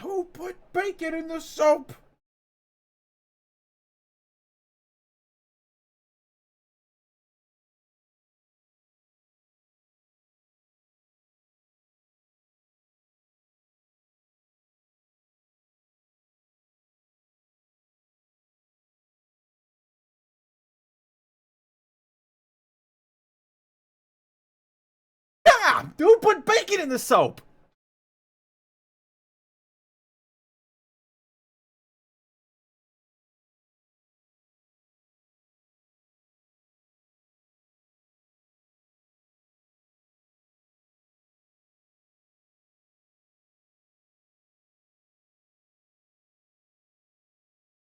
Who put bacon in the soap? Ah! Who put bacon in the soap?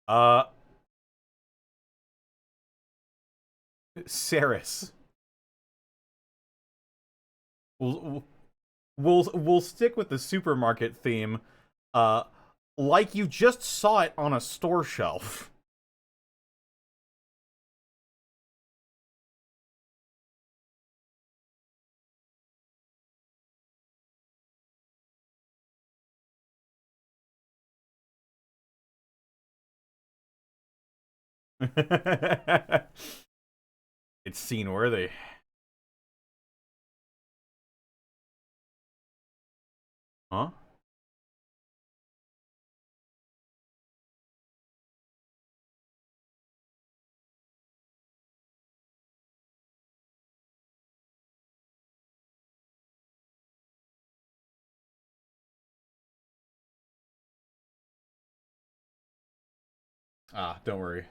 Uh, Saris. We'll, we'll stick with the supermarket theme. Uh, like you just saw it on a store shelf. It's scene worthy. Huh? Ah, don't worry.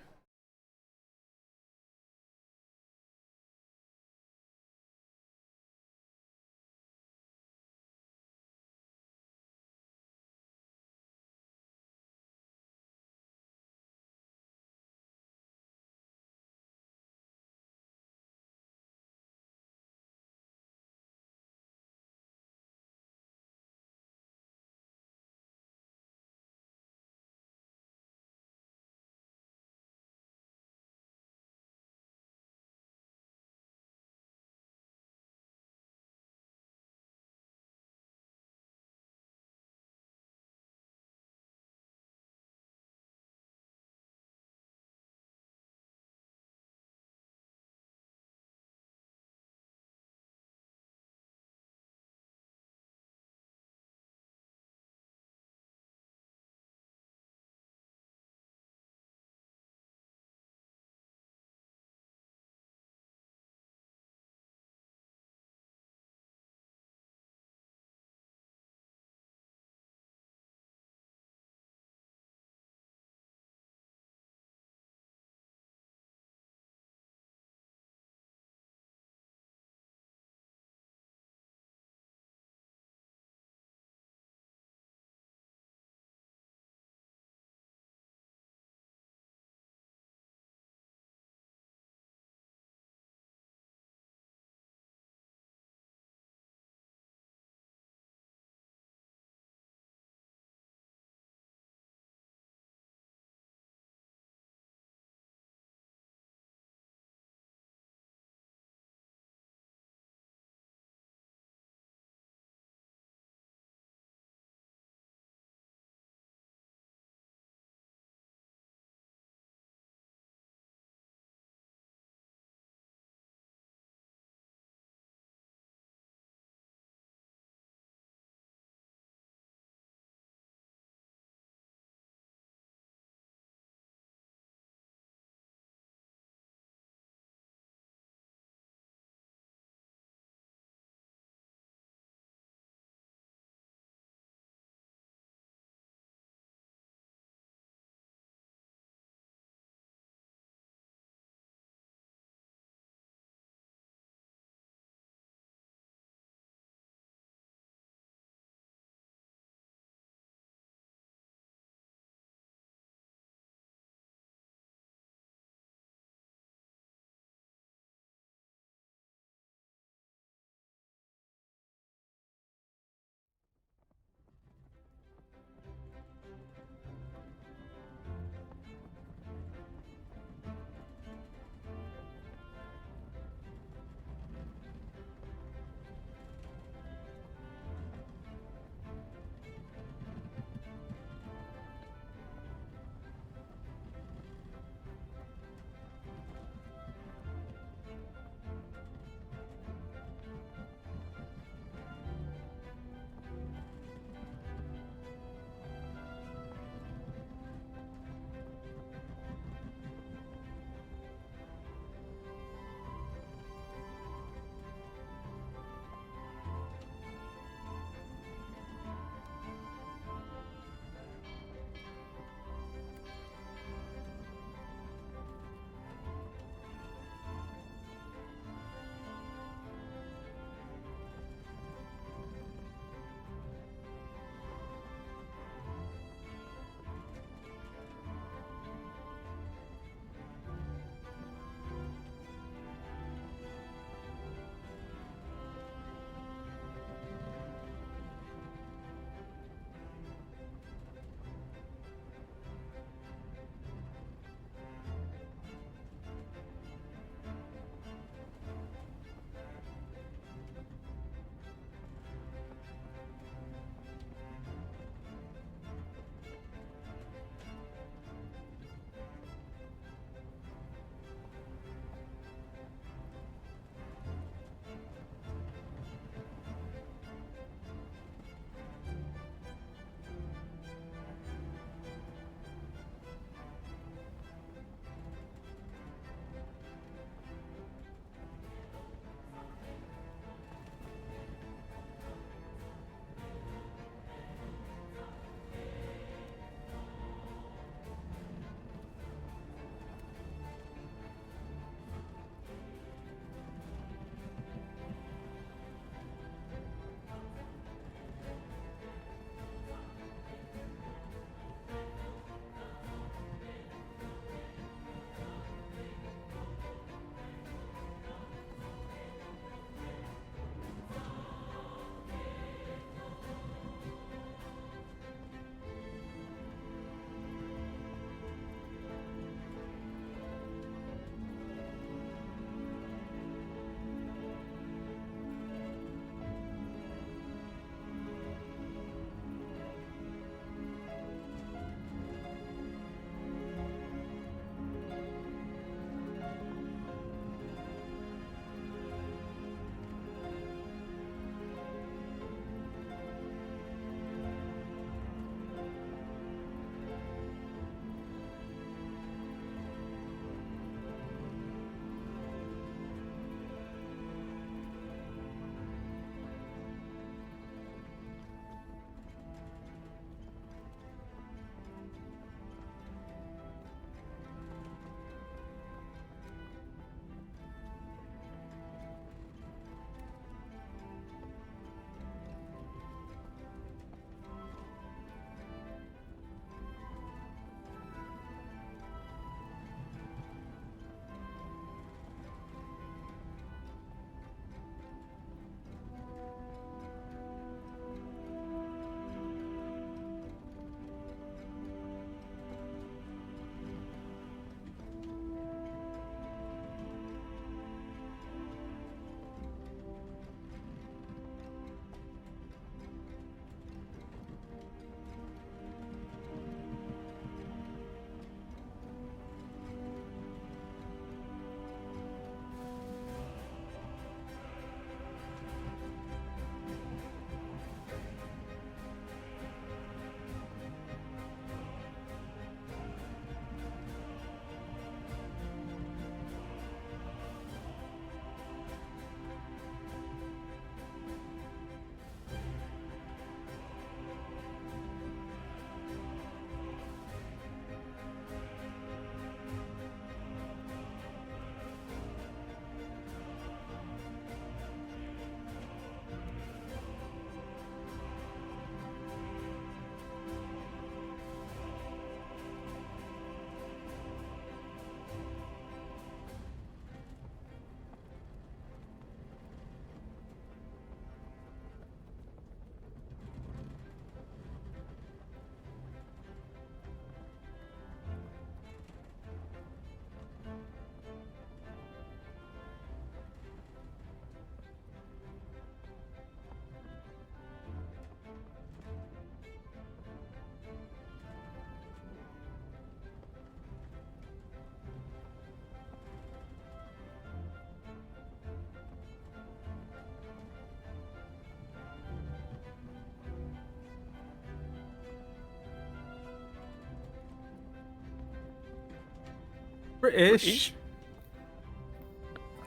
British.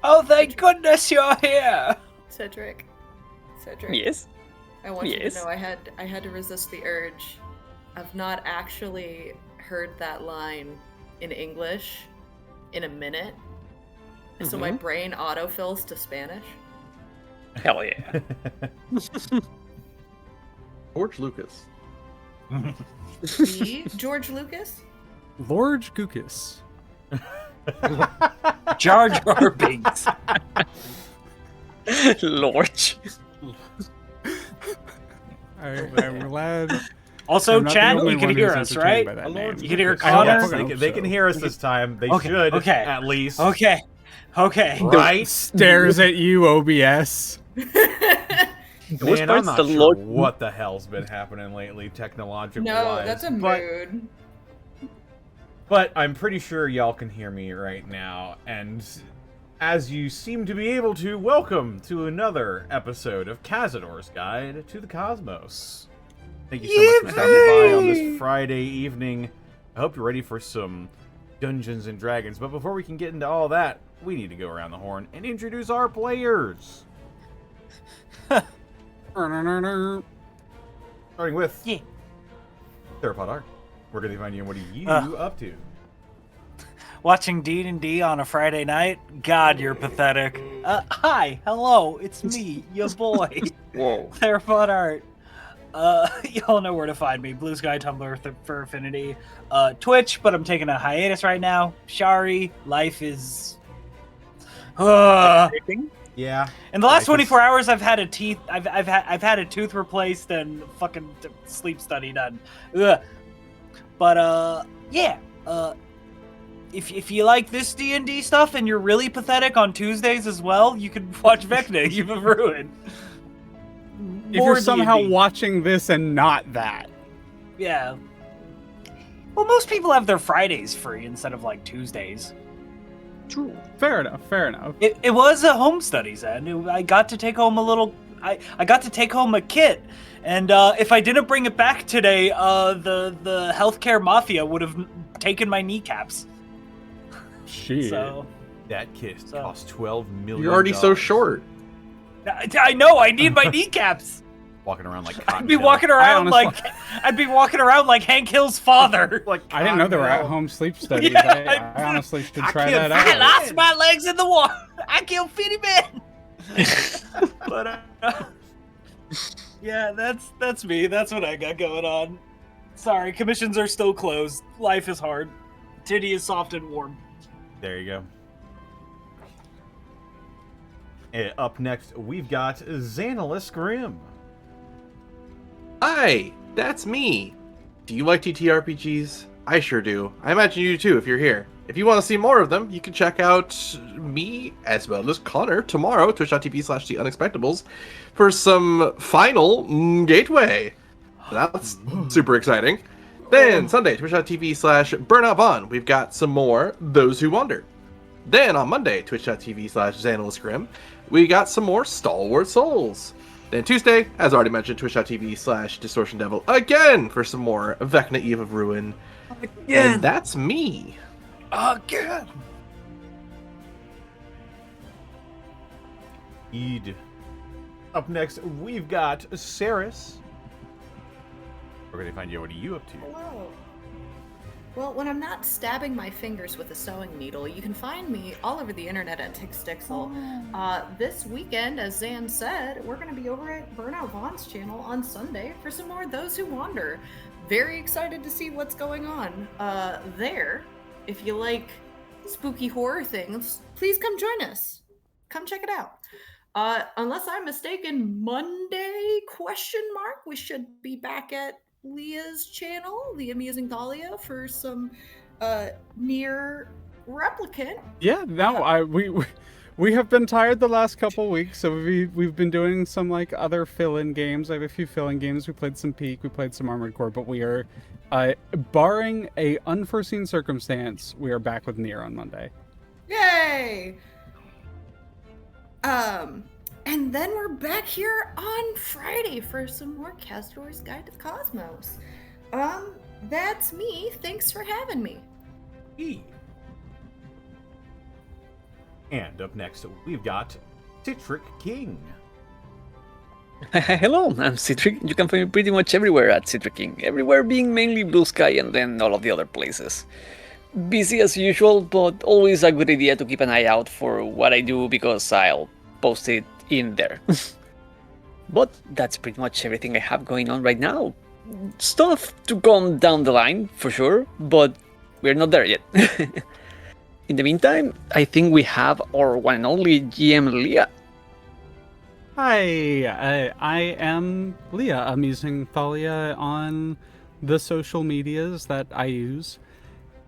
Oh, thank goodness you're here! Cedric. Yes? I want you to know I had to resist the urge. I've not actually heard that line in English in a minute. So my brain autofills to Spanish. Hell yeah. George Lucas. George Lucas? Lord Gookus. Jar Jar Binks. Lord. I'm glad. Also, I'm not chat, the only you can one hear who's us, entertained right? by that Lord name. You can hear I Connor? hope Yes, they can hear us this time. They Okay, should, okay. at least. Okay. Right? Stares at you, OBS. Man, I'm not the sure Lord- what the hell's been happening lately, technologically No, wise. that's a mood. But I'm pretty sure y'all can hear me right now, and as you seem to be able to, welcome to another episode of Kazador's Guide to the Cosmos. Thank you so much for stopping by on this Friday evening. I hope you're ready for some Dungeons and Dragons, but before we can get into all that, we need to go around the horn and introduce our players. Starting with TheropodArt. Where can they find you and what are you up to? Watching D&D on a Friday night? God, you're pathetic. Hi, hello, it's me, your boy. Whoa. TheropodArt. Y'all know where to find me. Blue Sky, Tumblr, for Affinity. Twitch, but I'm taking a hiatus right now. Shari, life is... Yeah. In the last Life is- 24 hours, I've had a tooth replaced and fucking sleep study done. Ugh. But yeah. If you like this D&D stuff and you're really pathetic on Tuesdays as well, you can watch Vecna. You've been ruined. If you're somehow watching this and not that. Yeah. Well, most people have their Fridays free instead of like Tuesdays. True. Fair enough. It was a home studies, and I got to take home a little. I got to take home a kit, and if I didn't bring it back today, the healthcare mafia would have taken my kneecaps. Shit. So That kit cost $12 million. You're already so short. I know I need my kneecaps. Walking around like I'd be walking around like Hank Hill's father. I didn't know there were at-home sleep studies. Yeah, I honestly should I try can't that I out. lost my legs in the war. I killed 50 men. But yeah, that's me. That's what I got going on. Sorry, commissions are still closed. Life is hard. Titty is soft and warm. There you go. Up next, we've got XanillisGrimm. Hi, that's me. Do you like TTRPGs? I sure do. I imagine you do too if you're here. If you want to see more of them, you can check out me as well as Connor tomorrow, twitch.tv/theunexpectables, for some final Gateway. That's super exciting. Then Sunday, twitch.tv/burnoutbon, we've got some more Those Who Wander. Then on Monday, twitch.tv/XanillisGrimm, we got some more Stalwart Souls. Then Tuesday, as already mentioned, twitch.tv/DistortionDevil again for some more Vecna Eve of Ruin. Again. And that's me. Again. Eid. Up next, we've got Saris. Where can they find you? What are you up to? Hello. Well, when I'm not stabbing my fingers with a sewing needle, you can find me all over the internet at Tixdixl. This weekend, as Zan said, we're going to be over at Burnout Vaughn's channel on Sunday for some more Those Who Wander. Very excited to see what's going on there. If you like spooky horror things, please come join us. Come check it out. Unless I'm mistaken, Monday, ? We should be back at Leah's channel, The Amusing Dahlia, for some near replicant. Yeah, no, we have been tired the last couple weeks, so we've been doing some like other fill-in games. I have a few fill-in games. We played some Peak, we played some Armored Core, but we are, barring a unforeseen circumstance, we are back with Nier on Monday. Yay! And then we're back here on Friday for some more Kazador's Guide to the Cosmos. That's me. Thanks for having me. Eid. And up next, we've got Citric King. Hello, I'm Citric. You can find me pretty much everywhere at Citric King. Everywhere being mainly Blue Sky and then all of the other places. Busy as usual, but always a good idea to keep an eye out for what I do because I'll post it in there. But that's pretty much everything I have going on right now. Stuff to come down the line, for sure, but we're not there yet. In the meantime, I think we have our one and only GM Leah. Hi, I am Leah. I'm using Thalia on the social medias that I use.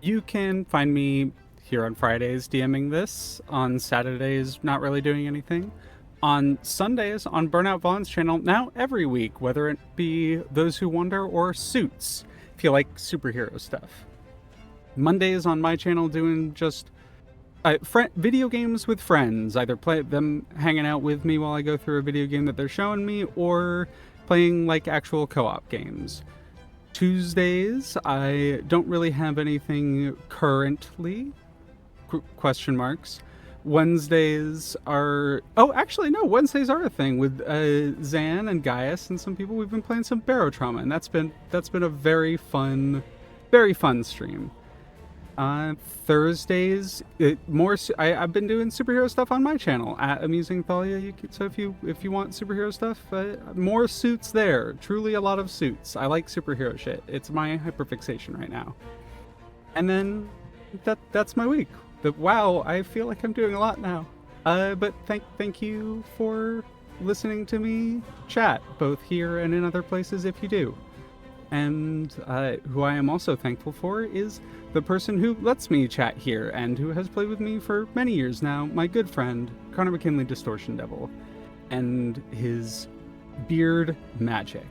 You can find me here on Fridays DMing this, on Saturdays not really doing anything, on Sundays on Burnout Vaughn's channel now every week, whether it be Those Who Wonder or Suits, if you like superhero stuff. Mondays on my channel doing just video games with friends, either play them hanging out with me while I go through a video game that they're showing me, or playing like actual co-op games. Tuesdays, I don't really have anything currently, question marks. Wednesdays are, Wednesdays are a thing with Zan and Gaius and some people. We've been playing some Barotrauma, and that's been a very fun stream. Thursdays, I've been doing superhero stuff on my channel at Amusing Thalia. So if you want superhero stuff, more Suits there. Truly a lot of Suits. I like superhero shit. It's my hyperfixation right now. And then that's my week. Wow, I feel like I'm doing a lot now. But thank you for listening to me chat, both here and in other places if you do. And who I am also thankful for is the person who lets me chat here and who has played with me for many years now, my good friend, Connor McKinley DistortionDevil, and his beard magic.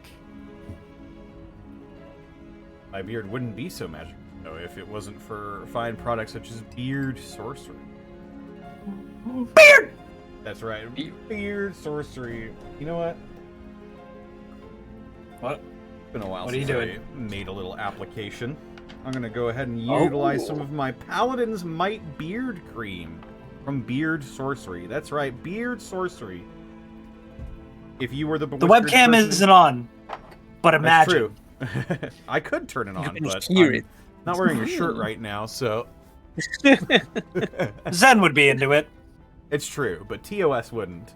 My beard wouldn't be so magical though if it wasn't for fine products such as Beard Sorcery. Beard! That's right, Beard Sorcery. You know what? What? It's been a while What are you since doing? I made a little application. I'm gonna go ahead and utilize some of my Paladin's Might Beard Cream from Beard Sorcery. That's right, Beard Sorcery. If you were the webcam isn't on, but imagine. That's true. I could turn it on, but hear I'm it. not wearing a shirt right now, so Zen would be into it. it's true, but TOS wouldn't.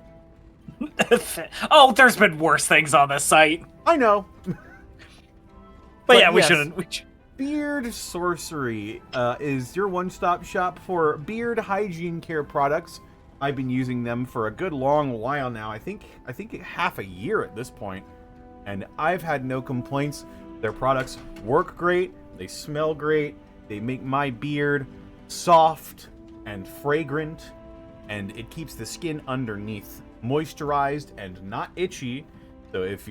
Oh, there's been worse things on this site. I know. But yeah, we yes. shouldn't. Beard Sorcery is your one-stop shop for beard hygiene care products. I've been using them for a good long while now. I think half a year at this point, and I've had no complaints. Their products work great. They smell great. They make my beard soft and fragrant, and it keeps the skin underneath moisturized and not itchy. So if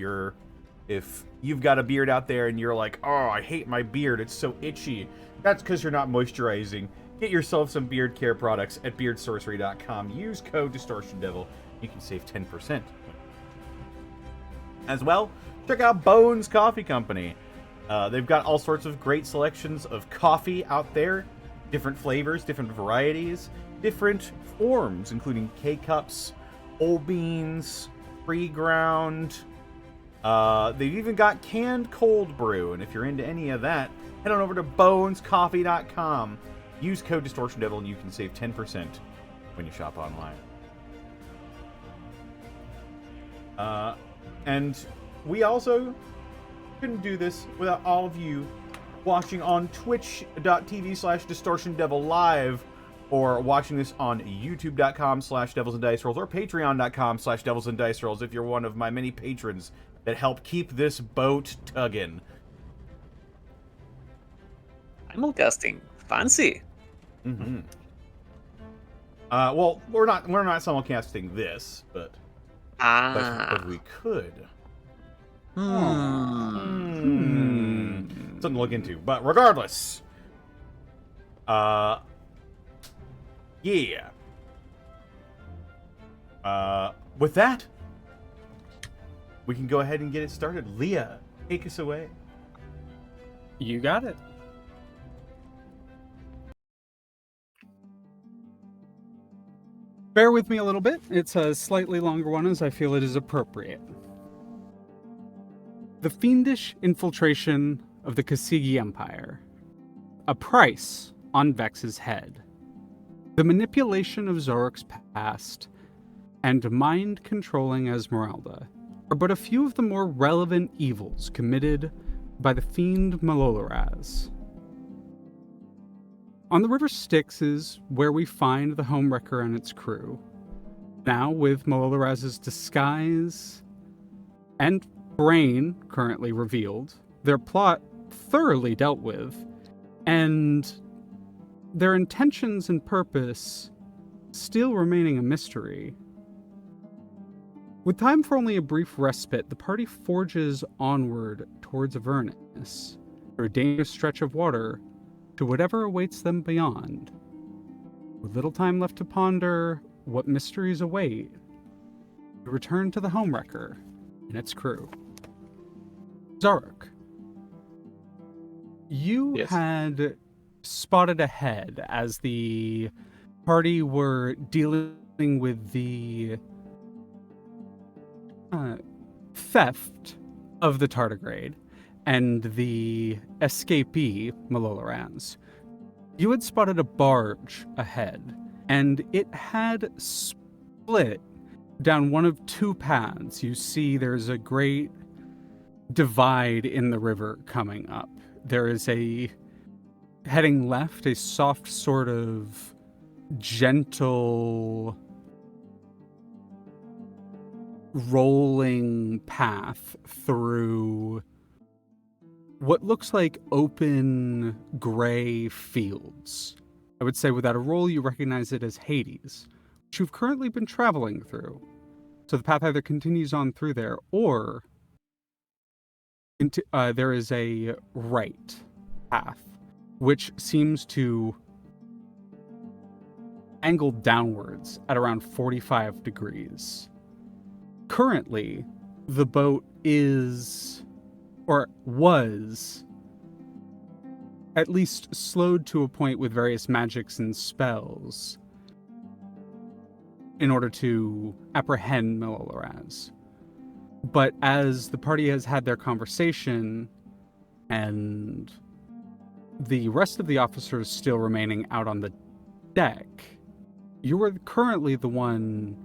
you've got a beard out there and you're like, oh, I hate my beard, it's so itchy, that's because you're not moisturizing. Get yourself some beard care products at beardsorcery.com. Use code DistortionDevil. You can save 10%. As well, check out Bones Coffee Company. They've got all sorts of great selections of coffee out there. Different flavors, different varieties, different forms, including K-Cups, whole beans, pre-ground. They've even got canned cold brew, and if you're into any of that, head on over to bonescoffee.com. Use code DistortionDevil and you can save 10% when you shop online. And we also couldn't do this without all of you watching on twitch.tv/DistortionDevil live, or watching this on youtube.com/DevilsAndDiceRolls or patreon.com/DevilsAndDiceRolls if you're one of my many patrons that help keep this boat tugging. Simulcasting. Fancy. Mm-hmm. Well, we're not simulcasting this, but we could. Something to look into. But regardless, yeah. With that, we can go ahead and get it started. Leah, take us away. You got it. Bear with me a little bit. It's a slightly longer one as I feel it is appropriate. The fiendish infiltration of the Kasigi Empire. A price on Vex's head. The manipulation of Xoruk's past and mind-controlling Esmeralda are but a few of the more relevant evils committed by the fiend Maloloraz. On the River Styx is where we find the Homewrecker and its crew. Now, with Maloloraz's disguise and brain currently revealed, their plot thoroughly dealt with, and their intentions and purpose still remaining a mystery. With time for only a brief respite, the party forges onward towards Avernus, through a dangerous stretch of water, to whatever awaits them beyond. With little time left to ponder what mysteries await, we return to the Homewrecker and its crew. Xoruk, you Yes. had spotted ahead as the party were dealing with the theft of the tardigrade and the escapee Maloloraz. You had spotted a barge ahead, and it had split down one of two paths. You see there's a great divide in the river coming up. There is a, heading left, a soft sort of gentle rolling path through what looks like open gray fields. I would say without a roll, you recognize it as Hades, which you've currently been traveling through. So the path either continues on through there, or there is a right path, which seems to angle downwards at around 45 degrees. Currently, the boat is, or was, at least slowed to a point with various magics and spells in order to apprehend Maloloraz. But as the party has had their conversation and the rest of the officers still remaining out on the deck, you are currently the one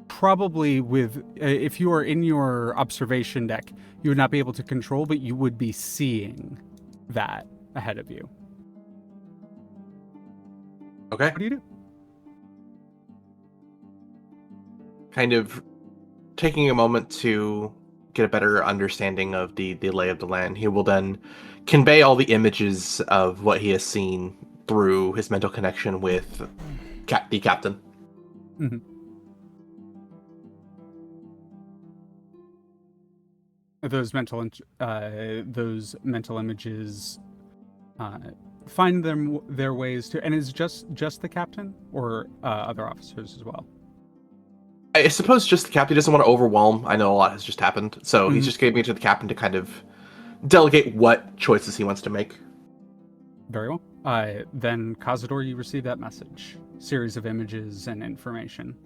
probably with, if you are in your observation deck, you would not be able to control, but you would be seeing that ahead of you. Okay. What do you do? Kind of taking a moment to get a better understanding of the lay of the land. He will then convey all the images of what he has seen through his mental connection with the captain. Mm-hmm. Those mental images find their ways to, and is just the captain or other officers as well? I suppose just the captain. He doesn't want to overwhelm. I know a lot has just happened, so he's just giving it to the captain to kind of delegate what choices he wants to make. Very well. Then, Kazador, you receive that message. Series of images and information.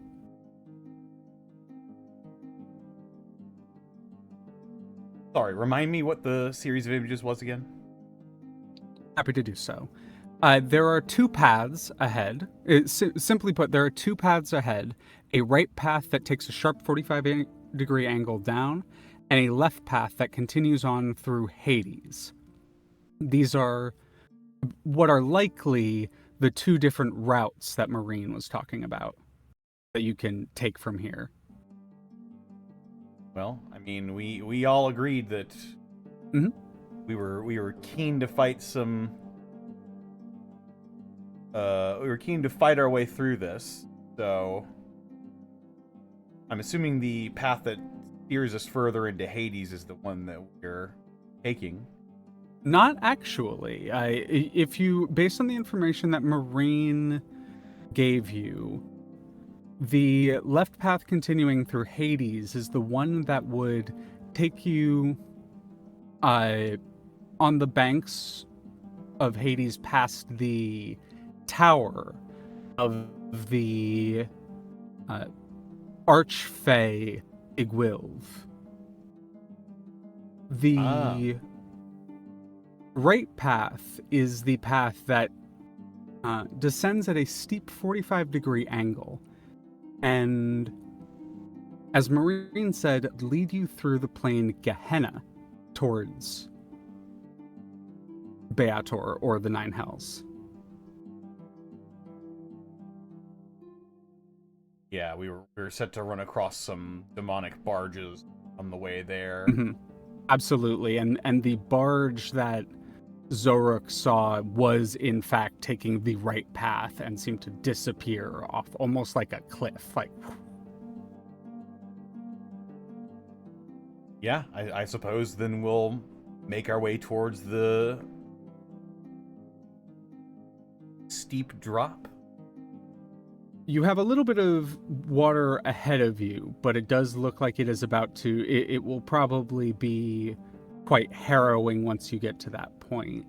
Sorry, remind me what the series of images was again? Happy to do so. There are two paths ahead. Simply put, there are two paths ahead. A right path that takes a sharp 45-degree angle down, and a left path that continues on through Hades. These are what are likely the two different routes that Marine was talking about that you can take from here. Well, I mean, we all agreed that we were keen to fight some. We were keen to fight our way through this, so I'm assuming the path that steers us further into Hades is the one that we're taking. Not actually. If you, based on the information that Marine gave you, the left path continuing through Hades is the one that would take you on the banks of Hades past the tower of the Archfey Igwilv. The right path is the path that descends at a steep 45-degree angle, and, as Marine said, lead you through the plain Gehenna towards Beator, or the Nine Hells. Yeah, we were set to run across some demonic barges on the way there. Mm-hmm. Absolutely, and the barge that Xoruk saw was in fact taking the right path and seemed to disappear off almost like a cliff. Like, yeah, I suppose then we'll make our way towards the steep drop. you have a little bit of water ahead of you, but it does look like it is about to. It will probably be quite harrowing once you get to that point.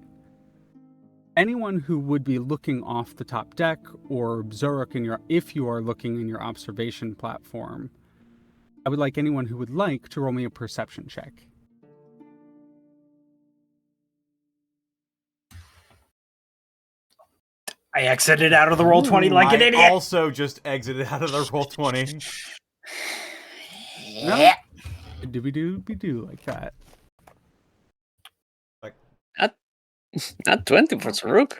Anyone who would be looking off the top deck, or Xoruk if you are looking in your observation platform, I would like anyone who would like to roll me a perception check. I exited out of the roll 20 like an I idiot. also just exited out of the roll 20. No? Do like that. Like, Not 20 for Xoruk.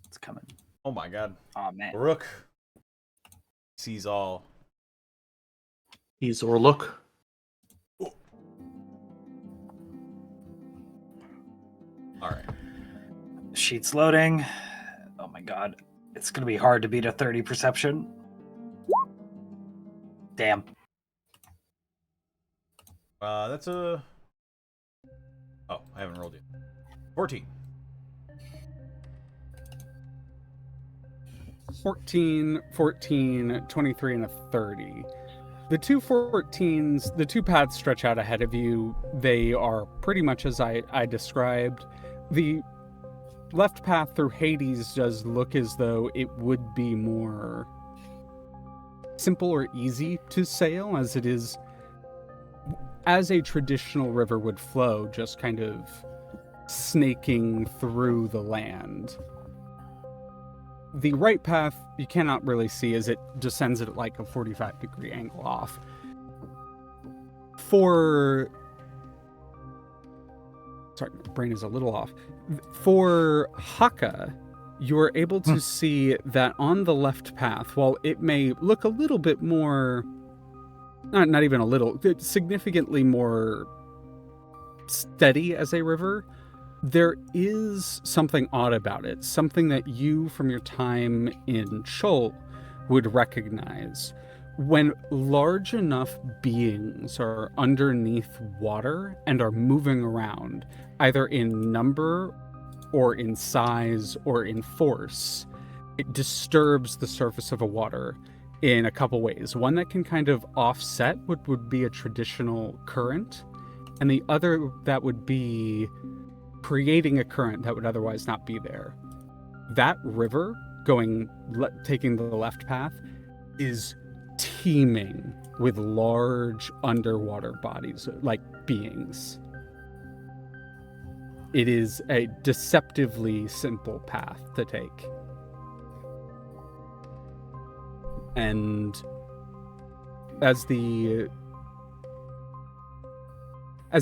It's coming. oh my god. Oh, man. Rook sees all. He's or look. Alright. Sheet's loading. Oh my god. It's going to be hard to beat a 30 perception. Damn. That's a... Oh, I haven't rolled yet. 14. 14, 14, 23, and a 30. The two 14s, the two paths stretch out ahead of you. They are pretty much as I described. The left path through Hades does look as though it would be more simple or easy to sail, as it is, as a traditional river would flow, just kind of snaking through the land. The right path you cannot really see, as it descends at like a 45-degree angle off. Sorry, my brain is a little off. For Hakka, you're able to see that on the left path, while it may look a little bit more, not even a little, significantly more steady as a river, there is something odd about it, something that you, from your time in Chol, would recognize. When large enough beings are underneath water and are moving around, either in number or in size or in force, it disturbs the surface of a water in a couple ways. One that can kind of offset what would be a traditional current, and the other that would be creating a current that would otherwise not be there. That river taking the left path is teeming with large underwater bodies, like beings. It is a deceptively simple path to take. And as the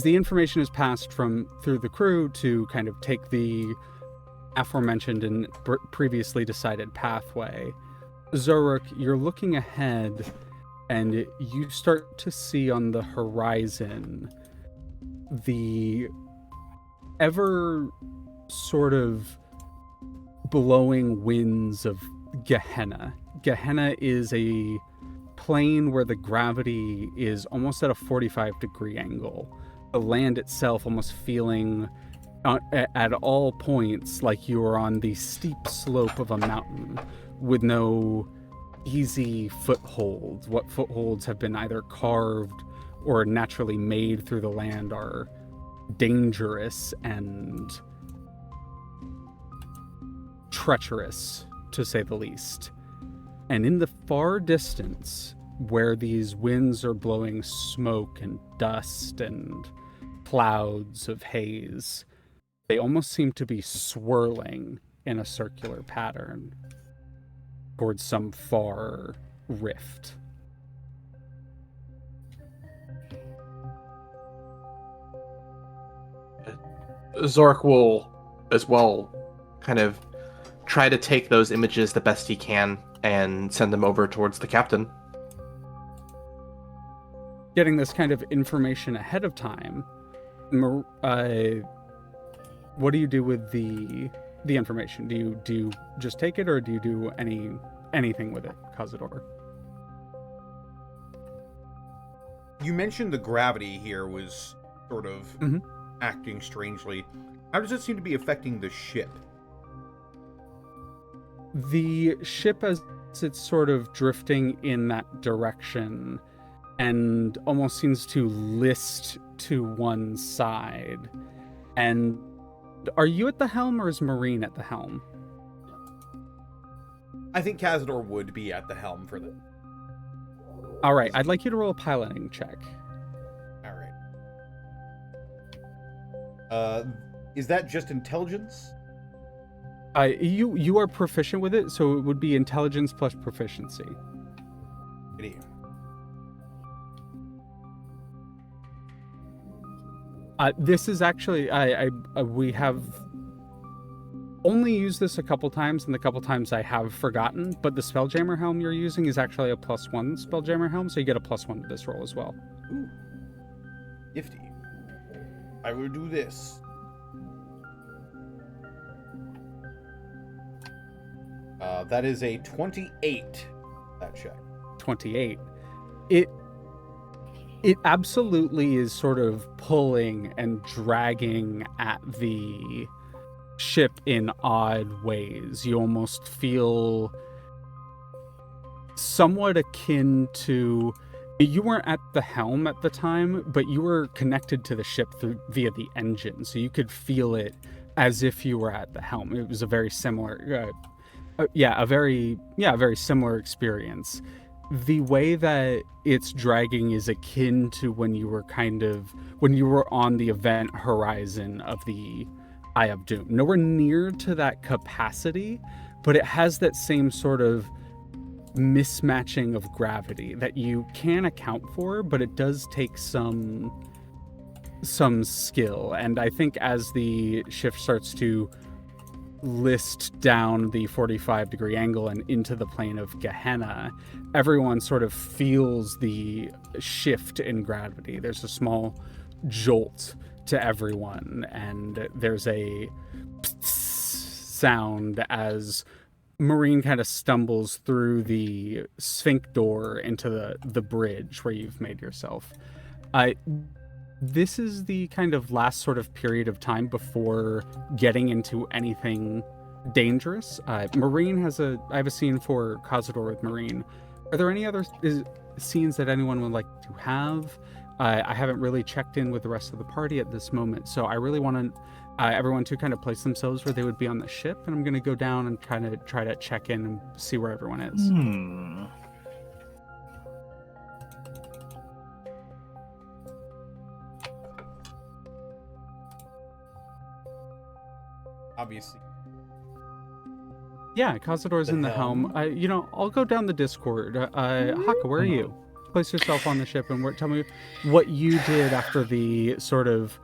information is passed through the crew to kind of take the aforementioned and previously decided pathway, Xoruk, you're looking ahead and you start to see on the horizon the ever sort of blowing winds of Gehenna. Gehenna is a plane where the gravity is almost at a 45-degree angle. The land itself almost feeling at all points like you are on the steep slope of a mountain with no easy footholds. What footholds have been either carved or naturally made through the land are dangerous and treacherous, to say the least. And in the far distance, where these winds are blowing smoke and dust and clouds of haze, they almost seem to be swirling in a circular pattern towards some far rift. Xoruk will, as well, kind of try to take those images the best he can and send them over towards the captain. Getting this kind of information ahead of time, what do you do with the information? Do you just take it, or do you do anything with it, Kazador? You mentioned the gravity here was sort of acting strangely. How does it seem to be affecting the ship? The ship, as it's sort of drifting in that direction and almost seems to list to one side. And are you at the helm, or is Marine at the helm? I think Kazador would be at the helm for the... All right, I'd like you to roll a piloting check. All right. Is that just intelligence? You are proficient with it, so it would be intelligence plus proficiency. Idiot. This is actually we have only used this a couple times, and the couple times I have forgotten. But the Spelljammer helm you're using is actually a +1 Spelljammer helm, so you get a +1 to this roll as well. Ooh. Nifty. I will do this. That is a 28. That check. 28. It absolutely is sort of pulling and dragging at the ship in odd ways. You almost feel somewhat akin to... You weren't at the helm at the time, but you were connected to the ship via the engine, so you could feel it as if you were at the helm. It was a very similar... a very similar experience. The way that it's dragging is akin to when you were on the event horizon of the Eye of Doom. Nowhere near to that capacity, but it has that same sort of mismatching of gravity that you can account for, but it does take some skill. And I think as the shift starts to list down the 45-degree angle and into the plane of Gehenna, everyone sort of feels the shift in gravity. There's a small jolt to everyone, and there's a sound as Marine kind of stumbles through the sphincter into the bridge where you've made yourself. This is the kind of last sort of period of time before getting into anything dangerous. Marine I have a scene for Kazador with Marine. Are there any other scenes that anyone would like to have? I haven't really checked in with the rest of the party at this moment, so I really want everyone to kind of place themselves where they would be on the ship, and I'm going to go down and kind of try to check in and see where everyone is. Obviously. Yeah, Kazador's in the helm. I'll go down the Discord. Hakka, where are you? Place yourself on the ship and tell me what you did after the sort of...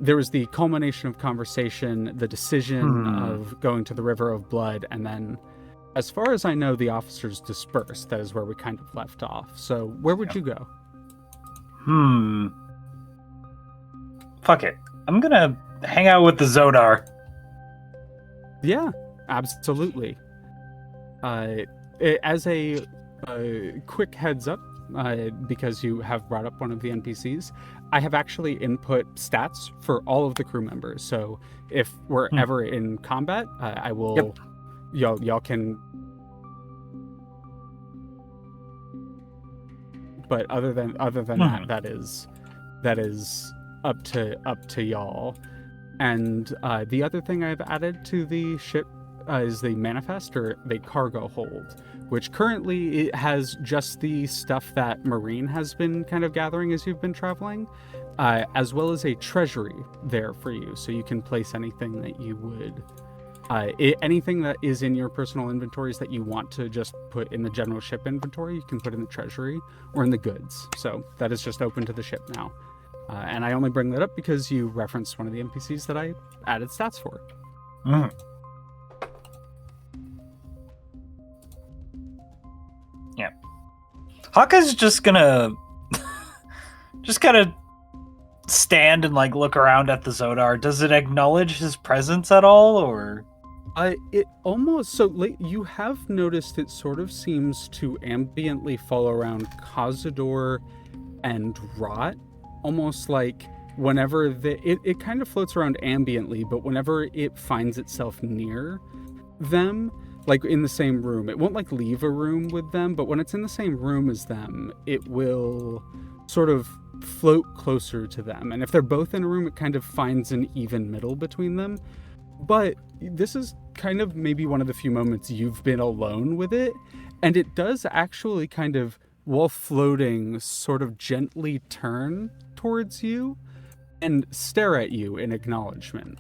there was the culmination of conversation, the decision of going to the River of Blood, and then, as far as I know, the officers dispersed. That is where we kind of left off. So, where would you go? Fuck it. I'm gonna hang out with the Zodar. Yeah, absolutely. As a quick heads up, because you have brought up one of the NPCs, I have actually input stats for all of the crew members. So if we're ever in combat, I will. Yep. Y'all can. But other than that, that is up to y'all. And the other thing I've added to the ship is the manifest, or the cargo hold, which currently it has just the stuff that Marine has been kind of gathering as you've been traveling, as well as a treasury there for you, so you can place anything that you would, anything that is in your personal inventories that you want to just put in the general ship inventory, you can put in the treasury or in the goods. So that is just open to the ship now. And I only bring that up because you referenced one of the NPCs that I added stats for. Mm. Yeah. Hakka's just gonna just kind of stand and like look around at the Zodar. Does it acknowledge his presence at all, or? It almost, so you have noticed it sort of seems to ambiently follow around Kazador and Rot, almost like whenever it kind of floats around ambiently, but whenever it finds itself near them, like in the same room, it won't like leave a room with them, but when it's in the same room as them, it will sort of float closer to them. And if they're both in a room, it kind of finds an even middle between them. But this is kind of maybe one of the few moments you've been alone with it, and it does actually kind of, while floating, sort of gently turn towards you and stare at you in acknowledgement.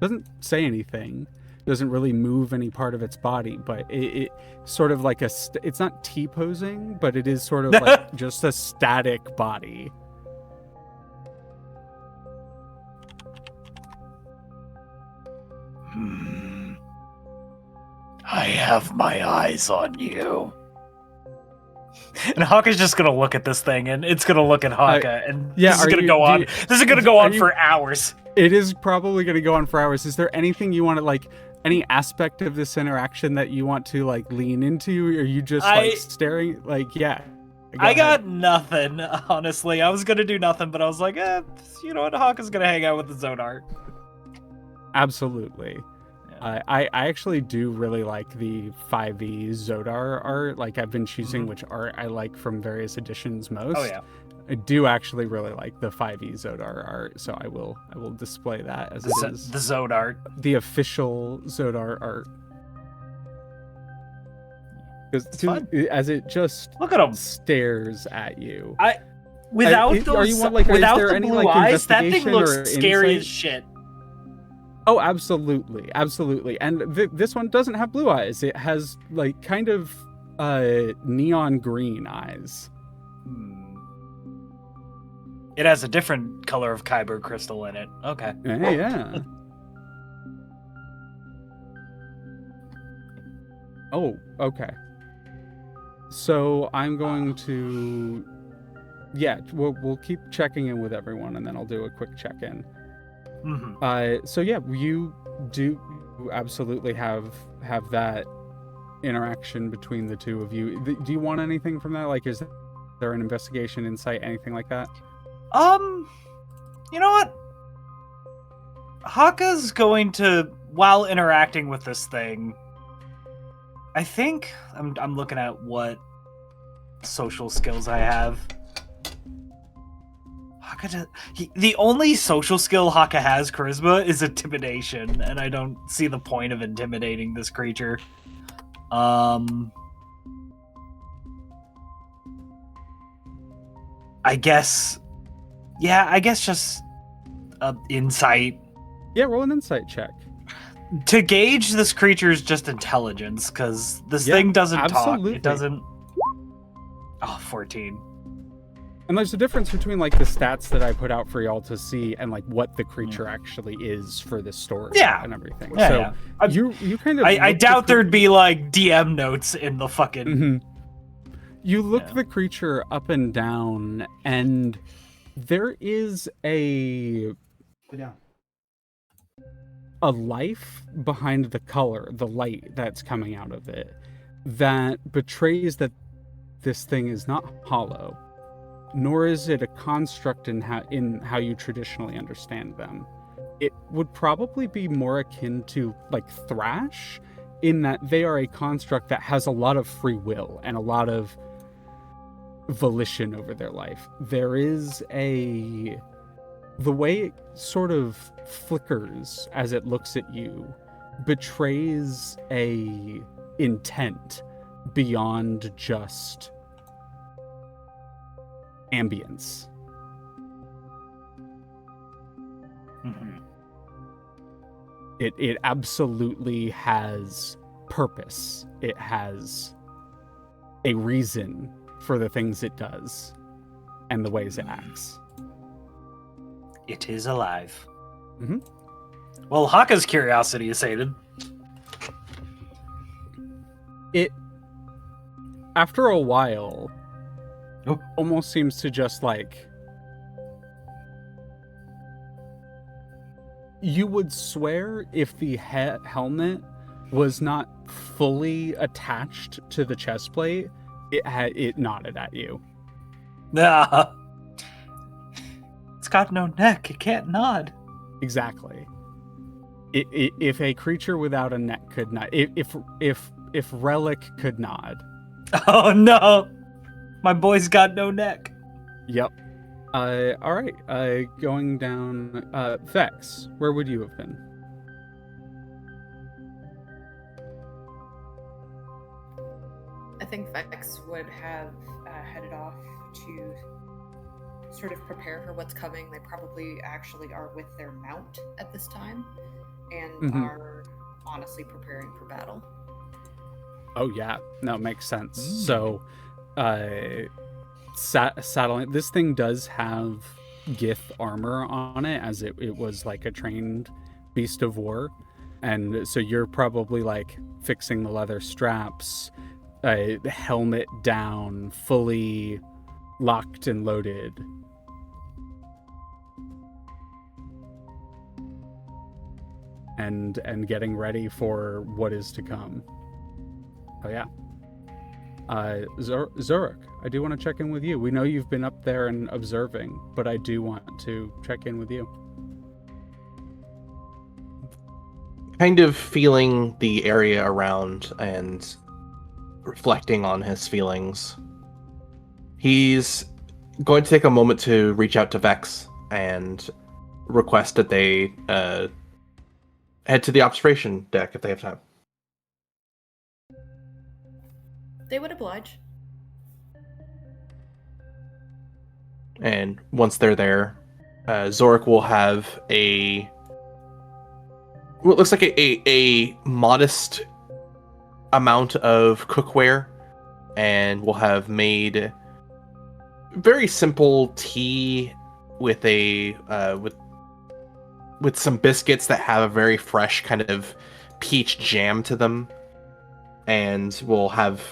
Doesn't say anything, doesn't really move any part of its body, but it sort of like it's not T-posing, but it is sort of like just a static body. I have my eyes on you. And Hakka's just gonna look at this thing, and it's gonna look at Hakka, and yeah, this is gonna go on. This is gonna go on for hours. It is probably gonna go on for hours. Is there anything you want to like? Any aspect of this interaction that you want to like lean into? Or are you just like staring? Like, yeah. I got nothing, honestly. I was gonna do nothing, but I was like, you know what? Hakka's gonna hang out with the Zodar. Absolutely. Yeah. I actually do really like the 5e Zodar art. Like, I've been choosing which art I like from various editions most. Oh yeah. I do actually really like the 5e Zodar art, so I will display that as it is The Zodar. the official Zodar art. As it just Look at him. stares at you. Without are those, you like, without is there the any, blue like, eyes, that thing investigation looks or scary insight? as shit. Oh, absolutely, absolutely. And this one doesn't have blue eyes. It has like kind of neon green eyes. It has a different color of Kyber crystal in it. Okay. Hey, yeah. Oh, okay. So I'm going to, yeah, we'll keep checking in with everyone, and then I'll do a quick check-in. So yeah, you do absolutely have that interaction between the two of you. Do you want anything from that? Like, is there an investigation, insight, anything like that? You know what? Hakka's going to, while interacting with this thing, I think I'm looking at what social skills I have. The only social skill Hakka has, charisma, is intimidation, and I don't see the point of intimidating this creature. I guess just insight. Yeah, roll an insight check. To gauge this creature's just intelligence, because this thing doesn't absolutely. talk. It doesn't... Oh, 14. And there's a difference between like the stats that I put out for y'all to see and like what the creature actually is for the story and everything. Yeah, so you kind of... I doubt there'd be like DM notes in the fucking... You look the creature up and down, and there is a life behind the color, the light that's coming out of it, that betrays that this thing is not hollow, nor is it a construct in how you traditionally understand them. It would probably be more akin to like Thrash, in that they are a construct that has a lot of free will and a lot of volition over their life. There is the way it sort of flickers as it looks at you, betrays a intent beyond just ambience. It absolutely has purpose. It has a reason for the things it does and the ways it acts. It is alive. Mhm. Well, Hakka's curiosity is sated. It, after a while, Oh. almost seems to just like... You would swear if the helmet was not fully attached to the chest plate, it nodded at you. Nah. It's got no neck. It can't nod. Exactly. If a creature without a neck could nod, if Relic could nod. Oh no! My boy's got no neck. Yep. All right. Going down. Vex, where would you have been? I think Vex would have headed off to sort of prepare for what's coming. They probably actually are with their mount at this time and are honestly preparing for battle. Oh yeah, no, it makes sense. So, saddling. This thing does have Gith armor on it, as it was like a trained beast of war, and so you're probably like fixing the leather straps, the helmet down, fully locked and loaded. And getting ready for what is to come. Oh yeah. Xoruk, I do want to check in with you. We know you've been up there and observing, but I do want to check in with you. Kind of feeling the area around and reflecting on his feelings. He's going to take a moment to reach out to Vex and request that they head to the observation deck if they have time. They would oblige. And once they're there, Xoruk will have what looks like a modest amount of cookware, and will have made very simple tea with with some biscuits that have a very fresh kind of peach jam to them, and we'll have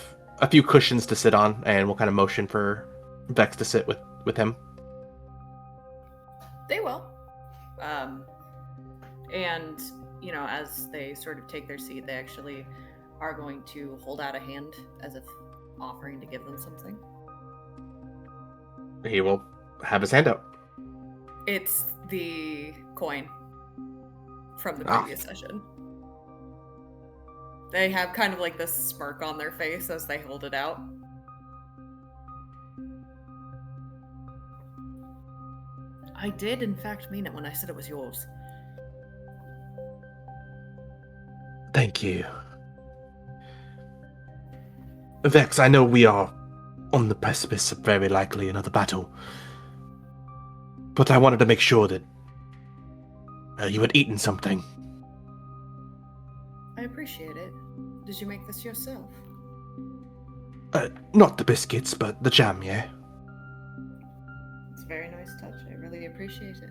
a few cushions to sit on, and we'll kind of motion for Vex to sit with him. They will. And, you know, as they sort of take their seat, they actually are going to hold out a hand as if offering to give them something. He will have his hand out. It's the coin from the previous session. They have kind of like this smirk on their face as they hold it out. I did, in fact, mean it when I said it was yours. Thank you. Vex, I know we are on the precipice of very likely another battle, but I wanted to make sure that you had eaten something. I appreciate it. Did you make this yourself? Not the biscuits, but the jam, yeah? It's a very nice touch. I really appreciate it.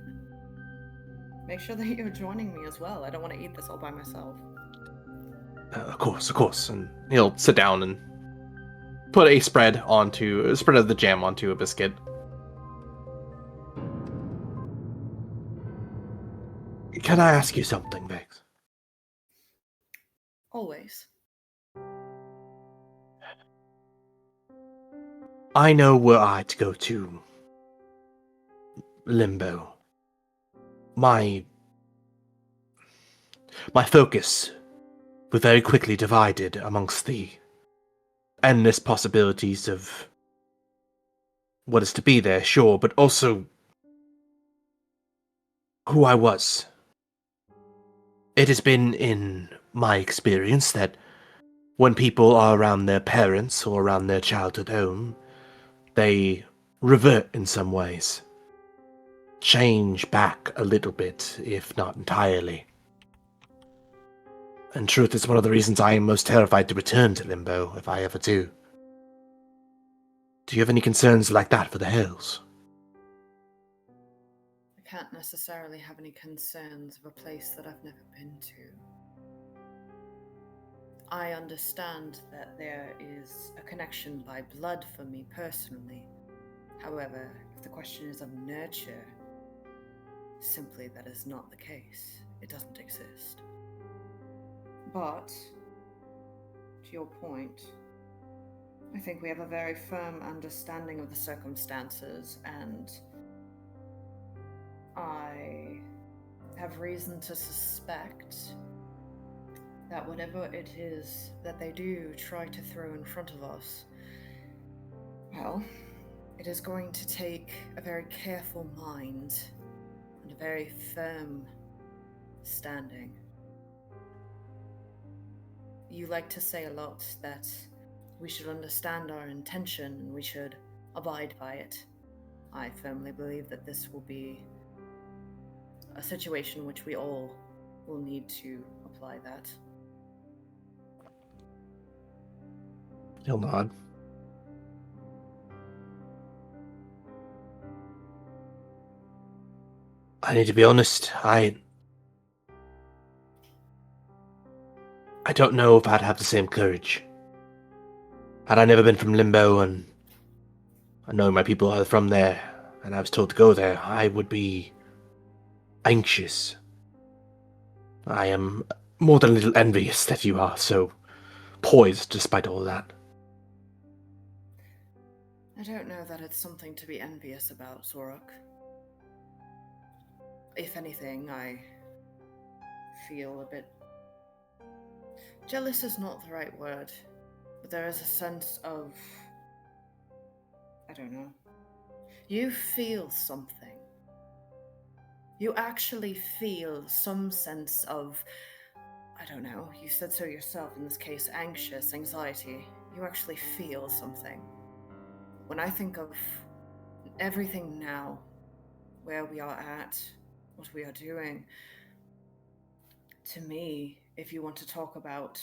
Make sure that you're joining me as well. I don't want to eat this all by myself. Of course. And he'll sit down and put a spread of the jam onto a biscuit. Can I ask you something, Vex? Always. I know were I to go to Limbo, my focus would very quickly divided amongst the endless possibilities of what is to be there, sure, but also who I was. It has been in my experience that when people are around their parents or around their childhood home, they revert in some ways. Change back a little bit, if not entirely. And truth is one of the reasons I am most terrified to return to Limbo, if I ever do. Do you have any concerns like that for the Hills? I can't necessarily have any concerns of a place that I've never been to. I understand that there is a connection by blood for me personally. However, if the question is of nurture, simply that is not the case. It doesn't exist. But, to your point, I think we have a very firm understanding of the circumstances, and I have reason to suspect that whatever it is that they do try to throw in front of us, well, it is going to take a very careful mind and a very firm standing. You like to say a lot that we should understand our intention and we should abide by it. I firmly believe that this will be a situation which we all will need to apply that. He'll nod. I need to be honest, I don't know if I'd have the same courage. Had I never been from Limbo and I know my people are from there and I was told to go there, I would be anxious. I am more than a little envious that you are so poised despite all that. I don't know that it's something to be envious about, Xoruk. If anything, I feel a bit... jealous is not the right word, but there is a sense of... I don't know. You feel something. You actually feel some sense of... I don't know, you said so yourself in this case, anxious, anxiety. You actually feel something. When I think of everything now, where we are at, what we are doing, to me, if you want to talk about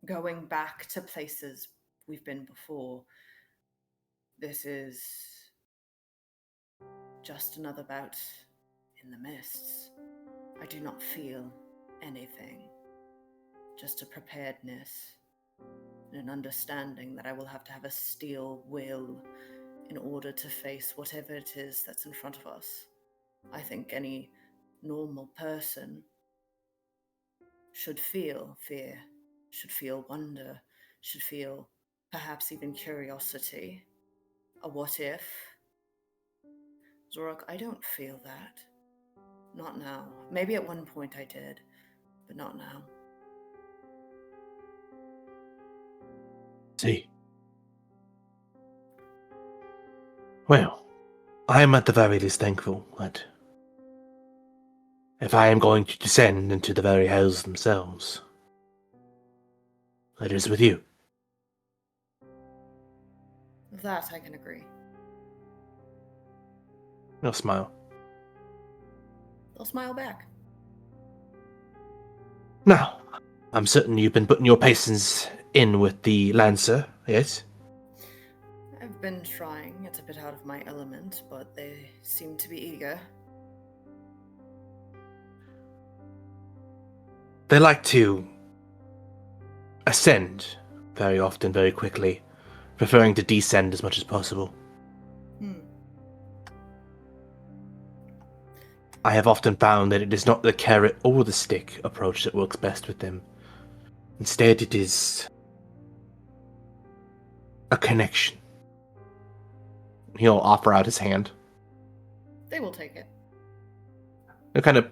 going back to places we've been before, this is just another bout in the mists. I do not feel anything, just a preparedness and an understanding that I will have to have a steel will in order to face whatever it is that's in front of us. I think any normal person should feel fear, should feel wonder, should feel perhaps even curiosity. A what if? Xoruk, I don't feel that. Not now. Maybe at one point I did, but not now. See. Well, I am at the very least thankful that if I am going to descend into the very hells themselves, it is with you. That I can agree. He'll smile. They'll smile back. Now, I'm certain you've been putting your patience in with the Lancer, yes? I've been trying. It's a bit out of my element, but they seem to be eager. They like to ascend very often, very quickly, preferring to descend as much as possible. I have often found that it is not the carrot or the stick approach that works best with them. Instead, it is a connection. He'll offer out his hand. They will take it. He'll kind of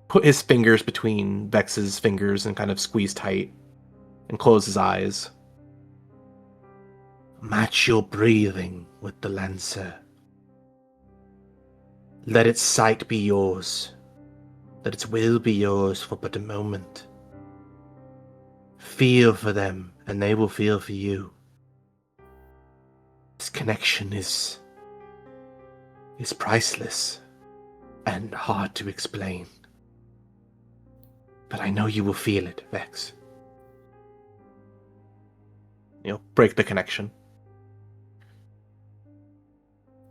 put his fingers between Vex's fingers and kind of squeeze tight and close his eyes. Match your breathing with the Lancer. Let its sight be yours. Let its will be yours for but a moment. feel for them, and they will feel for you. This connection is priceless and hard to explain. But I know you will feel it, Vex. You'll break the connection.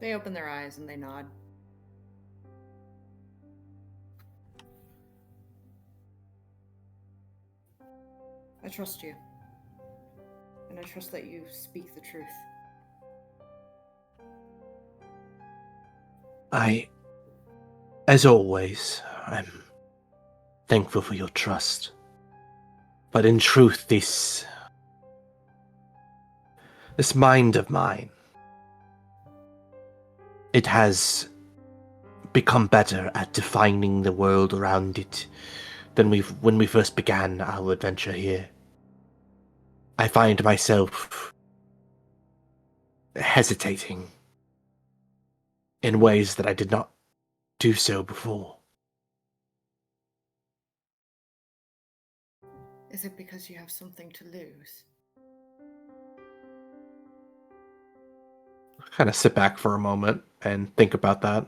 They open their eyes and they nod. I trust you. And I trust that you speak the truth. As always, I'm thankful for your trust. But in truth, this mind of mine, it has become better at defining the world around it than when we first began our adventure here. I find myself hesitating in ways that I did not do so before. Is it because you have something to lose? Kind of sit back for a moment and think about that.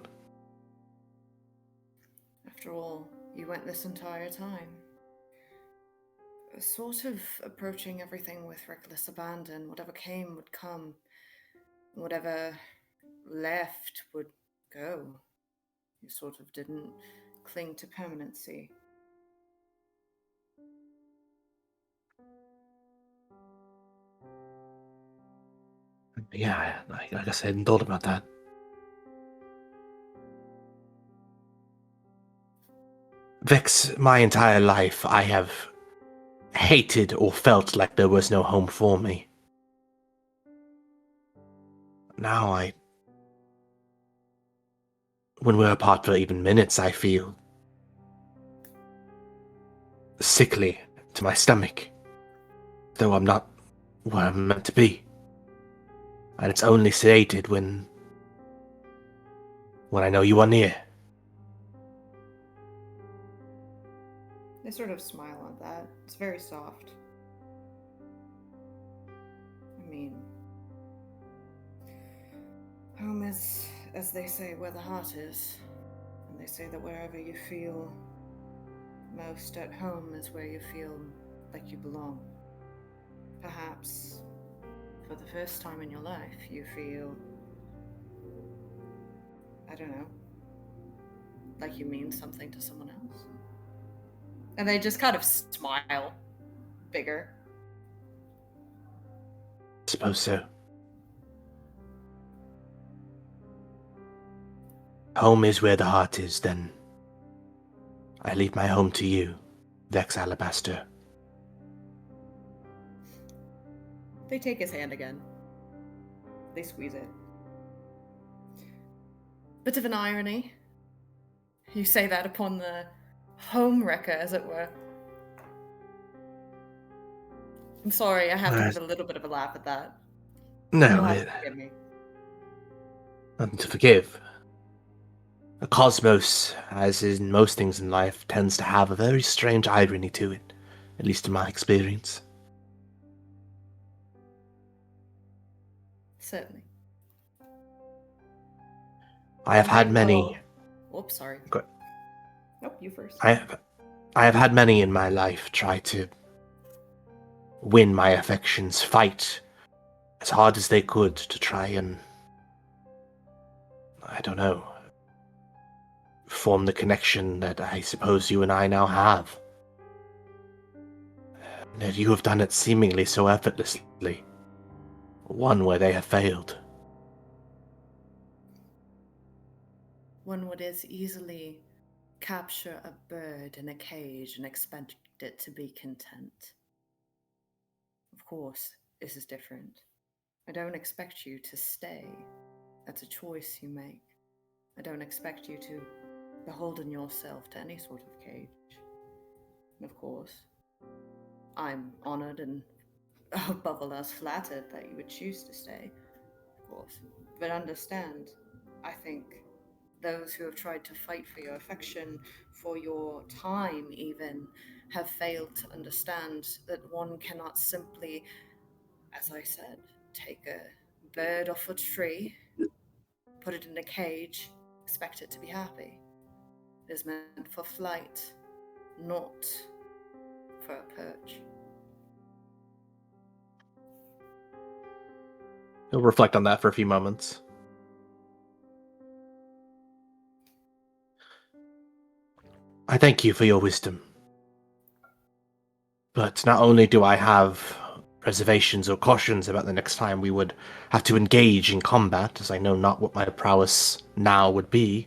After all, you went this entire time. Sort of approaching everything with reckless abandon. Whatever came would come. Whatever left would go. You sort of didn't cling to permanency. Yeah, I guess I hadn't thought about that. Vex, my entire life I have hated or felt like there was no home for me. Now when we're apart for even minutes, I feel sickly to my stomach, though I'm not where I'm meant to be. And it's only sedated when I know you are near. They sort of smile at that. It's very soft. I mean, home is, as they say, where the heart is. And they say that wherever you feel most at home is where you feel like you belong. Perhaps for the first time in your life, you feel, I don't know, like you mean something to someone else. And they just kind of smile bigger. I suppose so. Home is where the heart is, then I leave my home to you, Vex Alibaster. They take his hand again. They squeeze it. Bit of an irony. You say that upon the home wrecker, as it were. I'm sorry, I have to give a little bit of a laugh at that. No, You'll have to forgive me. nothing to forgive. The cosmos, as in most things in life, tends to have a very strange irony to it, at least in my experience. Certainly. I have had many. Oops, sorry. Go- Nope, you first. I have had many in my life try to win my affections, fight as hard as they could to try and, I don't know, form the connection that I suppose you and I now have. That you have done it seemingly so effortlessly. One where they have failed. One would as easily capture a bird in a cage and expect it to be content. Of course, this is different. I don't expect you to stay. That's a choice you make. I don't expect you to beholden yourself to any sort of cage. And of course, I'm honored and above all else flattered that you would choose to stay, of course. But understand, I think those who have tried to fight for your affection, for your time even, have failed to understand that one cannot simply, as I said, take a bird off a tree, put it in a cage, expect it to be happy. It is meant for flight, not for a perch. He'll reflect on that for a few moments. I thank you for your wisdom. But not only do I have reservations or cautions about the next time we would have to engage in combat, as I know not what my prowess now would be,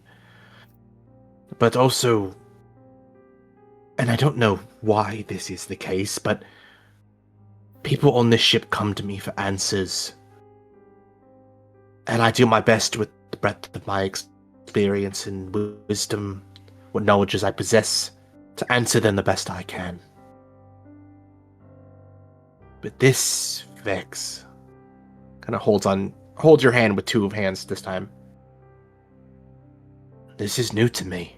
but also, and I don't know why this is the case, but people on this ship come to me for answers. And I do my best with the breadth of my experience and wisdom, what knowledges I possess, to answer them the best I can. But this, Vex, kind of holds your hand with two of hands this time. This is new to me.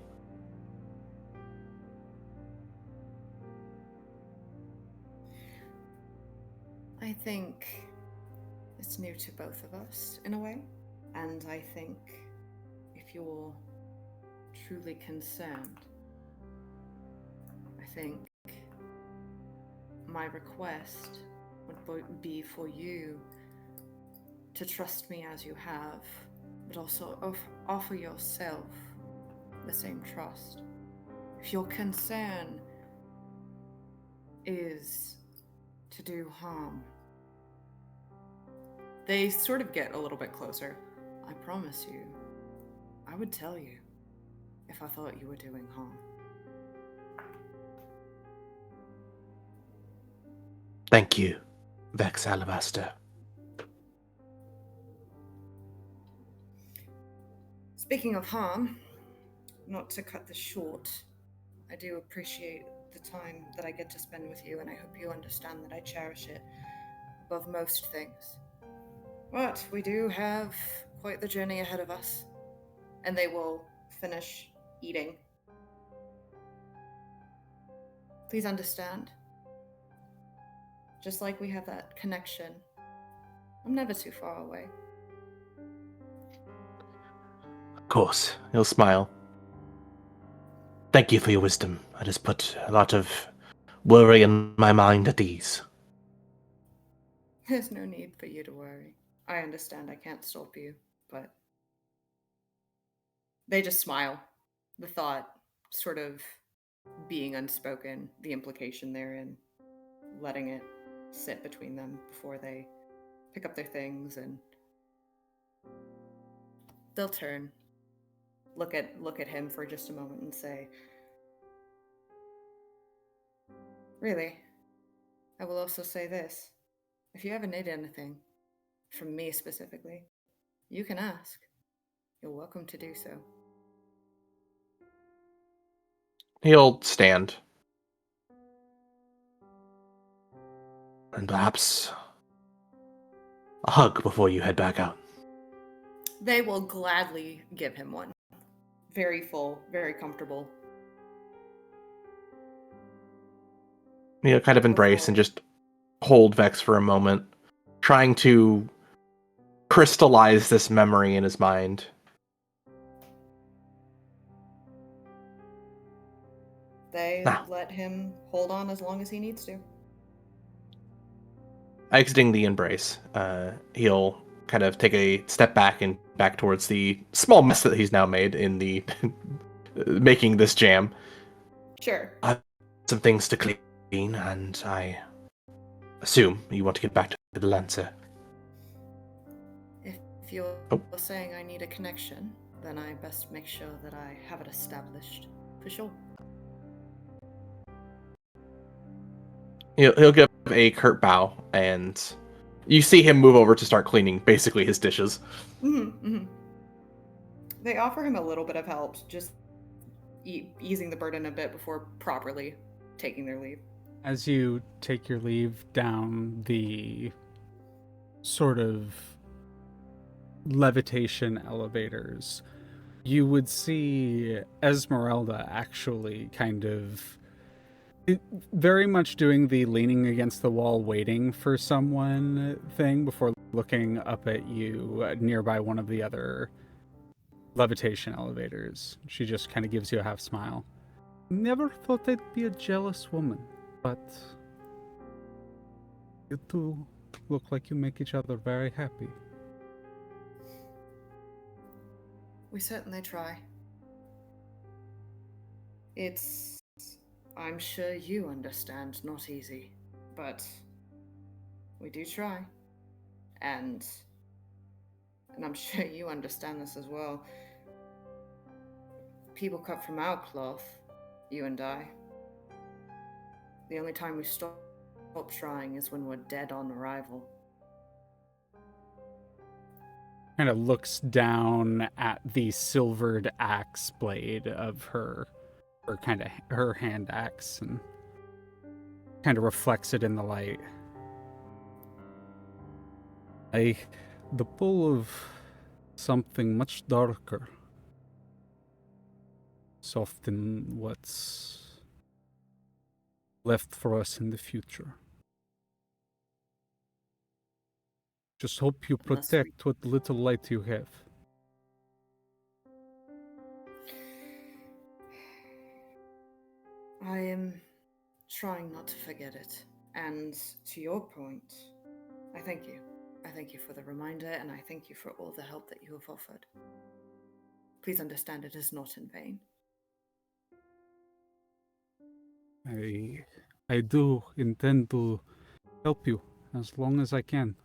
I think it's new to both of us in a way, and I think if you're truly concerned, I think my request would be for you to trust me as you have, but also offer yourself the same trust. If your concern is to do harm, they sort of get a little bit closer. I promise you, I would tell you if I thought you were doing harm. Thank you, Vex Alibaster. Speaking of harm, not to cut this short, I do appreciate the time that I get to spend with you, and I hope you understand that I cherish it above most things. But we do have quite the journey ahead of us, and they will finish eating. Please understand, just like we have that connection, I'm never too far away. Of course, he'll smile. Thank you for your wisdom. It has put a lot of worry in my mind at ease. There's no need for you to worry. I understand I can't stop you, but they just smile. The thought sort of being unspoken, the implication therein, letting it sit between them before they pick up their things, and they'll turn, look at him for just a moment and say, really, I will also say this. If you ever need anything, from me specifically, you can ask. You're welcome to do so. He'll stand. And perhaps a hug before you head back out. They will gladly give him one. Very full, very comfortable. He'll kind of embrace and just hold Vex for a moment, trying to crystallize this memory in his mind. They let him hold on as long as he needs to. Exiting the embrace, he'll kind of take a step back and back towards the small mess that he's now made in the making this jam. Sure. I have some things to clean, and I assume you want to get back to the Lancer. If you're saying I need a connection, then I best make sure that I have it established. For sure. He'll give a curt bow, and you see him move over to start cleaning basically his dishes. They offer him a little bit of help, just easing the burden a bit before properly taking their leave. As you take your leave down the sort of levitation elevators, you would see Esmeralda actually kind of very much doing the leaning against the wall waiting for someone thing before looking up at you nearby one of the other levitation elevators. She just kind of gives you a half smile. Never thought I'd be a jealous woman, but you two look like you make each other very happy. We certainly try. It's, I'm sure you understand, not easy, but we do try. And I'm sure you understand this as well. People cut from our cloth, you and I. The only time we stop trying is when we're dead on arrival. Kind of looks down at the silvered axe blade of her hand axe and kind of reflects it in the light. The pull of something much darker is often what's left for us in the future. Just hope you protect what little light you have. I am trying not to forget it. And to your point, I thank you. I thank you for the reminder, and I thank you for all the help that you have offered. Please understand it is not in vain. I do intend to help you as long as I can.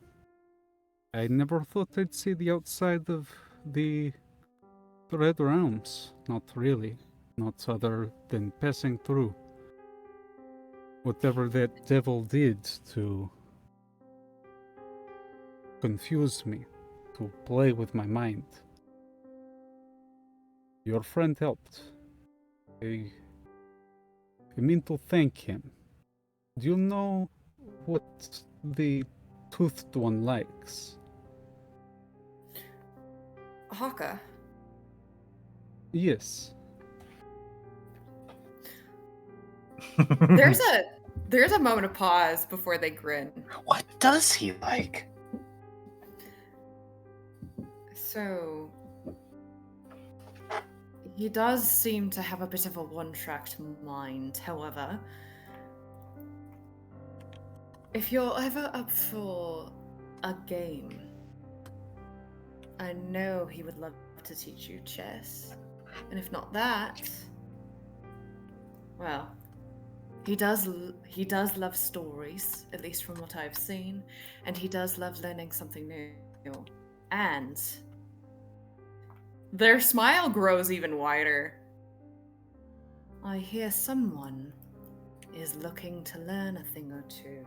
I never thought I'd see the outside of the Red Realms. Not really. Not other than passing through. Whatever that devil did to confuse me, to play with my mind. Your friend helped. I mean to thank him. Do you know what the toothed one likes? Hakka, Yes. there's a moment of pause before they grin. What does he like? So, he does seem to have a bit of a one-tracked mind. However, if you're ever up for a game, I know he would love to teach you chess. And if not that, well, he does love stories, at least from what I've seen, and he does love learning something new. And their smile grows even wider. I hear someone is looking to learn a thing or two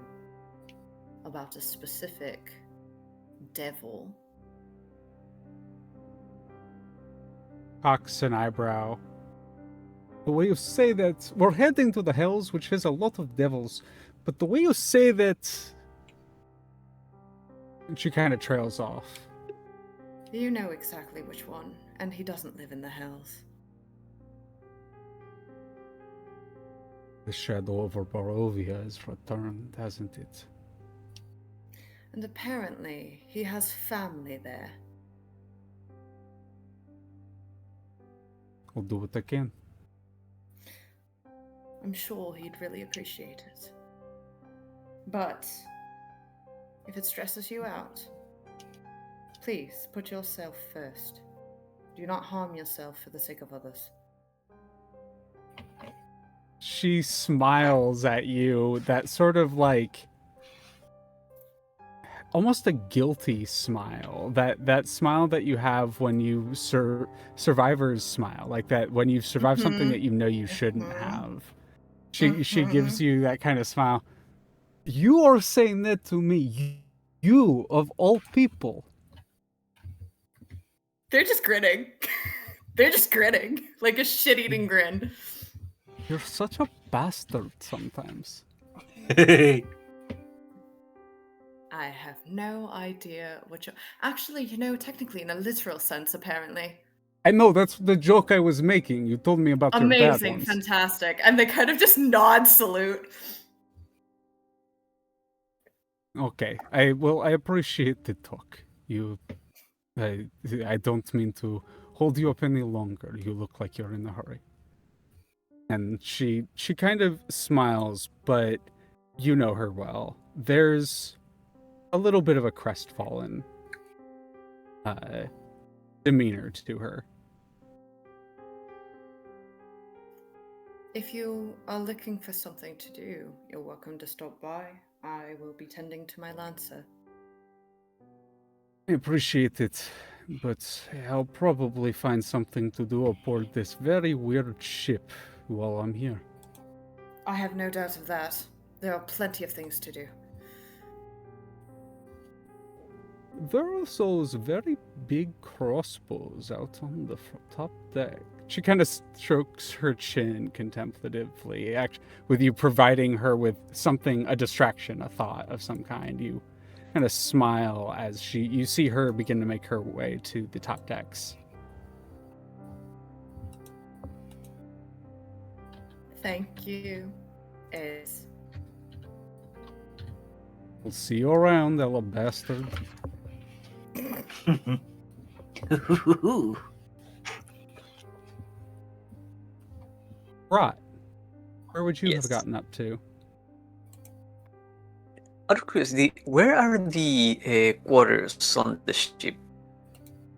about a specific devil. Cocks an eyebrow. The way you say that, we're heading to the Hells, which has a lot of devils, but the way you say that... And she kind of trails off. You know exactly which one, and he doesn't live in the Hells. The shadow over Barovia has returned, hasn't it? And apparently, he has family there. I'll do what I can. I'm sure he'd really appreciate it. But if it stresses you out, please put yourself first. Do not harm yourself for the sake of others. She smiles at you, that sort of like almost a guilty smile, that smile that you have when you survivor's smile, like that when you've survived something that you know you shouldn't have. She gives you that kind of smile. You are saying that to me, you of all people. They're just grinning. They're just grinning, like a shit-eating grin. You're such a bastard sometimes. Hey. I have no idea what you're... Actually, technically in a literal sense, apparently. I know, that's the joke I was making. You told me about your bad Amazing, ones. fantastic. And they kind of just nod salute. Okay, I appreciate the talk. I don't mean to hold you up any longer. You look like you're in a hurry. And she kind of smiles, but you know her well. There's a little bit of a crestfallen demeanor to her. If you are looking for something to do, you're welcome to stop by. I will be tending to my lancer. I appreciate it, but I'll probably find something to do aboard this very weird ship while I'm here. I have no doubt of that. There are plenty of things to do. There are those very big crossbows out on the top deck. She kind of strokes her chin contemplatively, with you providing her with something, a distraction, a thought of some kind. You kind of smile as you see her begin to make her way to the top decks. Thank you, Ace. We'll see you around, Alibaster. Right. Where would you have gotten up to? Out of curiosity, where are the quarters on the ship?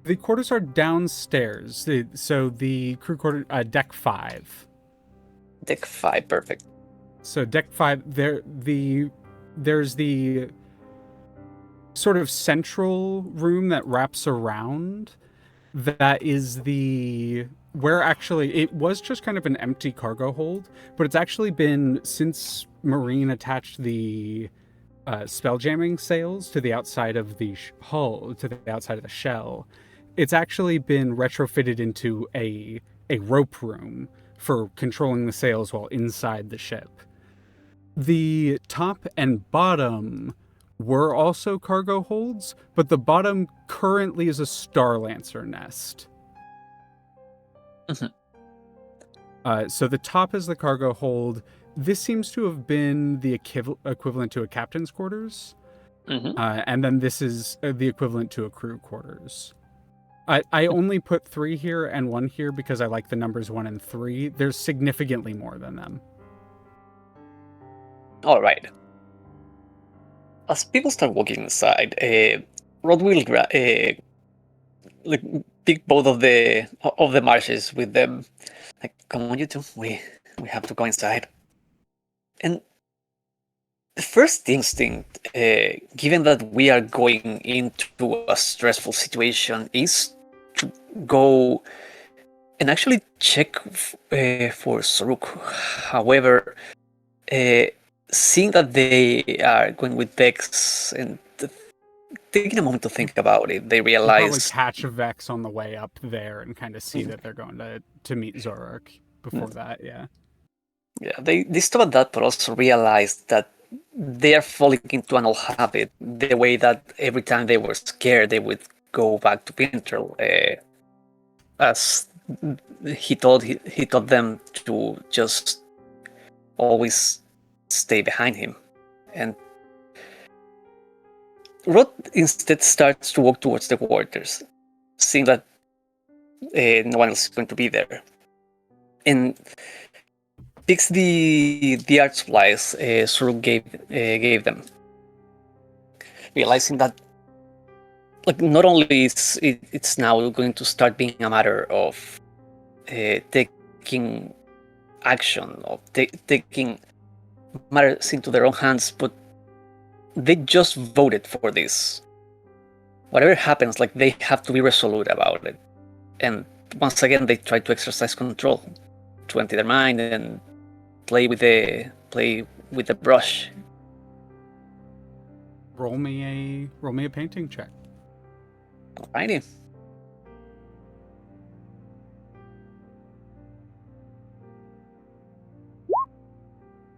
The quarters are downstairs. So the crew quarter, deck 5. Deck 5, perfect. So deck 5, there's the sort of central room that wraps around. That is where actually it was just kind of an empty cargo hold, but it's actually been, since Marine attached the spell jamming sails to the outside of the hull, to the outside of the shell, it's actually been retrofitted into a rope room for controlling the sails while inside the ship. The top and bottom were also cargo holds, but the bottom currently is a Star Lancer nest. So the top is the cargo hold. This seems to have been the equivalent to a captain's quarters. And then this is the equivalent to a crew quarters. I only put 3 here and 1 here because I like the numbers 1 and 3. There's significantly more than them. All right. As people start walking inside, Rod will pick both of the marshes with them. Like, come on, you two. We have to go inside. And the first instinct, given that we are going into a stressful situation, is to go and actually check for Xoruk. However, seeing that they are going with Vex and taking a moment to think about it, they realize... Probably catch a Vex on the way up there and kind of see that they're going to meet Xoruk before that, yeah. Yeah, they stop at that, but also realize that they are falling into an old habit, the way that every time they were scared, they would go back to Pinterl, as he taught them to just always stay behind him. And Rod instead starts to walk towards the quarters, seeing that no one else is going to be there, and picks the art supplies Xoruk gave them, realizing that not only is it's now going to start being a matter of taking action, of taking matters into their own hands, but they just voted for this. Whatever happens, they have to be resolute about it. And once again, they try to exercise control, to empty their mind and play with the brush. Roll me a painting check. Alrighty.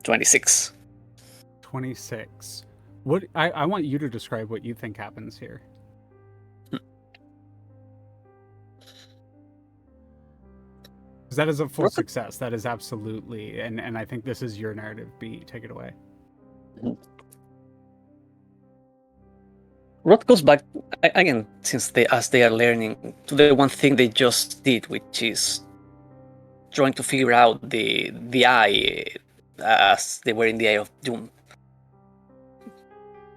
$26. 26. What I want you to describe what you think happens here. Because that is a full Rock- success. That is absolutely, and I think this is your narrative beat. Take it away. Rod goes back again, since as they are learning, to the one thing they just did, which is trying to figure out the eye as they were in the Eye of Doom,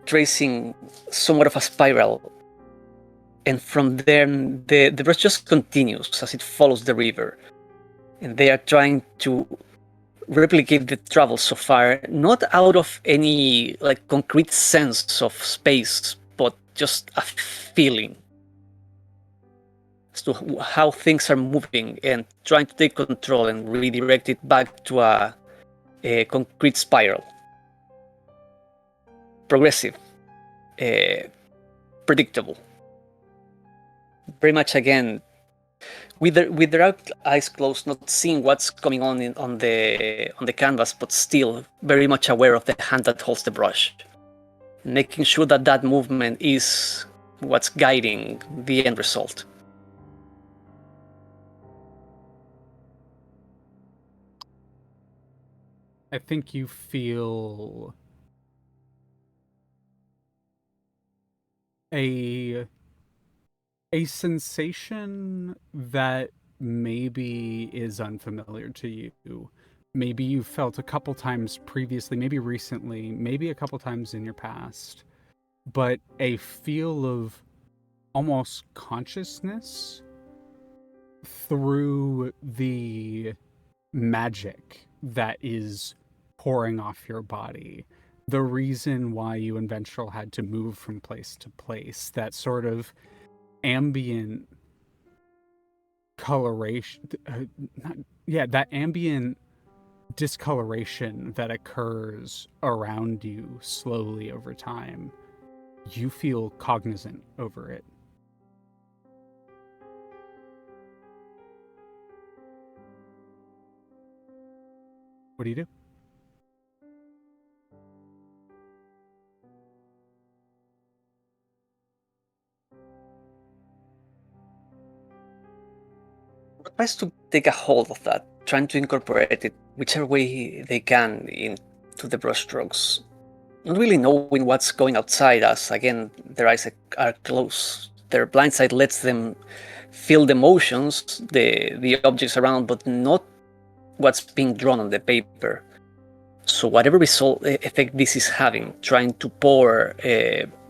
tracing somewhat of a spiral, and from there the brush just continues as it follows the river, and they are trying to replicate the travel so far, not out of any like concrete sense of space, but just a feeling as to how things are moving, and trying to take control and redirect it back to a concrete spiral. Progressive, predictable. Very much again, with their eyes closed, not seeing what's going on the canvas, but still very much aware of the hand that holds the brush, making sure that movement is what's guiding the end result. I think you feel a sensation that maybe is unfamiliar to you. Maybe you felt a couple times previously, maybe recently, maybe a couple times in your past, but a feel of almost consciousness through the magic that is pouring off your body. The reason why you and Ventral had to move from place to place, that sort of ambient coloration, that ambient discoloration that occurs around you slowly over time, you feel cognizant over it. What do you do? Tries to take a hold of that, trying to incorporate it whichever way they can into the brushstrokes. Not really knowing what's going outside, as again their eyes are closed. Their blind sight lets them feel the motions, the objects around, but not what's being drawn on the paper. So whatever result effect this is having, trying to pour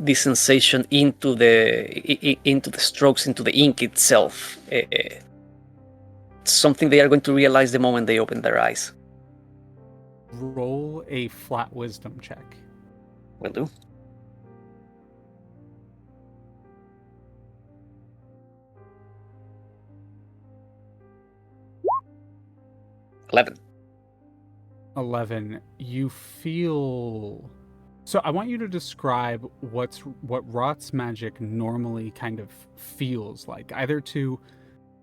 this sensation into the strokes, into the ink itself. Something they are going to realize the moment they open their eyes. Roll a flat wisdom check. Will do. $11. 11. You feel... So I want you to describe what Rot's magic normally kind of feels like, either to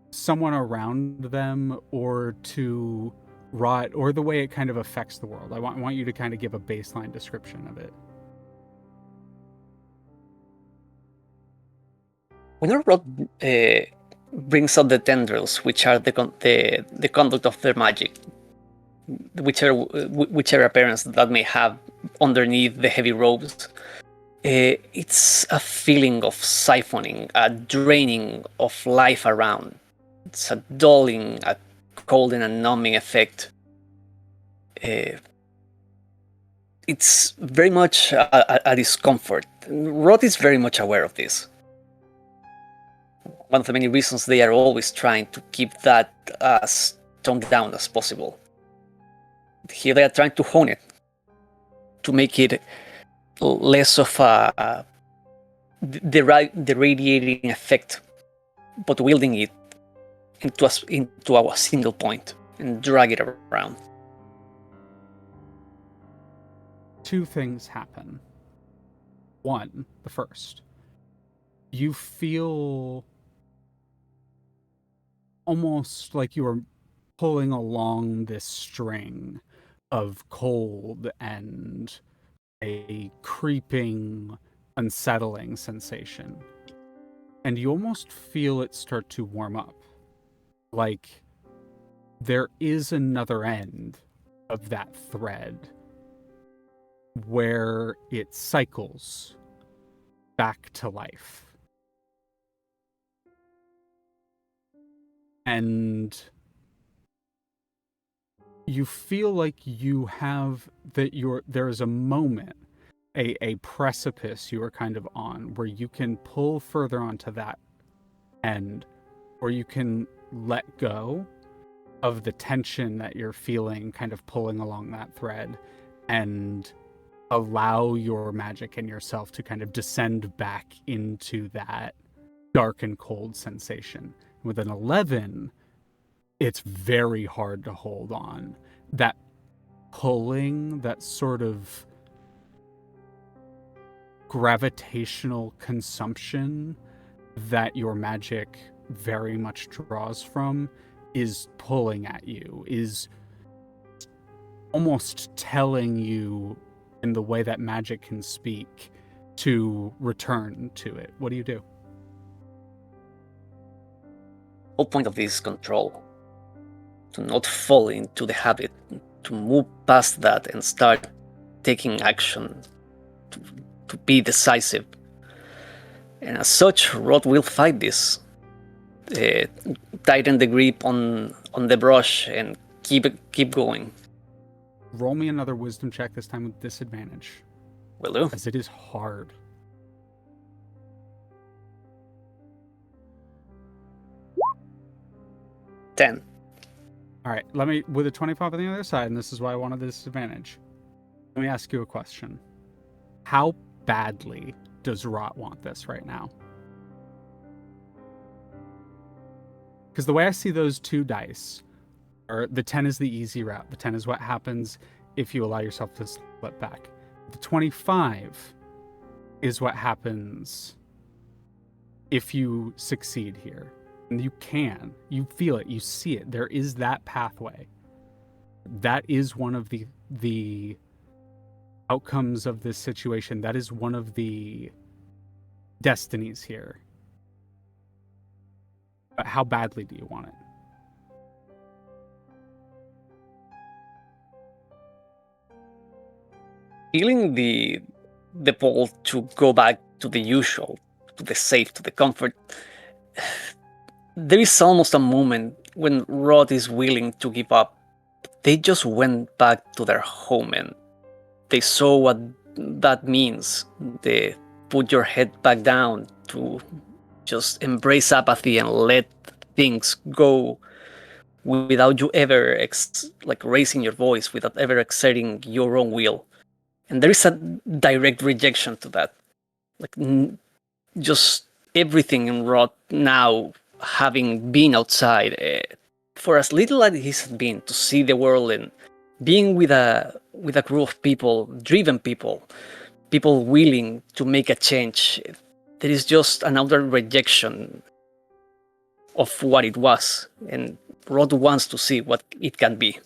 someone around them or to Rot, or the way it kind of affects the world. I want you to kind of give a baseline description of it. When Rot brings out the tendrils, which are the conduct of their magic, whichever appearance that may have underneath the heavy robes, it's a feeling of siphoning, a draining of life around. It's a dulling, a cold and a numbing effect. It's very much a discomfort. Rot is very much aware of this. One of the many reasons they are always trying to keep that as toned down as possible. Here they are trying to hone it, to make it less of the radiating effect, but wielding it into a single point and drag it around. Two things happen. One, the first, you feel almost like you are pulling along this string of cold and a creeping, unsettling sensation. And you almost feel it start to warm up. Like there is another end of that thread where it cycles back to life. And you feel like you have that there is a moment, a precipice you are kind of on where you can pull further onto that end, or you can let go of the tension that you're feeling kind of pulling along that thread and allow your magic and yourself to kind of descend back into that dark and cold sensation. With an 11, it's very hard to hold on. That pulling, that sort of gravitational consumption that your magic very much draws from is pulling at you, is almost telling you in the way that magic can speak to return to it. What do you do? Whole point of this is control. To not fall into the habit, to move past that and start taking action, to be decisive. And as such, Rod will fight this. Tighten the grip on the brush and keep going. Roll me another wisdom check, this time with disadvantage. Will do. As it is hard. Ten. All right, let me, with a 25 on the other side, and this is why I wanted the disadvantage. Let me ask you a question. How badly does Rot want this right now? Because the way I see those two dice, or the 10 is the easy route. The 10 is what happens if you allow yourself to slip back. The 25 is what happens if you succeed here. And you feel it, you see it. There is that pathway. That is one of the outcomes of this situation. That is one of the destinies here. But how badly do you want it? Feeling the pull to go back to the usual, to the safe, to the comfort. There is almost a moment when Rod is willing to give up. They just went back to their home and they saw what that means. They put your head back down to just embrace apathy and let things go without you ever raising your voice, without ever exerting your own will. And there is a direct rejection to that. Just everything in Rod now, having been outside for as little as it has been, to see the world and being with a group of people, driven people willing to make a change, there is just another rejection of what it was, and Rod wants to see what it can be.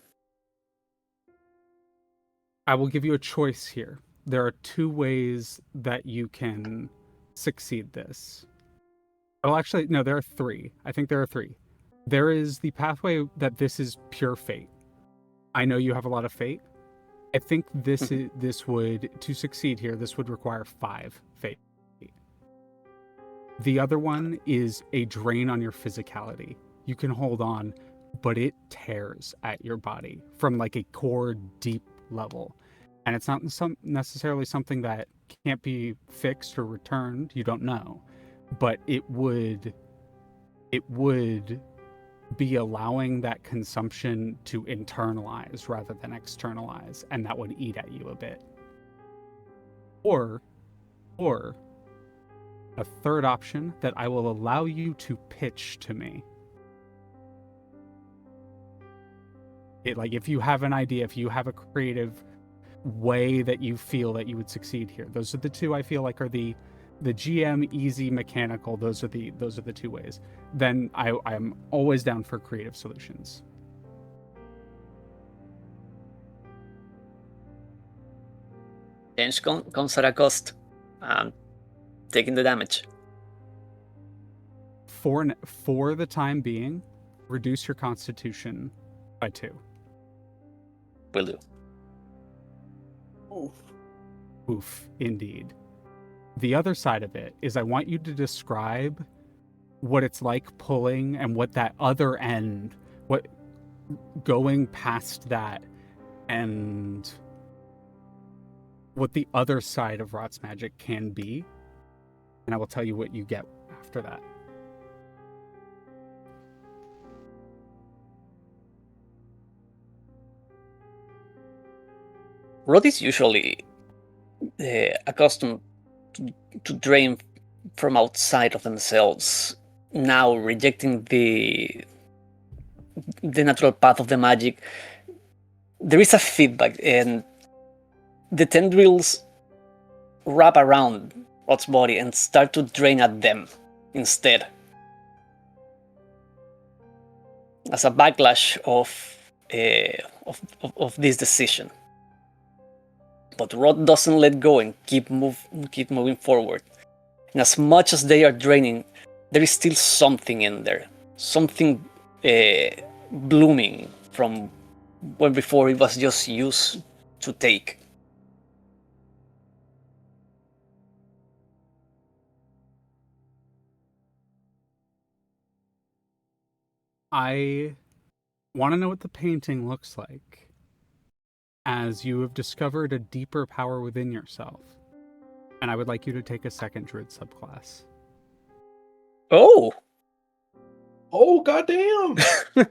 I will give you a choice here. There are two ways that you can succeed this. Well, actually, no, there are three. I think there are three. There is the pathway that this is pure fate. I know you have a lot of fate. I think this would, to succeed here, this would require 5 fate. The other one is a drain on your physicality. You can hold on, but it tears at your body from like a core deep level. And it's not necessarily something that can't be fixed or returned. You don't know. But it would be allowing that consumption to internalize rather than externalize, and that would eat at you a bit. Or a third option that I will allow you to pitch to me. If you have an idea, if you have a creative way that you feel that you would succeed here, those are the two I feel like are the GM easy mechanical. Those are the two ways. Then I'm always down for creative solutions. Change comes at a cost. Taking the damage. For the time being, reduce your constitution By 2. Will do. Oof, indeed. The other side of it is I want you to describe what it's like pulling and what that other end, what going past that and what the other side of Rot's magic can be. And I will tell you what you get after that. Rod is usually accustomed to drain from outside of themselves, now rejecting the natural path of the magic. There is a feedback, and the tendrils wrap around Rod's body and start to drain at them instead, as a backlash of this decision. But Rod doesn't let go and keep moving forward. And as much as they are draining, there is still something in there, something blooming from when before it was just used to take. I want to know what the painting looks like, as you have discovered a deeper power within yourself. And I would like you to take a second druid subclass. Oh! Oh, goddamn! We're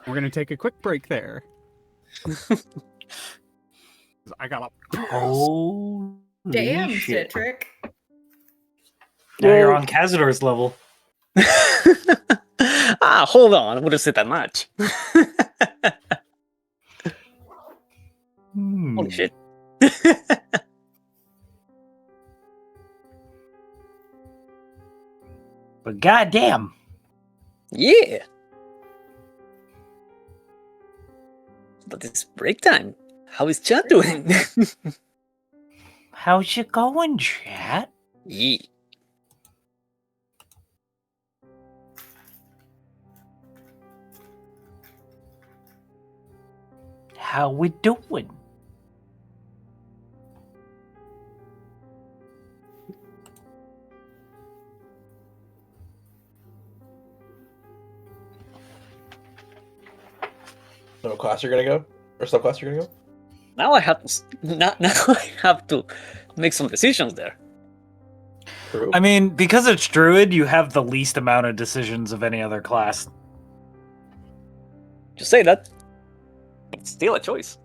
going to take a quick break there. I got Oh, Damn, shit. Citric. Now you're on Kazador's level. Hold on, I wouldn't say that much. Holy shit. But goddamn. Yeah. But it's break time. How is chat doing? How's it going, chat? Yeah. How we doing? No class you're gonna go? Or subclass you're gonna go? Now I have to now I have to make some decisions there. True. I mean, because it's druid, you have the least amount of decisions of any other class. Just say that. It's still a choice.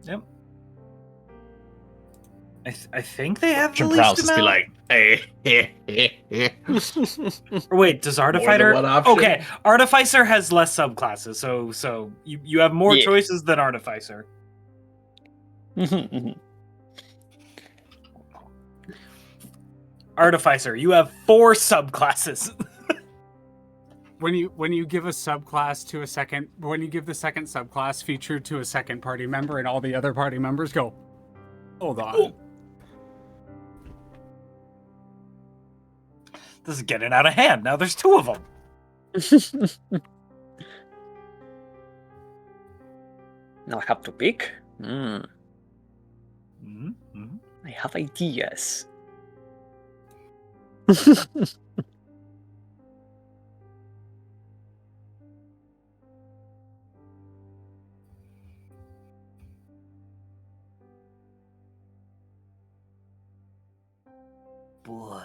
Yep. I think they have the Jim least Prowse just amount. be like, Or wait, does More than Artificer? one option? Okay, Artificer has less subclasses, so you have more Yeah. choices than Artificer. Artificer, you have 4 subclasses. when you give a subclass to a second, when you give the second subclass feature to a second party member, and all the other party members go, hold on. This is getting out of hand. Now there's 2 of them. Now I have to pick. Mm-hmm. I have ideas. Boy.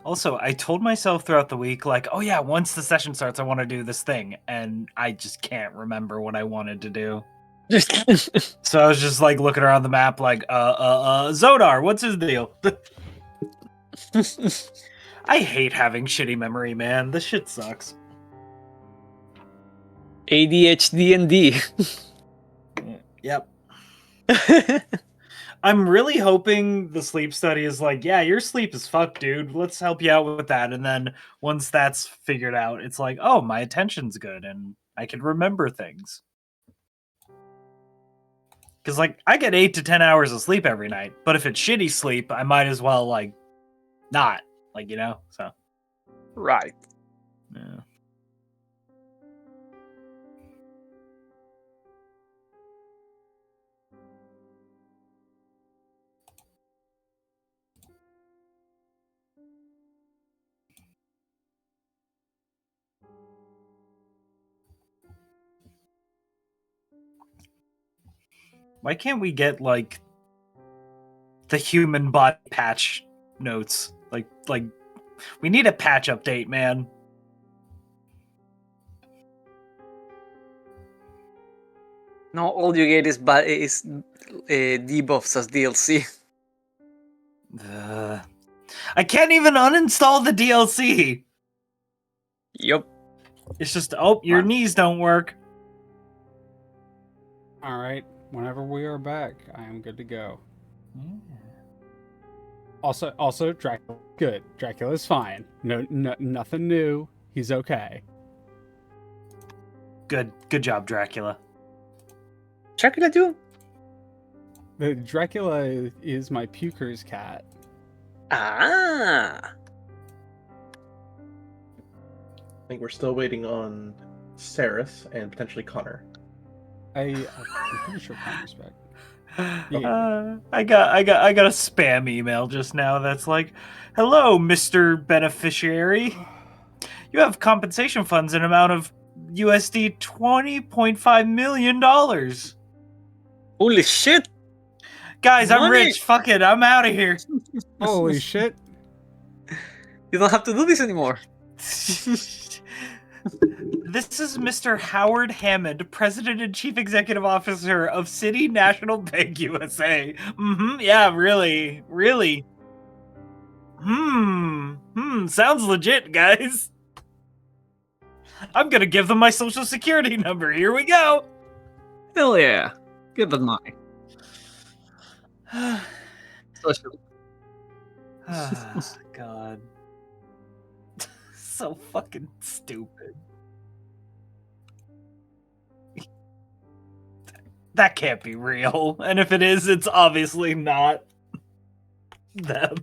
Also, I told myself throughout the week, like, oh yeah, once the session starts, I want to do this thing, and I just can't remember what I wanted to do. So I was just like looking around the map, like, Zodar, what's his deal? I hate having shitty memory, man. This shit sucks. ADHD and D. Yep. I'm really hoping the sleep study is like, yeah, your sleep is fucked, dude. Let's help you out with that. And then once that's figured out, it's like, oh, my attention's good and I can remember things. Because, like, I get 8 to 10 hours of sleep every night. But if it's shitty sleep, I might as well, like, not, so. Right. Yeah. Why can't we get, like, the human body patch notes? Like, we need a patch update, man. No, all you get is debuffs as DLC. I can't even uninstall the DLC. Yup. It's just, oh, your knees don't work. All right. Whenever we are back, I am good to go. Also, Dracula, good. Dracula's fine. No, nothing new. He's okay. Good job, Dracula. Dracula too? The Dracula is my puker's cat. Ah. I think we're still waiting on Saris and potentially Connor. I'm pretty sure Connor's back. I got a spam email just now that's like, "Hello, Mr. Beneficiary. You have compensation funds in amount of USD $20.5 million. Holy shit! Guys, I'm Money! rich. Fuck it. I'm out of here." Holy shit! You don't have to do this anymore. This is Mr. Howard Hammond, President and Chief Executive Officer of City National Bank USA. Yeah, really. Sounds legit, guys. I'm gonna give them my social security number. Here we go. Hell yeah. Give them money. God. So fucking stupid. That can't be real. And if it is, it's obviously not them.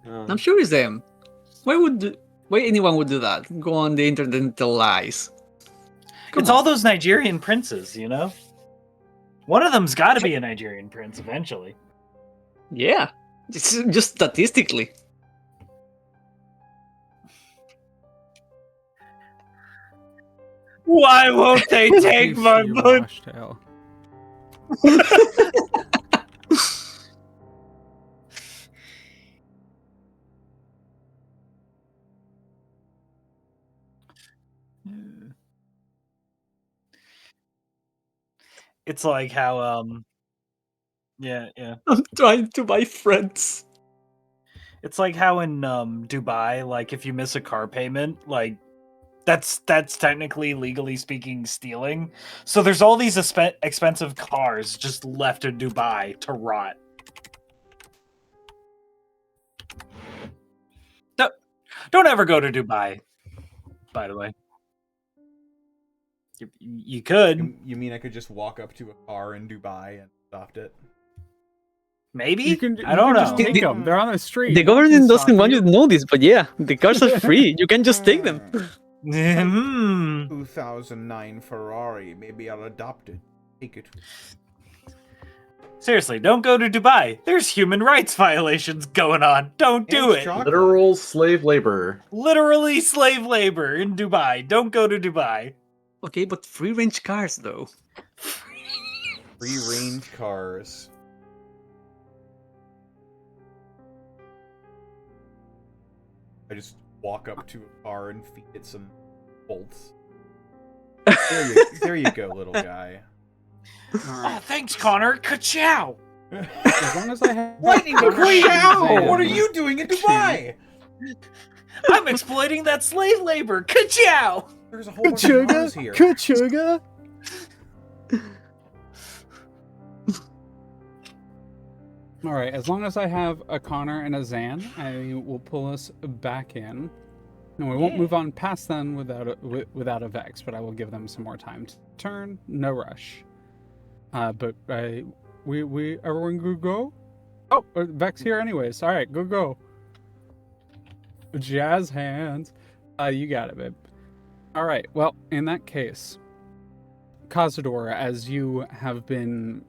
I'm sure it's them. Why anyone would do that? Go on the internet and tell lies. It's all those Nigerian princes, you know? One of them's got to be a Nigerian prince eventually. Yeah. Just statistically. Why won't they take my money? It's like how yeah. I'm trying to buy friends. It's like how in Dubai, like if you miss a car payment, like that's technically, legally speaking, stealing. So there's all these expensive cars just left in Dubai to rot. Don't ever go to Dubai, by the way. You could. You mean I could just walk up to a car in Dubai and adopt it? Maybe? I don't know. Just take them. They're on the street. The government doesn't want you to know this, but yeah, the cars are free. You can just take them. 2009 Ferrari. Maybe I'll adopt it. Take it. Seriously, don't go to Dubai. There's human rights violations going on. Don't do it. Literal slave labor. Literally slave labor in Dubai. Don't go to Dubai. Okay, but free range cars though. Free range cars. I just walk up to a car and feed it some bolts. There you go, little guy. Oh, thanks, Connor. Ka-chow! As long as I have Lightning McQueen! What are you doing in Dubai? I'm exploiting that slave labor. Ka-chow! There's a whole bunch of cars here. Kachuga. All right, as long as I have a Connor and a Zan, I will pull us back in. And we won't move on past them without a Vex, but I will give them some more time to turn. No rush. But everyone good go? Oh, Vex here anyways. All right, go. Jazz hands. You got it, babe. All right, well, in that case, Kazador, as you have been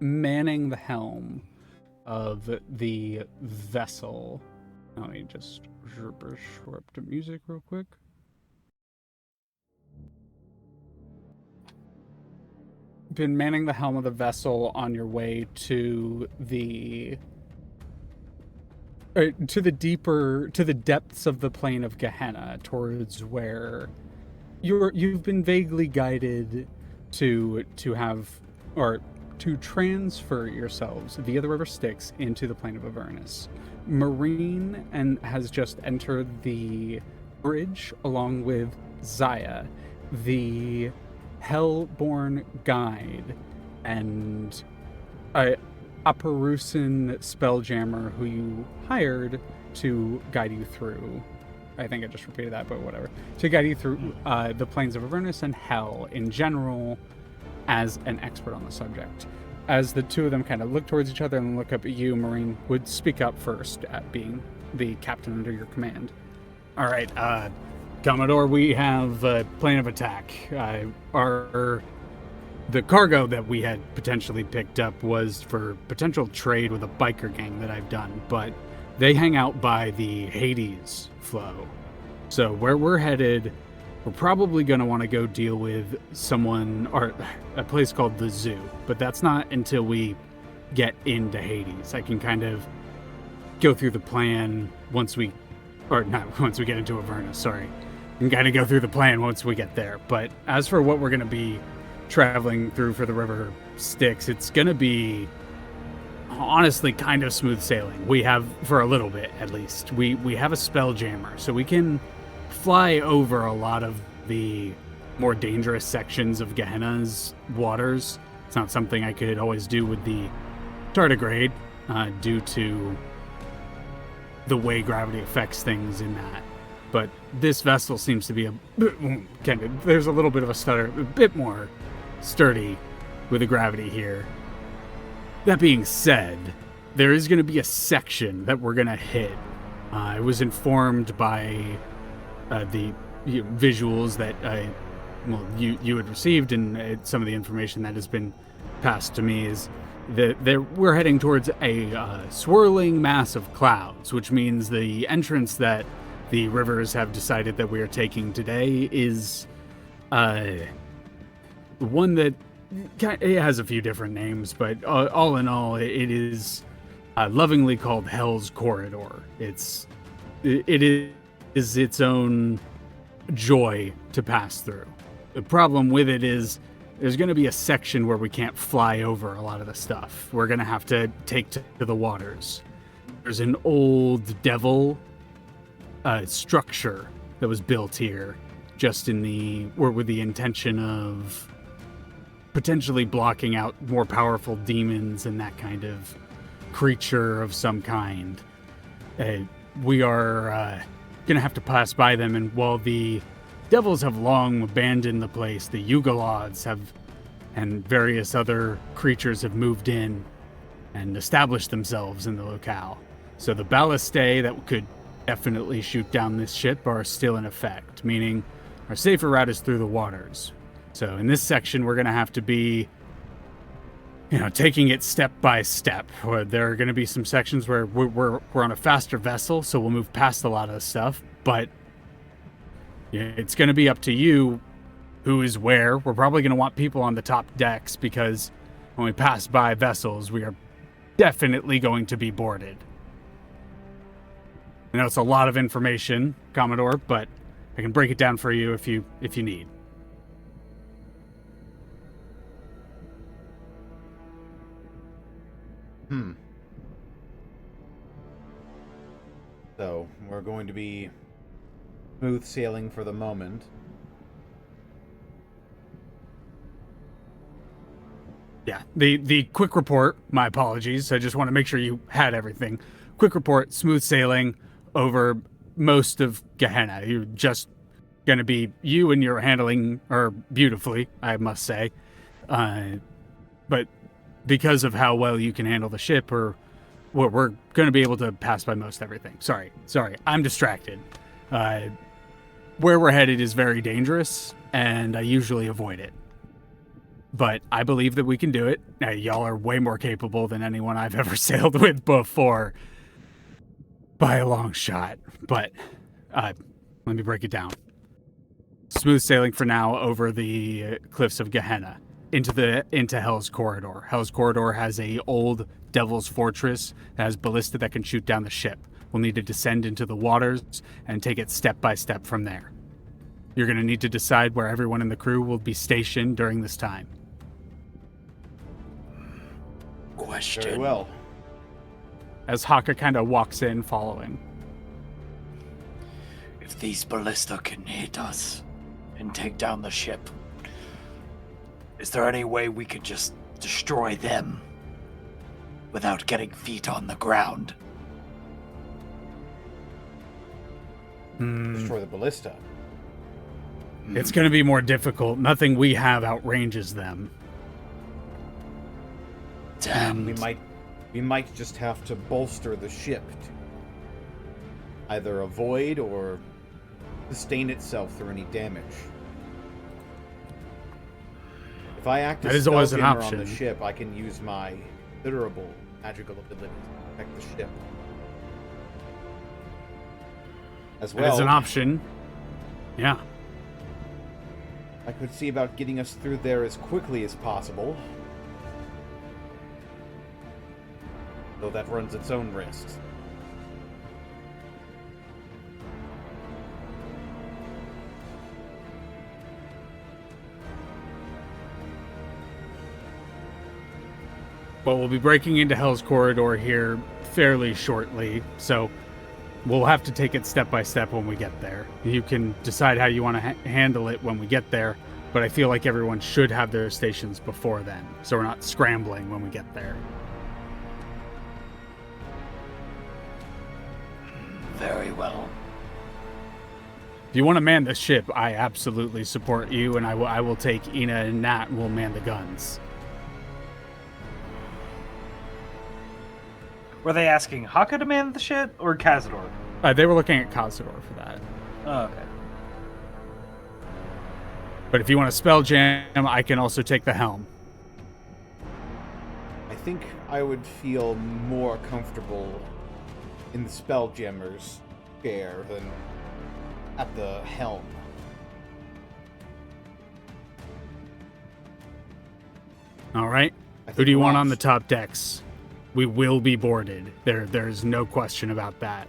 manning the helm of the vessel, let me just shorp to music real quick. Been manning the helm of the vessel on your way to the depths of the plane of Gehenna, towards where you've been vaguely guided to transfer yourselves via the river Styx into the plane of Avernus. Marine has just entered the bridge along with Zaya, the Hellborn guide, and Aparusan spelljammer who you hired to guide you through. I think I just repeated that, but whatever. To guide you through the planes of Avernus and Hell in general, as an expert on the subject. As the two of them kind of look towards each other and look up at you, Marine would speak up first, at being the captain under your command. All right, Commodore, we have a plan of attack. The cargo that we had potentially picked up was for potential trade with a biker gang that I've done, but they hang out by the Hades flow. So where we're headed, we're probably going to want to go deal with someone, or a place called the Zoo, but that's not until we get into Hades. I can kind of go through the plan once we get into Avernus, sorry. I can kind of go through the plan once we get there. But as for what we're going to be traveling through for the river Styx, it's going to be honestly kind of smooth sailing. We have, for a little bit at least, we have a spelljammer, so we can fly over a lot of the more dangerous sections of Gehenna's waters. It's not something I could always do with the tardigrade due to the way gravity affects things in that. But this vessel seems to be there's a little bit of a stutter, a bit more sturdy with the gravity here. That being said, there is going to be a section that we're going to hit. I was informed by the visuals that you had received, and some of the information that has been passed to me is that we're heading towards a swirling mass of clouds, which means the entrance that the rivers have decided that we are taking today is one that it has a few different names, but all in all, it is lovingly called Hell's Corridor. It is its own joy to pass through. The problem with it is there's going to be a section where we can't fly over a lot of the stuff. We're going to have to take to the waters. There's an old devil structure that was built here just with the intention of potentially blocking out more powerful demons and that kind of creature of some kind. We are going to have to pass by them, and while the devils have long abandoned the place, the Yugolods and various other creatures have moved in and established themselves in the locale. So the ballistae that could definitely shoot down this ship are still in effect, meaning our safer route is through the waters. So in this section, we're going to have to be, taking it step by step. There are going to be some sections where we're on a faster vessel, so we'll move past a lot of the stuff, but it's going to be up to you who is where. We're probably going to want people on the top decks, because when we pass by vessels, we are definitely going to be boarded. I know it's a lot of information, Commodore, but I can break it down for you if you need. So, we're going to be smooth sailing for the moment. Yeah, the quick report, my apologies, I just want to make sure you had everything. Quick report, smooth sailing over most of Gehenna. You're just going to be, you and you're handling her beautifully, I must say. But because of how well you can handle the ship, we're we're going to be able to pass by most everything. Sorry, I'm distracted. Where we're headed is very dangerous, and I usually avoid it. But I believe that we can do it. Y'all are way more capable than anyone I've ever sailed with before, by a long shot. But let me break it down. Smooth sailing for now over the cliffs of Gehenna into Hell's Corridor. Hell's Corridor has a old devil's fortress that has ballista that can shoot down the ship. We'll need to descend into the waters and take it step by step from there. You're going to need to decide where everyone in the crew will be stationed during this time. Question. Very well. As Hakka kind of walks in following. If these ballista can hit us and take down the ship, is there any way we could just destroy them without getting feet on the ground? Destroy the ballista. It's going to be more difficult. Nothing we have outranges them. Damn. We might just have to bolster the ship to either avoid or sustain itself through any damage. If I act That as is always an spellbinner on option. the ship, I can use my considerable magical ability to protect the ship. As That well, is an option. Yeah. I could see about getting us through there as quickly as possible. Though that runs its own risks. But we'll be breaking into Hell's Corridor here fairly shortly, so we'll have to take it step by step when we get there. You can decide how you want to handle it when we get there, but I feel like everyone should have their stations before then, so we're not scrambling when we get there. Very well. If you want to man the ship, I absolutely support you, and I will take Ina and Nat and we'll man the guns. Were they asking Hakka to man the shit or Kazador? They were looking at Kazador for that. Oh, okay. But if you want to spell jam, I can also take the helm. I think I would feel more comfortable in the Spelljammer's chair than at the helm. All right. I Who think do you want Ross- on the top decks? We will be boarded. There's no question about that.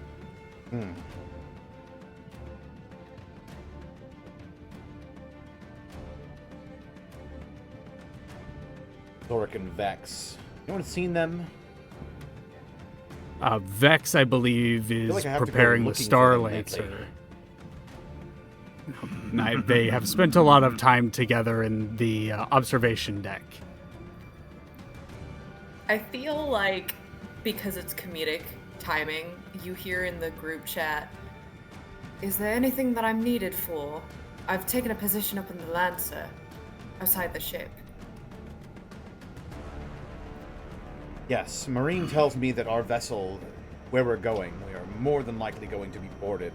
Xoruk and Vex. Anyone seen them? Vex, I believe, is like I have to go preparing the looking Star for them lately. Lancer. They have spent a lot of time together in the observation deck. I feel like because it's comedic timing, you hear in the group chat, "Is there anything that I'm needed for? I've taken a position up in the Lancer, outside the ship." Yes, Marine tells me that our vessel, where we're going, we are more than likely going to be boarded.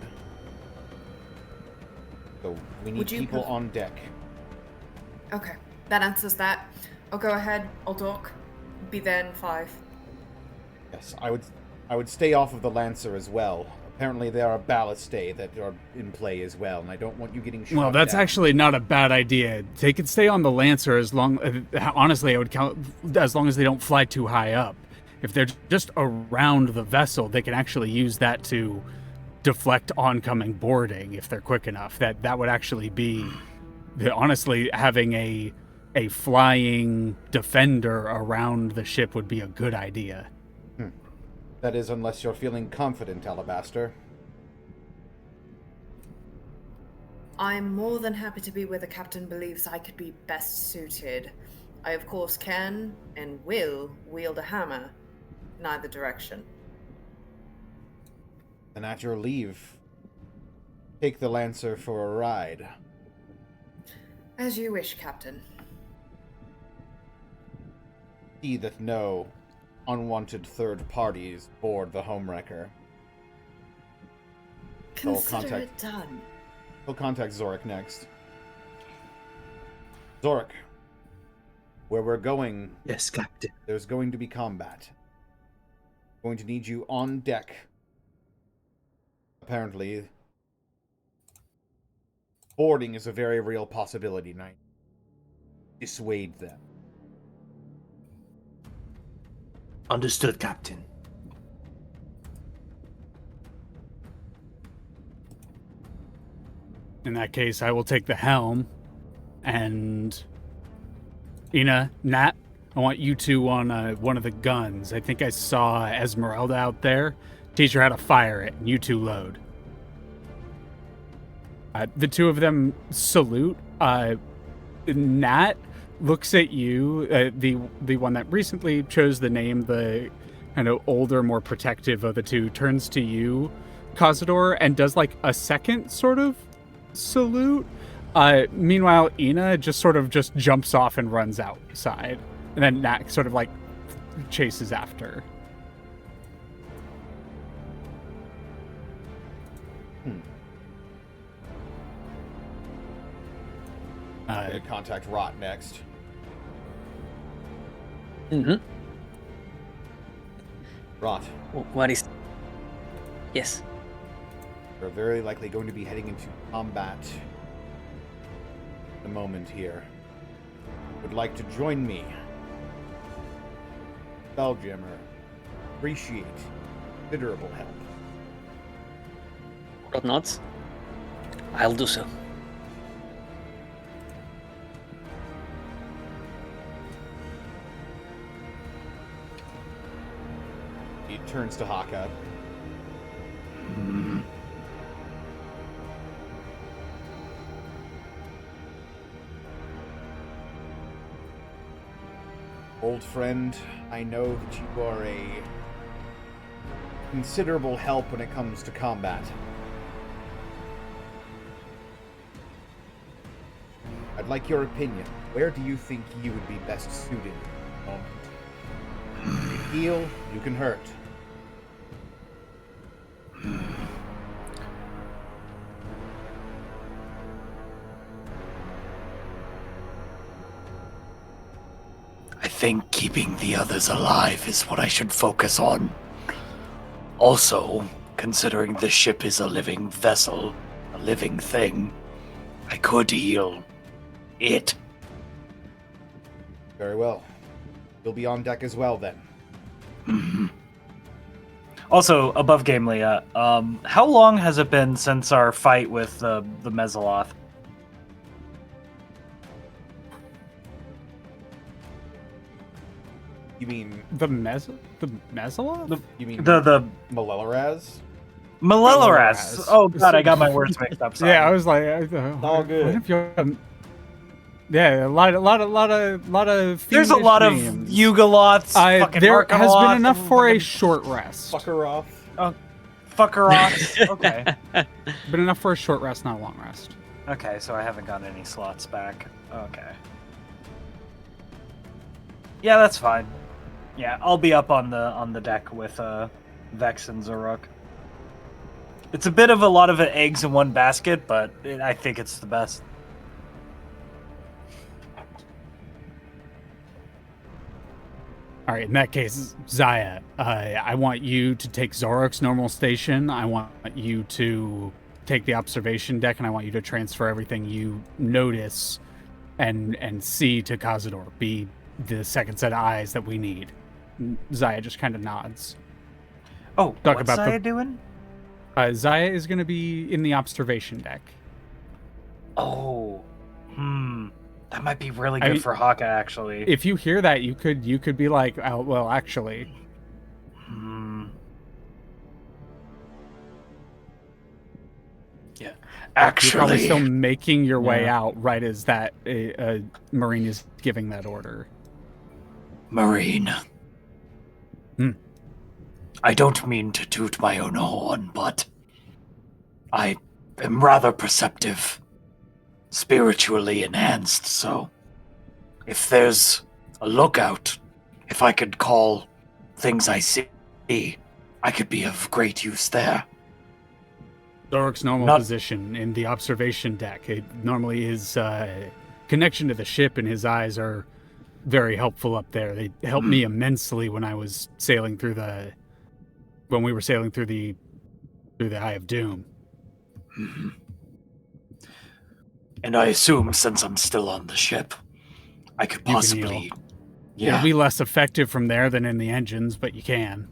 So we need Would you people pref- on deck. Okay, that answers that. I'll go ahead, I'll dock. Be there in 5. Yes, I would stay off of the Lancer as well. Apparently there are ballastae that are in play as well, and I don't want you getting shot Well, that's down. actually not a bad idea. They could stay on the Lancer as long. Honestly, I would count as long as they don't fly too high up. If they're just around the vessel, they can actually use that to deflect oncoming boarding if they're quick enough. That would actually be, honestly, having a flying defender around the ship would be a good idea. That is, unless you're feeling confident, Alibaster. I'm more than happy to be where the captain believes I could be best suited. I, of course, can and will wield a hammer in either direction. Then at your leave, take the Lancer for a ride. As you wish, Captain. See that no unwanted third parties board the homewrecker. Consider it done. He'll contact Xoruk next. Xoruk, where we're going, Yes, Captain. there's going to be combat. Going to need you on deck. Apparently, boarding is a very real possibility, and I dissuade them. Understood, Captain. In that case, I will take the helm, and Ina, Nat, I want you two on one of the guns. I think I saw Esmeralda out there. Teach her how to fire it, and you two load. The two of them salute. Nat looks at you, the one that recently chose the name, the kind of older, more protective of the two, turns to you, Kazador, and does like a second sort of salute. Meanwhile, Ina just jumps off and runs outside, and then Nat sort of like chases after. Gonna contact Rot next. Mm-hmm. Rot, What is... Yes. we're very likely going to be heading into combat in a moment here. Would like to join me. Spelljammer. Appreciate considerable help. Or not? I'll do so. He turns to Hakka. Old friend, I know that you are a considerable help when it comes to combat. I'd like your opinion. Where do you think you would be best suited at the moment? You can heal, you can hurt. I think keeping the others alive is what I should focus on. Also, considering the ship is a living vessel, a living thing, I could heal it. Very well. You'll be on deck as well then. Also, above game, Leah, how long has it been since our fight with the Mezzaloth? You mean The Mezzaloth? you mean The Maleloraz? Maleloraz. Oh god, I got my words mixed up. Sorry. Yeah, I was like, all good. What if you, yeah, a lot of. There's a fiendish lot names. of Yugoloths. Fucking There has Arcanoloths, been enough for a fucking short rest. Fuck her off. Fuckeroths. Okay. Been enough for a short rest, not a long rest. Okay, so I haven't got any slots back. Okay. Yeah, that's fine. Yeah, I'll be up on the deck with Vex and Xoruk. It's a bit of a lot of eggs in one basket, but I think it's the best. All right, in that case, Zaya, I want you to take Xoruk's normal station. I want you to take the observation deck, and I want you to transfer everything you notice and see to Kazador. Be the second set of eyes that we need. Zaya just kind of nods. Oh, Talk what's about Zaya doing? Zaya is going to be in the observation deck. Oh, that might be really good for Hakka, actually. If you hear that, you could be like, oh, well, actually. Yeah. You're probably Actually, still making your way out right as that Marine is giving that order. Marine. I don't mean to toot my own horn, but I am rather perceptive, spiritually enhanced, so if there's a lookout, if I could call things I see, I could be of great use there. Xoruk's normal Not- position in the observation deck. Normally his connection to the ship and his eyes are very helpful up there. They helped me immensely when I was sailing through when we were sailing through the Eye of Doom. And I assume since I'm still on the ship, I could can possibly... heal. Yeah. It'll be less effective from there than in the engines, but you can.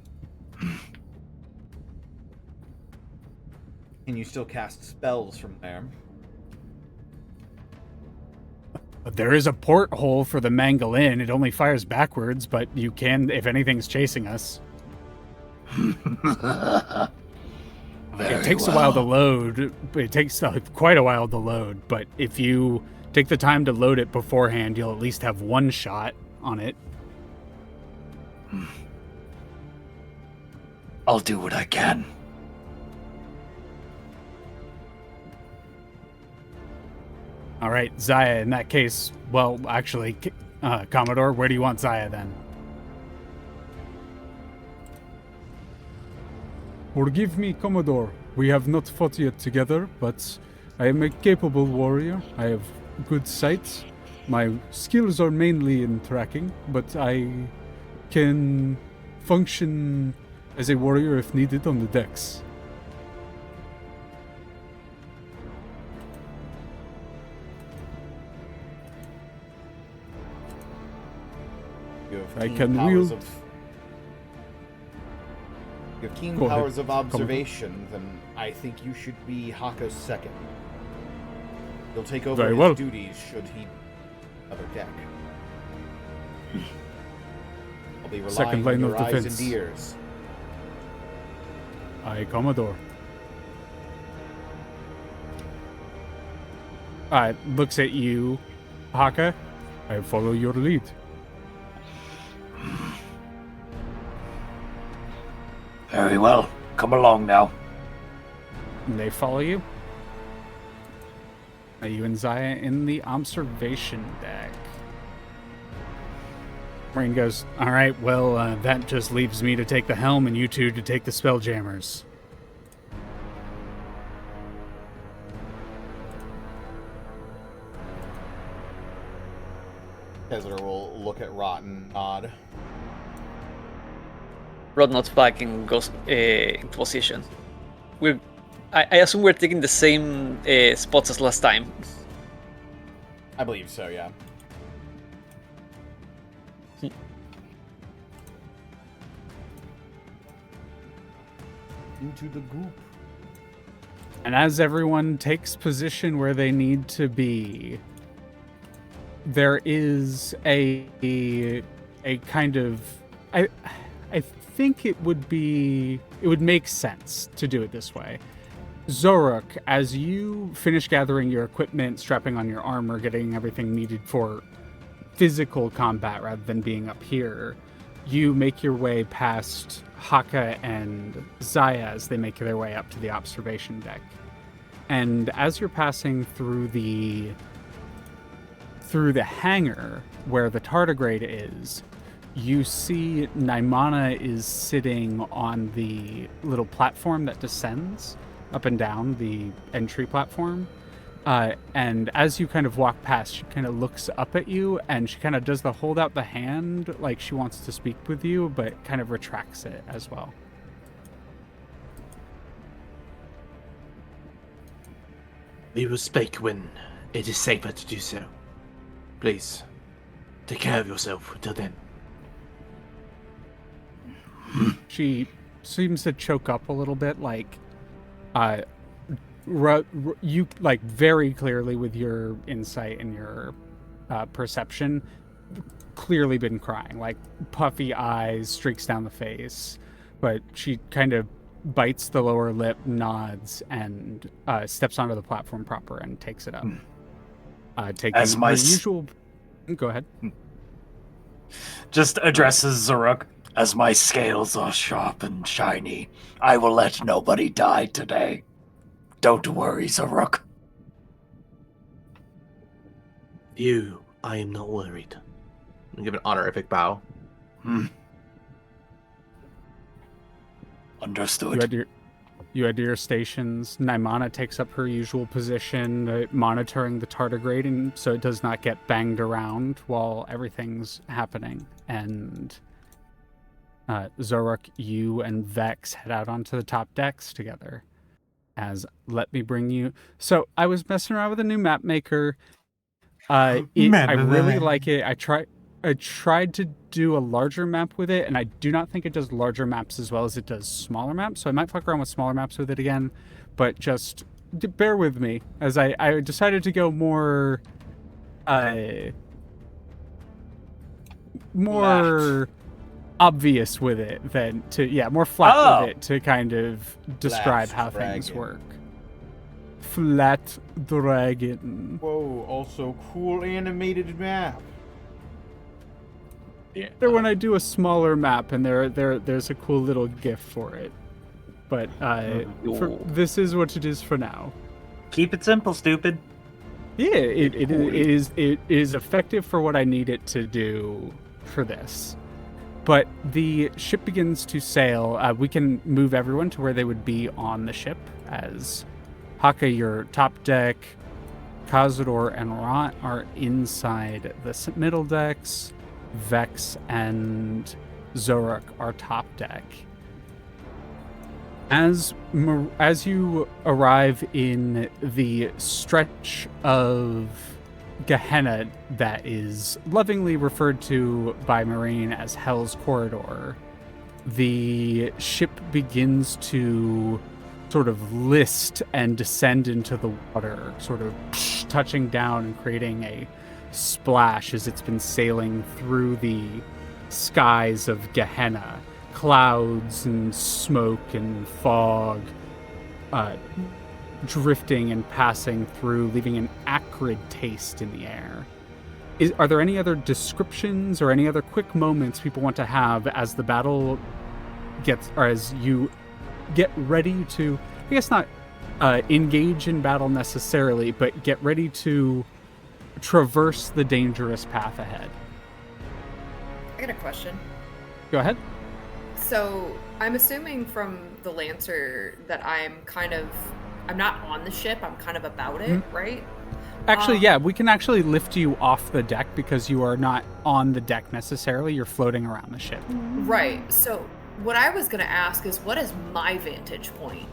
Can you still cast spells from there? But there is a porthole for the Mangolin. It only fires backwards, but you can if anything's chasing us. Very It takes a while to load. It takes quite a while to load, but if you take the time to load it beforehand, you'll at least have one shot on it. I'll do what I can. All right, Zaya, in that case, well, actually, Commodore, where do you want Zaya then? Forgive me, Commodore. We have not fought yet together, but I am a capable warrior. I have good sight. My skills are mainly in tracking, but I can function as a warrior if needed on the decks. You have I keen can powers wield- You have keen Go ahead, powers of Commodore. observation, then I think you should be Hakka's second. You'll take over Very his well. duties should he other deck. I'll be relying Second line on your of eyes defense. and ears. Aye, Commodore. Looks at you, Hakka. I follow your lead. Very well. Come along now. And they follow you. Are you and Zaya in the observation deck? Rain goes, all right, well, that just leaves me to take the helm and you two to take the spelljammers. Kazador will look at Rot and nod. Rod nods back and goes into position. I assume we're taking the same spots as last time. I believe so, yeah. Into the group. And as everyone takes position where they need to be, there is a kind of I think it would make sense to do it this way. Xoruk, as you finish gathering your equipment, strapping on your armor, getting everything needed for physical combat rather than being up here, you make your way past Hakka and Zaya as they make their way up to the observation deck. And as you're passing through the hangar where the tardigrade is, you see Naimana is sitting on the little platform that descends up and down the entry platform. And as you kind of walk past, she kind of looks up at you and she kind of does the hold out the hand like she wants to speak with you, but kind of retracts it as well. We will speak when it is safer to do so. Please, take care of yourself until then. She seems to choke up a little bit, like, you, like, very clearly with your insight and your perception, clearly been crying, like, puffy eyes, streaks down the face, but she kind of bites the lower lip, nods, and steps onto the platform proper and takes it up. Taking As my her usual... Go ahead. Just addresses Xoruk. As my scales are sharp and shiny, I will let nobody die today. Don't worry, Xoruk. I am not worried. And give an honorific bow. Understood. You head to your stations. Naimana takes up her usual position, monitoring the tardigrade, and so it does not get banged around while everything's happening. And Xoruk, you and Vex head out onto the top decks together. Let me bring you. So I was messing around with a new map maker. I really like it. I tried to do a larger map with it, and I do not think it does larger maps as well as it does smaller maps. So I might fuck around with smaller maps with it again, but just bear with me as I decided to go more obvious with it than to more flat with it to kind of describe how things work. Flat dragon. Whoa, also cool animated map. Yeah. When I do a smaller map and there's a cool little GIF for it. But this is what it is for now. Keep it simple, stupid. Yeah, it is effective for what I need it to do for this. But the ship begins to sail. We can move everyone to where they would be on the ship as Hakka, your top deck, Kazador and Rot are inside the middle decks. Vex and Xoruk are top deck. As you arrive in the stretch of Gehenna that is lovingly referred to by Marine as Hell's Corridor, the ship begins to sort of list and descend into the water, sort of touching down and creating a splash as it's been sailing through the skies of Gehenna. Clouds and smoke and fog drifting and passing through, leaving an acrid taste in the air. Are there any other descriptions or any other quick moments people want to have as the battle gets, or as you get ready to, I guess not engage in battle necessarily, but get ready to traverse the dangerous path ahead? I got a question. Go ahead. So I'm assuming from the Lancer that I'm not on the ship, I'm kind of about it, right? Actually, yeah, we can actually lift you off the deck because you are not on the deck necessarily. You're floating around the ship. Right. So what I was going to ask is, what is my vantage point?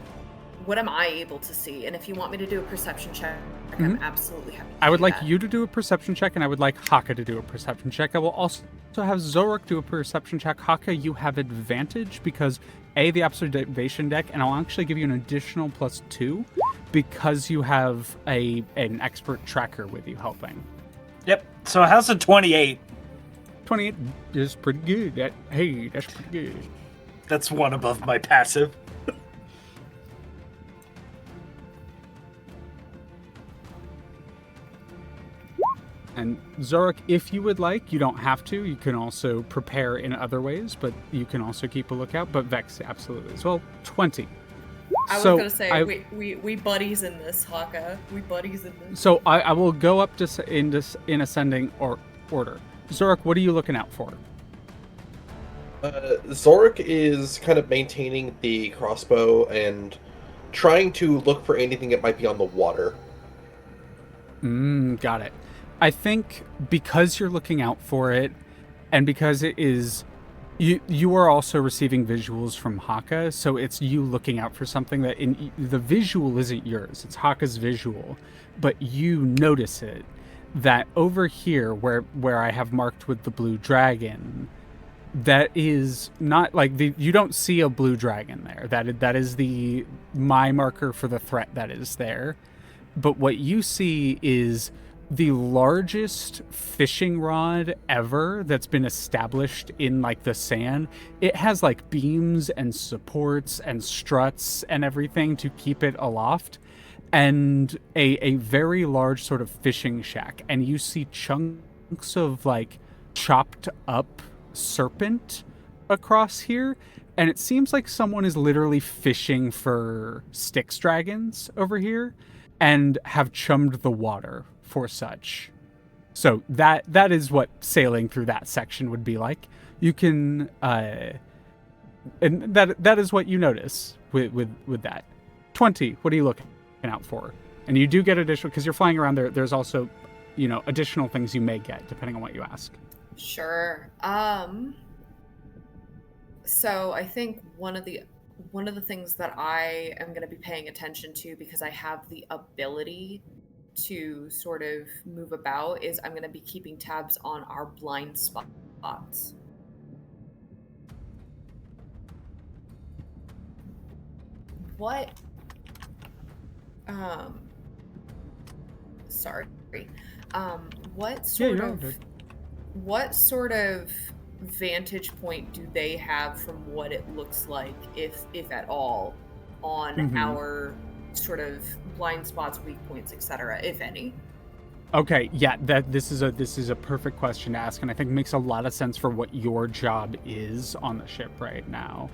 What am I able to see? And if you want me to do a perception check, I'm absolutely happy to I would do like that. you to do a perception check, and I would like Hakka to do a perception check. I will also have Xoruk do a perception check. Hakka, you have advantage because the observation deck, and I'll actually give you an additional +2 because you have an expert tracker with you helping. Yep. So how's a 28? 28 is pretty good. That's pretty good. That's one above my passive. And Xoruk, if you would like, you don't have to. You can also prepare in other ways, but you can also keep a lookout. But Vex, absolutely as well. 20. I was going to say, we buddies in this, Hakka. We buddies in this. So I will go up in ascending order. Xoruk, what are you looking out for? Xoruk is kind of maintaining the crossbow and trying to look for anything that might be on the water. Got it. I think because you're looking out for it, and because it is, you are also receiving visuals from Hakka, so it's you looking out for something that the visual isn't yours, it's Hakka's visual, but you notice it, that over here where I have marked with the blue dragon, that is not like you don't see a blue dragon there. That is my marker for the threat that is there. But what you see is the largest fishing rod ever that's been established in like the sand. It has like beams and supports and struts and everything to keep it aloft, and a very large sort of fishing shack. And you see chunks of like chopped up serpent across here, and it seems like someone is literally fishing for Styx dragons over here and have chummed the water for such. So that is what sailing through that section would be like. You can And that is what you notice with that. 20, what are you looking out for? And you do get additional, because you're flying around there. There's also, additional things you may get depending on what you ask. Sure. So I think one of the things that I am going to be paying attention to, because I have the ability to sort of move about, is I'm going to be keeping tabs on our blind spots. What? Sorry. What sort of vantage point do they have from what it looks like, if at all, on our sort of blind spots, weak points, etc., if any? Okay, yeah, this is a perfect question to ask, and I think makes a lot of sense for what your job is on the ship right now.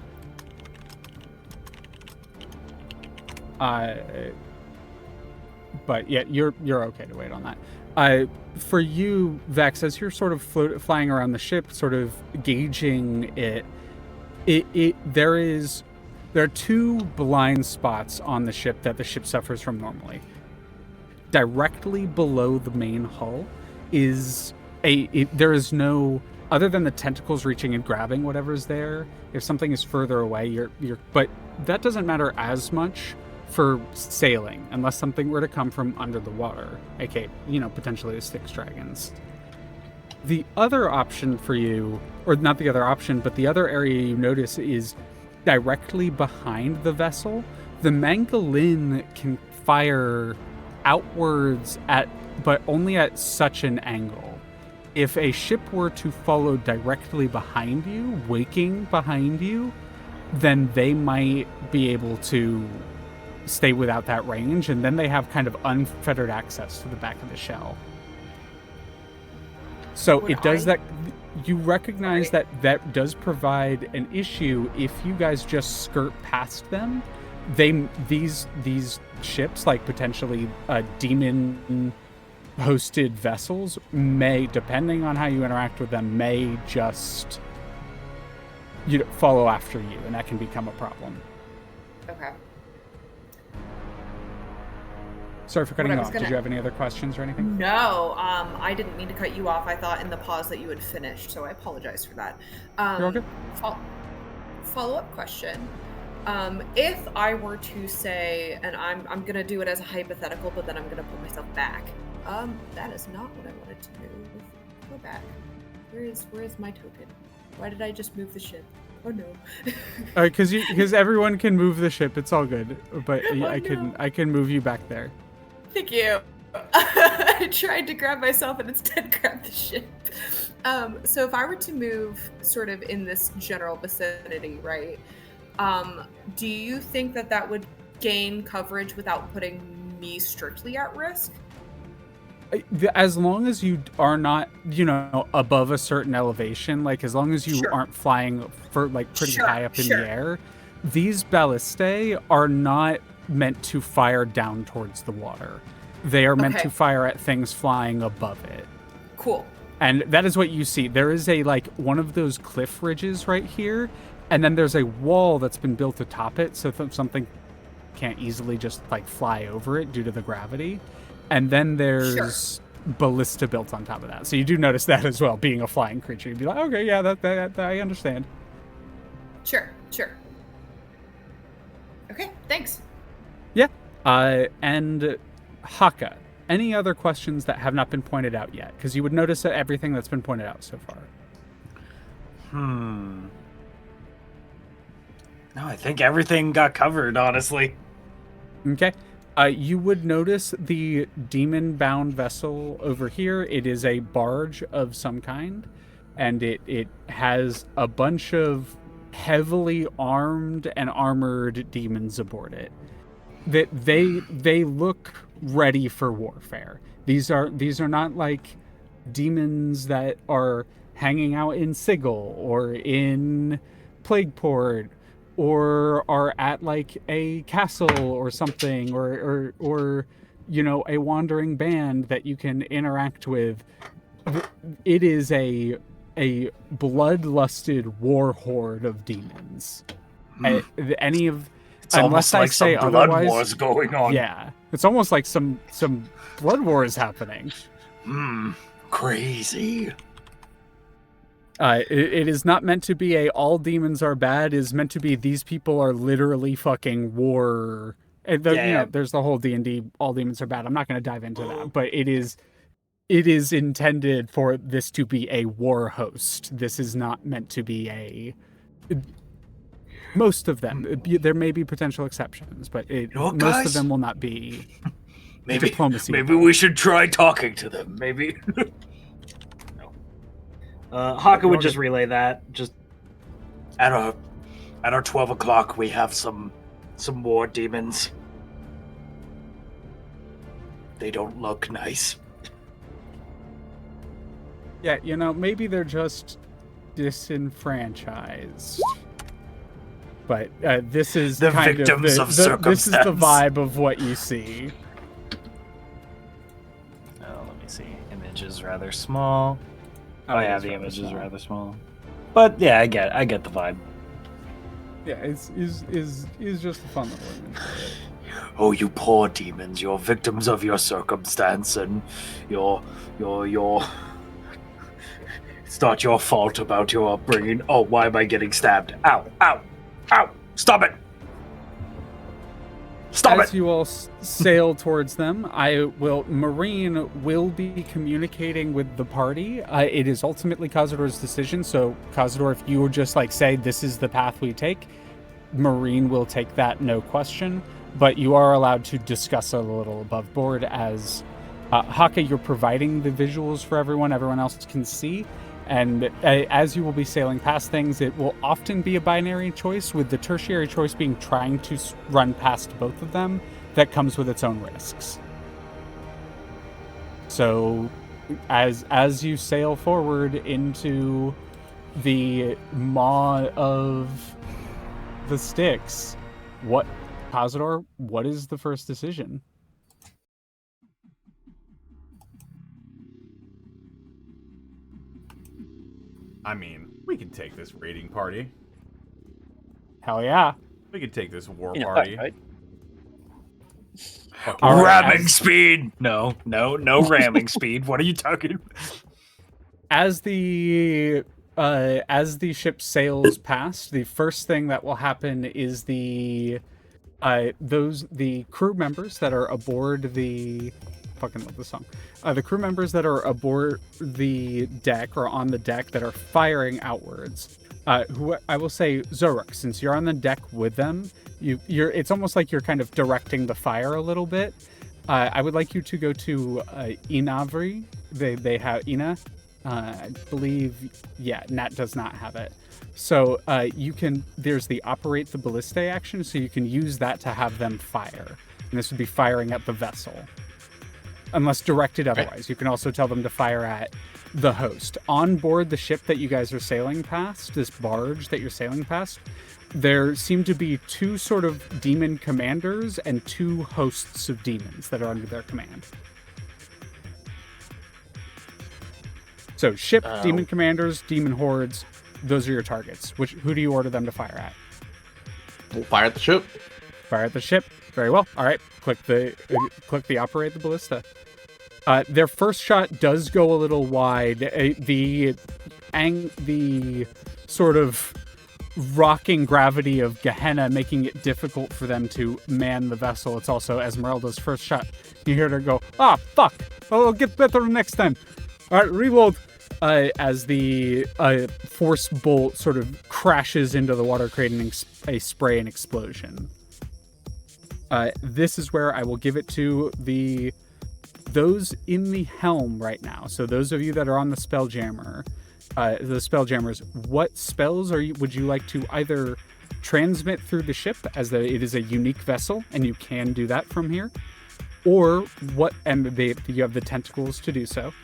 But yeah, you're okay to wait on that. For you, Vex, as you're sort of flying around the ship, sort of gauging it, there are two blind spots on the ship that the ship suffers from normally. Directly below the main hull is there is no, other than the tentacles reaching and grabbing whatever's there. If something is further away, but that doesn't matter as much for sailing, unless something were to come from under the water, aka, potentially the Styx dragons. The other option for you, or not the other option, but the other area you notice is directly behind the vessel. The Mangolin can fire outwards but only at such an angle. If a ship were to follow directly behind you, waking behind you, then they might be able to stay without that range, and then they have kind of unfettered access to the back of the shell. So it does that. You recognize that does provide an issue if you guys just skirt past them. These ships, like potentially demon hosted vessels, may, depending on how you interact with them, may just follow after you, and that can become a problem. Okay. Sorry for cutting you off. Did you have any other questions or anything? No, I didn't mean to cut you off. I thought in the pause that you had finished, so I apologize for that. You're all good. Follow-up question. If I were to say, and I'm going to do it as a hypothetical, but then I'm going to put myself back. That is not what I wanted to move. Go back. Where is my token? Why did I just move the ship? Oh no. Because everyone can move the ship. It's all good. But I can move you back there. Thank you. I tried to grab myself and instead grabbed the ship. So if I were to move sort of in this general vicinity, right? Do you think that would gain coverage without putting me strictly at risk? As long as you are not, above a certain elevation, like as long as you aren't flying for pretty high up in the air, these ballistae are not meant to fire down towards the water. They are meant to fire at things flying above it. Cool. And that is what you see. There is one of those cliff ridges right here, and then there's a wall that's been built atop it, so something can't easily just fly over it due to the gravity. And then there's ballista built on top of that. So you do notice that as well, being a flying creature. You'd be like, okay, yeah, that I understand. Sure. Okay, thanks. Yeah. And Hakka, any other questions that have not been pointed out yet? Because you would notice everything that's been pointed out so far. No, I think everything got covered, honestly. Okay. You would notice the demon-bound vessel over here. It is a barge of some kind, and it has a bunch of heavily armed and armored demons aboard it. That they look ready for warfare. These are not like demons that are hanging out in Sigil or in Plagueport, or are at a castle or something, or a wandering band that you can interact with. It is a a bloodlusted war horde of demons. Any of It's almost like some blood wars going on. Yeah, it's almost like some blood war is happening. Crazy. It is not meant to be a all demons are bad. It is meant to be these people are literally fucking war. You know, there's the whole D&D all demons are bad. I'm not going to dive into that, but it is intended for this to be a war host. This is not meant to be most of them. There may be potential exceptions, but most of them will not be diplomacy. Maybe we should try talking to them. Maybe. Hakka would just relay that. Just At our 12 o'clock, we have some more demons. They don't look nice. Yeah, you know, maybe they're just disenfranchised. But this is the kind victims of circumstance. This is the vibe of what you see. let me see. Image is rather small. Oh yeah, the image is rather small. But yeah, I get the vibe. Yeah, it's just a fun little image. Oh, you poor demons! You're victims of your circumstance, and you're. It's not your fault about your upbringing. Oh, why am I getting stabbed? Ow! Ow! Ow! Stop it! Stop As it! you all sail towards them, Marine will be communicating with the party. It is ultimately Kazador's decision, so Kazador, if you would just say this is the path we take, Marine will take that, no question. But you are allowed to discuss a little above board as Hakka, you're providing the visuals for everyone else can see. And as you will be sailing past things, it will often be a binary choice, with the tertiary choice being trying to run past both of them. That comes with its own risks. So, as you sail forward into the maw of the Styx, Kazador, what is the first decision? I mean, we can take this raiding party. Hell yeah. We could take this war You know, party. right? Ramming speed! No ramming speed. What are you talking? As the ship sails past, the first thing that will happen is the crew members that are aboard the fucking love this song. The crew members that are aboard the deck or on the deck that are firing outwards. Who I will say, Xoruk, since you're on the deck with them, it's almost like you're kind of directing the fire a little bit. I would like you to go to Inavri. They have Ina. I believe, yeah, Nat does not have it. So there's the operate the ballista action, so you can use that to have them fire. And this would be firing at the vessel. Unless directed otherwise. You can also tell them to fire at the host. On board the ship that you guys are sailing past, this barge that you're sailing past, there seem to be two sort of demon commanders and two hosts of demons that are under their command. So ship, demon commanders, demon hordes, those are your targets. Who do you order them to fire at? We'll fire at the ship. Fire at the ship. Very well. All right. Click the operate the ballista. Their first shot does go a little wide. The sort of rocking gravity of Gehenna making it difficult for them to man the vessel. It's also Esmeralda's first shot. You hear her go, fuck. I'll get better next time. All right, reload. As the force bolt sort of crashes into the water, creating a spray and explosion. This is where I will give it to those in the helm right now. So those of you that are on the Spelljammers, what spells would you like to either transmit through the ship, as it is a unique vessel and you can do that from here, or you have the tentacles to do so,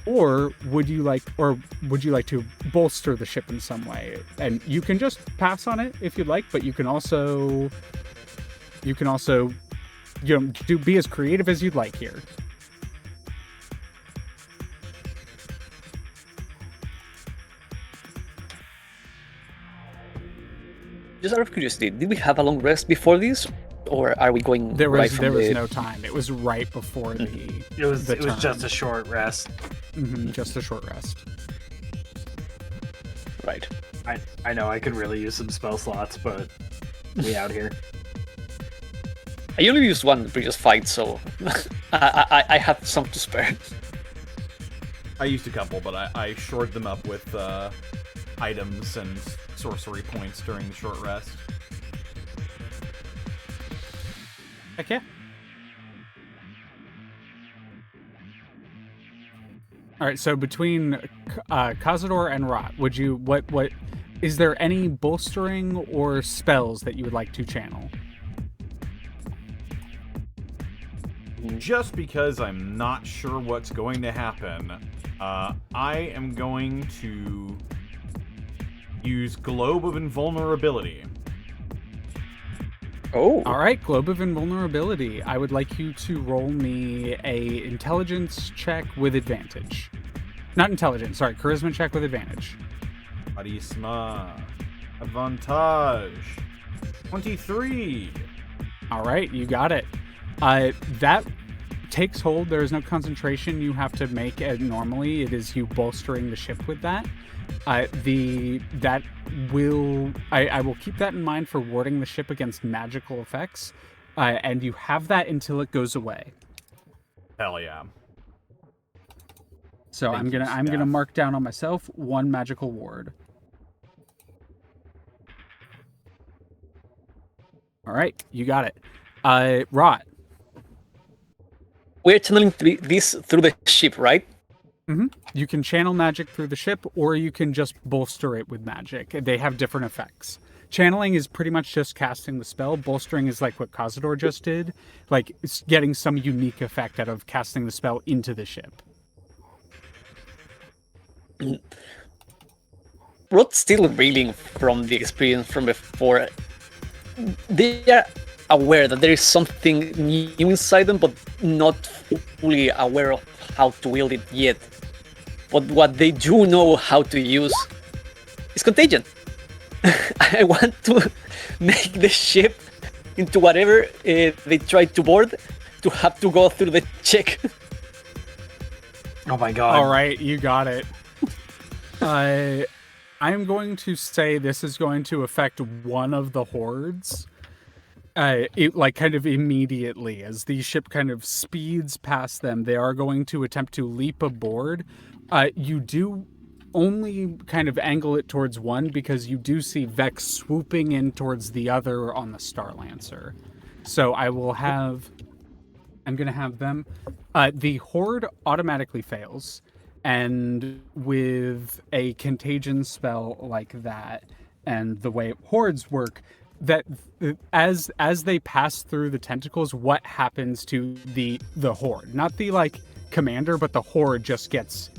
or would you like to bolster the ship in some way? And you can just pass on it if you'd like, but you can also be as creative as you'd like here. Just out of curiosity, did we have a long rest before this, or are we going There was right from the... no time. It was right before It was just a short rest. Just a short rest. Right. I know I could really use some spell slots, but we out here. I only used one in the previous fight, so I have some to spare. I used a couple, but I shored them up with items and sorcery points during the short rest. Heck yeah. All right, so between Kazador and Rot, would you what is there any bolstering or spells that you would like to channel? Just because I'm not sure what's going to happen, I am going to use Globe of Invulnerability. Oh. All right, Globe of Invulnerability. I would like you to roll me a intelligence check with advantage. Not intelligence, sorry, charisma check with advantage. Charisma. Advantage. 23. All right, you got it. That takes hold. There is no concentration you have to make normally. It is you bolstering the ship with that. I will keep that in mind for warding the ship against magical effects, and you have that until it goes away. Hell yeah. So I'm gonna mark down on myself 1 magical ward. All right, you got it. Rot. We're channeling this through the ship, right? Mm-hmm. You can channel magic through the ship, or you can just bolster it with magic. They have different effects. Channeling is pretty much just casting the spell. Bolstering is like what Kazador just did. Like, it's getting some unique effect out of casting the spell into the ship. Rot's still reeling from the experience from before. They are aware that there is something new inside them, but not fully aware of how to wield it yet. But what they do know how to use is contagion. I want to make the ship into whatever they try to board to have to go through the check. Oh my god. All right, you got it. I am going to say this is going to affect one of the hordes. Kind of immediately, as the ship kind of speeds past them, they are going to attempt to leap aboard. You do only kind of angle it towards one because you do see Vex swooping in towards the other on the Starlancer. So I'm going to have them. The horde automatically fails, and with a contagion spell like that, and the way hordes work, that as they pass through the tentacles, what happens to the horde? Not the commander, but the horde just gets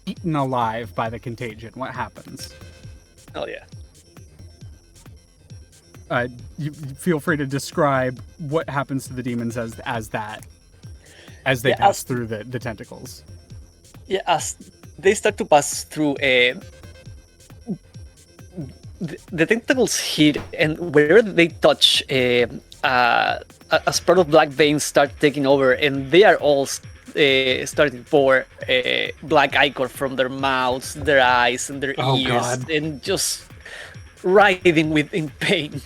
eaten alive by the contagion. What happens? Oh yeah. You feel free to describe what happens to the demons as they pass through the tentacles. Yeah, as they start to pass through the tentacles hit, and wherever they touch, a spread of black veins start taking over, and they are all starting to pour black ichor from their mouths, their eyes, and their ears, God. and just writhing in pain.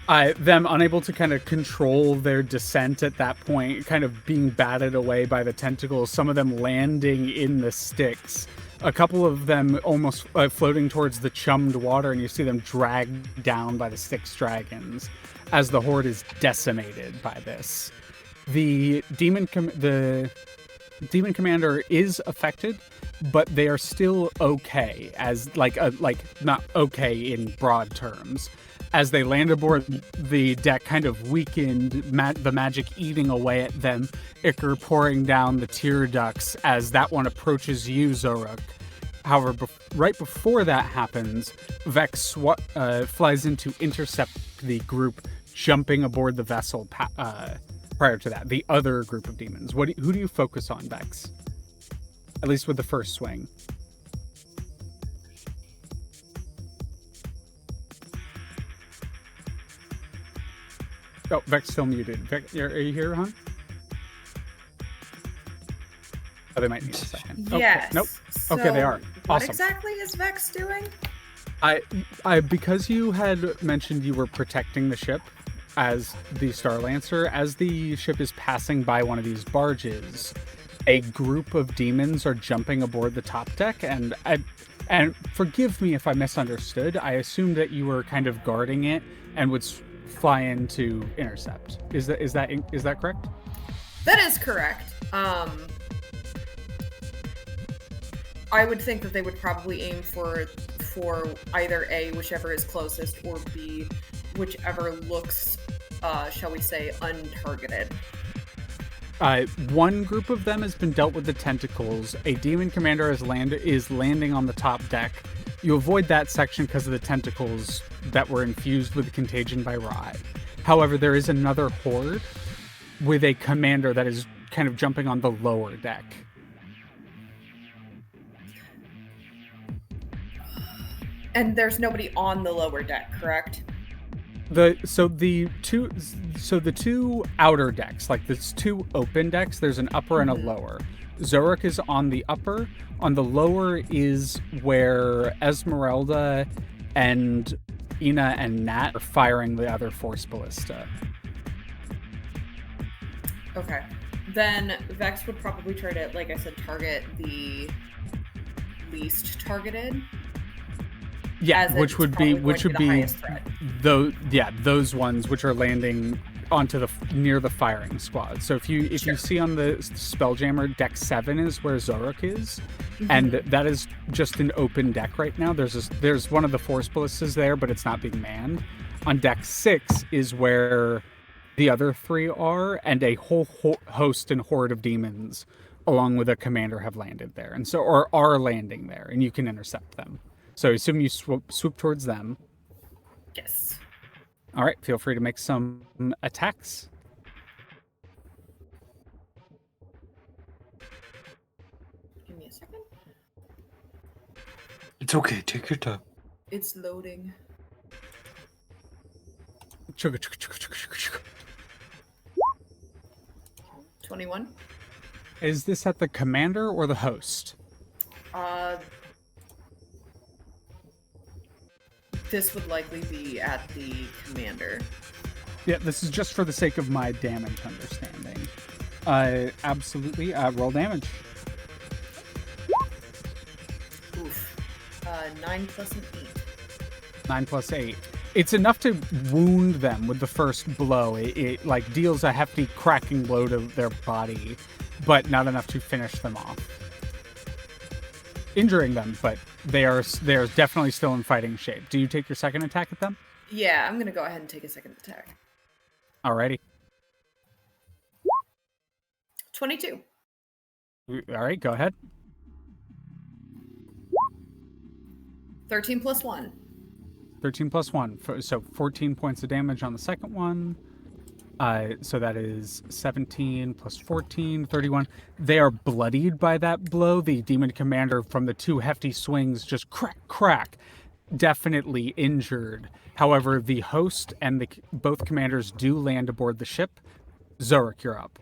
Them unable to kind of control their descent at that point, kind of being batted away by the tentacles, some of them landing in the sticks. A couple of them almost floating towards the chummed water, and you see them dragged down by the Styx dragons as the horde is decimated by this. The demon commander is affected, but they are still okay, as not okay in broad terms. As they land aboard the deck, kind of weakened, the magic eating away at them, ichor pouring down the tear ducts as that one approaches you, Xoruk. However, right before that happens, Vex flies in to intercept the group jumping aboard the vessel prior to that, the other group of demons. Who do you focus on, Vex? At least with the first swing. Oh, Vex still muted. Vex, are you here, hon? Oh, they might need a second. Yes. Oh, nope. Okay, they are. What Awesome. exactly is Vex doing? I because you had mentioned you were protecting the ship as the Starlancer, as the ship is passing by one of these barges, a group of demons are jumping aboard the top deck, and forgive me if I misunderstood. I assumed that you were kind of guarding it and would fly in to intercept. Is that correct? That is correct. I would think that they would probably aim for either A, whichever is closest, or B, whichever looks, shall we say, untargeted. One group of them has been dealt with the tentacles. A demon commander is landing on the top deck. You avoid that section because of the tentacles that were infused with contagion by Rye. However, there is another horde with a commander that is kind of jumping on the lower deck. And there's nobody on the lower deck, correct? The two outer decks, like there's two open decks, there's an upper and a lower. Xoruk is on the upper. On the lower is where Esmeralda and Ina and Nat are firing the other Force Ballista. Okay. Then Vex would probably try to, like I said, target the least targeted. Yeah, which would be the highest threat. Those ones which are landing onto near the firing squad. So if you see on the Spelljammer, deck 7 is where Xoruk is, and that is just an open deck right now. There's one of the Force Ballistas there, but it's not being manned. On deck 6 is where the other 3 are, and a whole host and horde of demons, along with a commander, have landed there, and or are landing there, and you can intercept them. So I assume you swoop towards them. Yes. All right, feel free to make some attacks. Give me a second. It's okay, take your time. It's loading. 21. Is this at the commander or the host? This would likely be at the commander. Yeah, this is just for the sake of my damage understanding. Absolutely. Roll damage. Oof. 9 plus an 8. 9 plus 8. It's enough to wound them with the first blow. It like deals a hefty cracking blow to their body, but not enough to finish them off. Injuring them, but they're definitely still in fighting shape. Do you take your second attack at them? Yeah, I'm gonna go ahead and take a second attack. Alrighty. 22. All right, go ahead. 13 plus 1. 13 plus 1. So 14 points of damage on the second one. So that is 17 plus 14, 31. They are bloodied by that blow. The demon commander from the 2 hefty swings just crack. Definitely injured. However, the host and both commanders do land aboard the ship. Xoruk, you're up.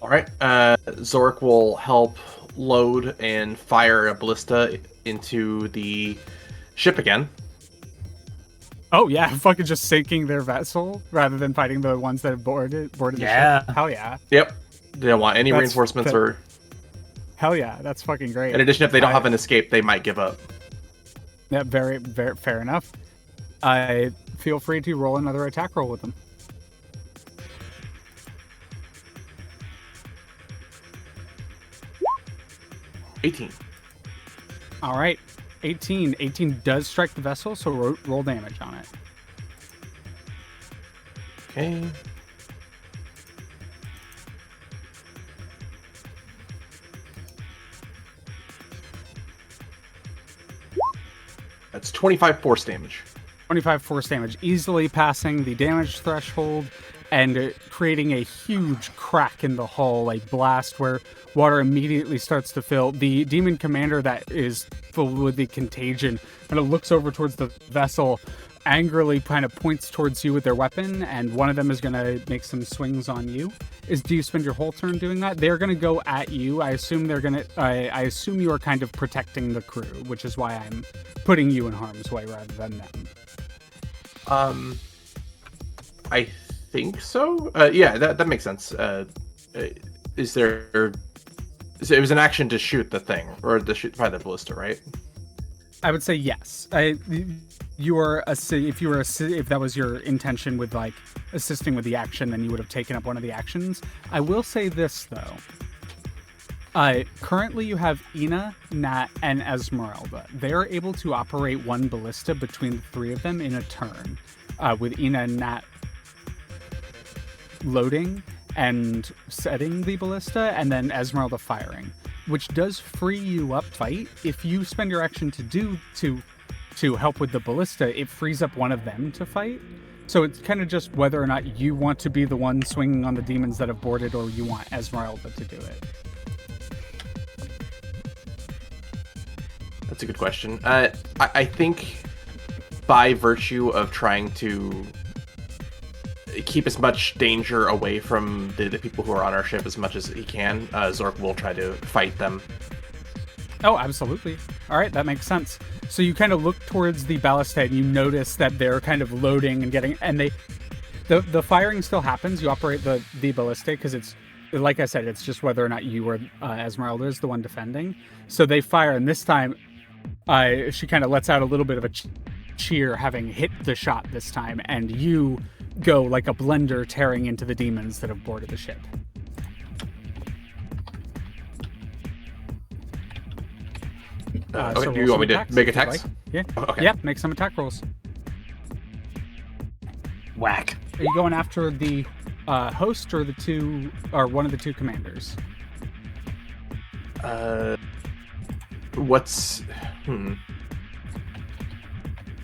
All right. Xoruk will help load and fire a ballista into the ship again. Oh yeah, fucking just sinking their vessel rather than fighting the ones that have boarded the ship. Hell yeah. Yep. They don't want any reinforcements or... Hell yeah, that's fucking great. In addition, if they don't have an escape, they might give up. Yeah, very, very fair enough. Feel free to roll another attack roll with them. $18. All right. 18. 18 does strike the vessel, so roll damage on it. Okay. That's 25 force damage. 25 force damage, easily passing the damage threshold and creating a huge crack in the hull, a blast where water immediately starts to fill. The demon commander that is filled with the contagion kind of looks over towards the vessel, angrily kind of points towards you with their weapon, and one of them is going to make some swings on you. Do you spend your whole turn doing that? They're going to go at you. I assume they're going to. I assume you are kind of protecting the crew, which is why I'm putting you in harm's way rather than them. I think so. Yeah, that makes sense. Is there? So it was an action to shoot the thing, or to shoot by the ballista, right? I would say yes. If that was your intention with like assisting with the action, then you would have taken up one of the actions. I will say this though. Currently you have Ina, Nat, and Esmeralda. They are able to operate one ballista between the three of them in a turn, with Ina and Nat loading and setting the ballista, and then Esmeralda firing, which does free you up fight. If you spend your action to help with the ballista, it frees up one of them to fight. So it's kind of just whether or not you want to be the one swinging on the demons that have boarded, or you want Esmeralda to do it. That's a good question. I think by virtue of trying to keep as much danger away from the people who are on our ship as much as he can, Xoruk will try to fight them. Oh, absolutely. All right, that makes sense. So you kind of look towards the ballista and you notice that they're kind of loading and getting, and the firing still happens. You operate the ballista because it's, like I said, it's just whether or not you or Esmeralda is the one defending. So they fire, and this time she kind of lets out a little bit of a cheer, having hit the shot this time, and you go like a blender tearing into the demons that have boarded the ship. Okay, So do you want me to attacks, make if you'd attacks? like. Yeah. Oh, okay. Yeah, make some attack rolls. Whack. Are you going after the host or the two, or one of the two commanders?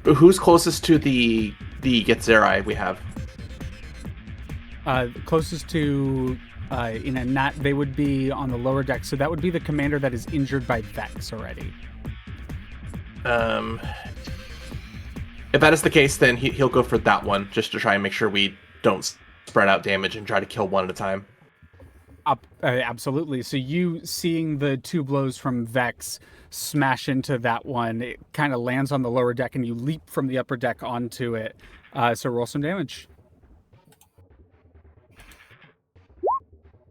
Who's closest to the Githzerai we have? Closest to they would be on the lower deck, so that would be the commander that is injured by Vex already. If that is the case, then he'll go for that one, just to try and make sure we don't spread out damage and try to kill one at a time. Absolutely. So you seeing the two blows from Vex smash into that one, it kind of lands on the lower deck, and you leap from the upper deck onto it. So roll some damage.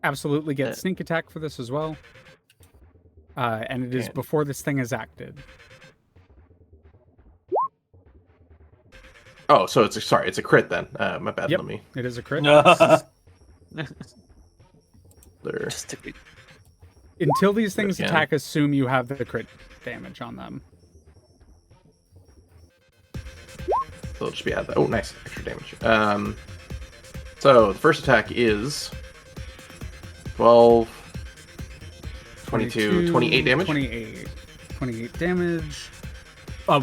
Absolutely get sneak attack for this as well. And it is before this thing is acted. Oh, so it's a crit then. My bad. Yep, Let me. it is a crit. Just a bit. Until these things Yeah. attack, assume you have the crit damage on them. It'll just be out of that. Oh, nice. Extra damage. So the first attack is 12, 22, 28 damage. 28 damage.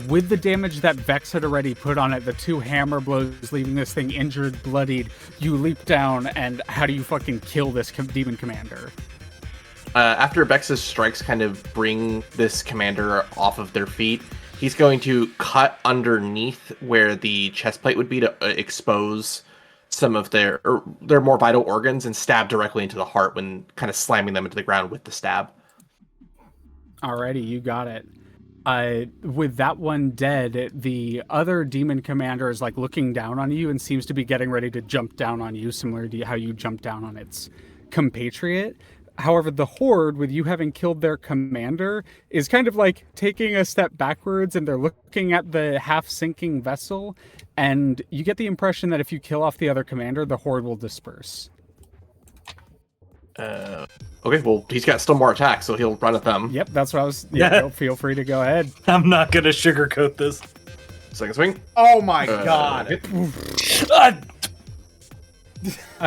With the damage that Vex had already put on it, the two hammer blows leaving this thing injured, bloodied, you leap down, and how do you fucking kill this demon commander? After Vex's strikes kind of bring this commander off of their feet, he's going to cut underneath where the chest plate would be to expose some of their more vital organs and stab directly into the heart when kind of slamming them into the ground with the stab. Alrighty, you got it. With that one dead, the other demon commander is like looking down on you and seems to be getting ready to jump down on you, similar to how you jumped down on its compatriot. However, the horde, with you having killed their commander, is kind of like taking a step backwards, and they're looking at the half-sinking vessel, and you get the impression that if you kill off the other commander, the horde will disperse. Okay, well, he's got still more attacks, so he'll run at them. Yep, that's what I was... Yeah, feel free to go ahead. I'm not gonna sugarcoat this. Second swing. Oh my god. Hit.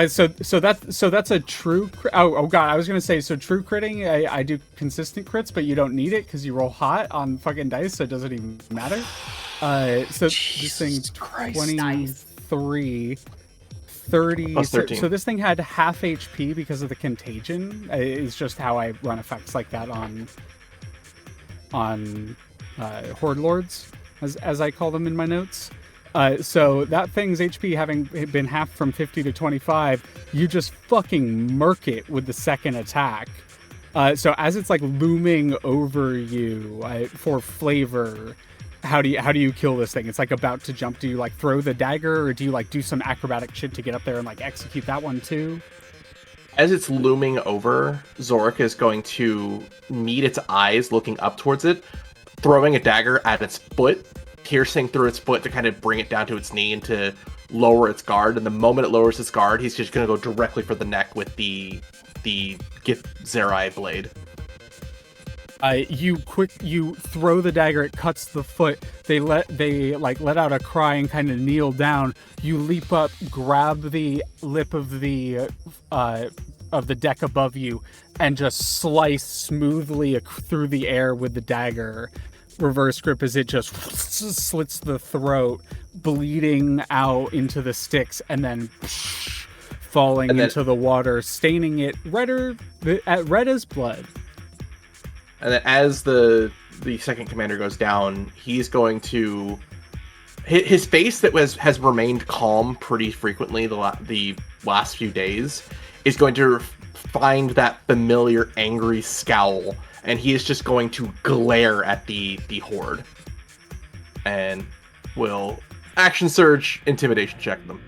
So that's a true oh god, I was gonna say, so true critting, I do consistent crits, but you don't need it because you roll hot on fucking dice, so it doesn't even matter. So this thing 23 30 Plus 13. so this thing had half HP because of the contagion. Is just how I run effects like that on horde lords, as I call them in my notes. So that thing's HP having been halved from 50 to 25, you just fucking murk it with the second attack. So as it's like looming over you for flavor, how do you kill this thing? It's like about to jump. Do you like throw the dagger, or do you like do some acrobatic shit to get up there and like execute that one too? As it's looming over, Xoruk is going to meet its eyes looking up towards it, throwing a dagger at its foot, piercing through its foot to kind of bring it down to its knee and to lower its guard. And the moment it lowers its guard, he's just going to go directly for the neck with the Githzerai blade. You throw the dagger, it cuts the foot. They let out a cry and kind of kneel down. You leap up, grab the lip of the deck above you, and just slice smoothly through the air with the dagger. Reverse grip as it just slits the throat, bleeding out into the sticks, and then falling into the water, staining it red as blood. And then as the second commander goes down, he's going to... His face that has remained calm pretty frequently the last few days is going to find that familiar angry scowl, and he is just going to glare at the horde. And will action surge, intimidation check them.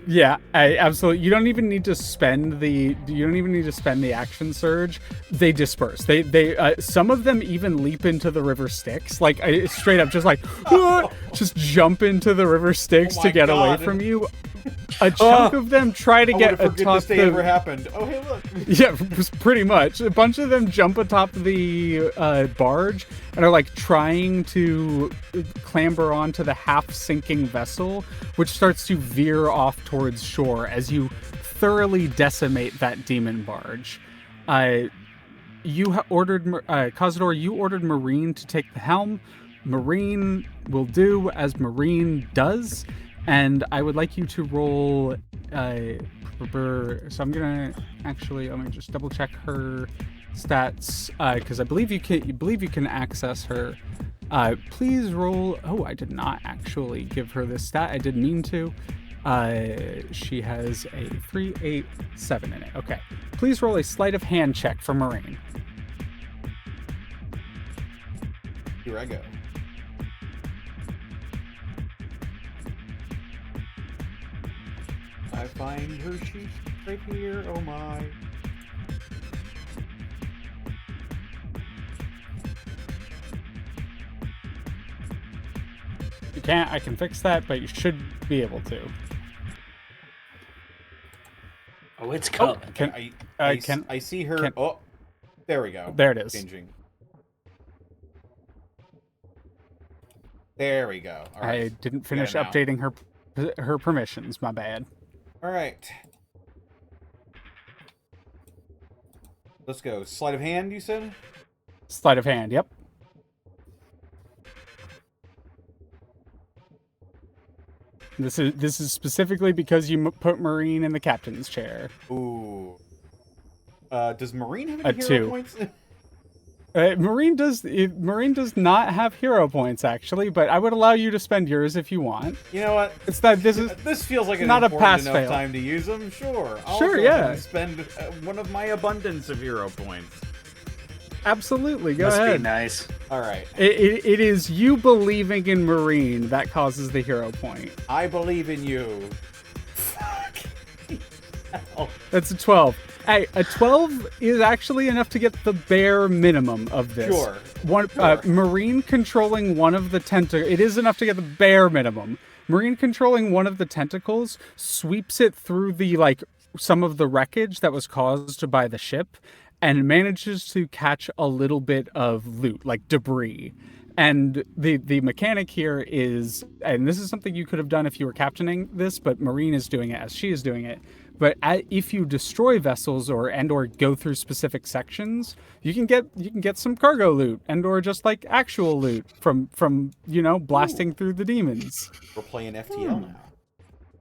Yeah, absolutely. You don't even need to spend the action surge. They disperse. They some of them even leap into the river Styx, like straight up, just like just jump into the river Styx to get away from you. A chunk of them try to get atop this day ever happened. Oh, hey, look. Yeah, pretty much. A bunch of them jump atop the barge and are like trying to clamber onto the half-sinking vessel, which starts to veer off towards shore as you thoroughly decimate that demon barge. Kazador, you ordered Marine to take the helm. Marine will do as Marine does. And I would like you to roll. So I'm gonna let me just double check her stats because I believe you can access her. Please roll. Oh, I did not actually give her this stat. I didn't mean to. She has a 3, 8, 7 in it. Okay. Please roll a sleight of hand check for Marine. Here I go. I find her sheet right here, oh my. You can't, I can fix that, but you should be able to. Oh, it's coming. I see her. Oh, there we go. There it is. Changing. There we go. All right. I didn't finish updating her permissions, my bad. All right. Let's go. Sleight of hand, you said? Sleight of hand, yep. This is specifically because you put Marine in the captain's chair. Ooh. Does Marine have any hero 2 points? Marine does not have hero points actually, but I would allow you to spend yours if you want. You know what? It's not. This feels like an not a important pass enough fail. time to use them. Sure. I'll Sure, go yeah. ahead and spend one of my abundance of hero points. Absolutely, go Must ahead. be nice. All right. It is you believing in Marine that causes the hero point. I believe in you. Fuck. Oh. That's a 12. Hey, a 12 is actually enough to get the bare minimum of this. Sure. Marine controlling one of the tentacles. It is enough to get the bare minimum. Marine controlling one of the tentacles sweeps it through some of the wreckage that was caused by the ship and manages to catch a little bit of loot, like debris. And the mechanic here is, and this is something you could have done if you were captaining this, but Marine is doing it as she is doing it. But if you destroy vessels or go through specific sections, you can get some cargo loot or just like actual loot from blasting through the demons. We're playing FTL now.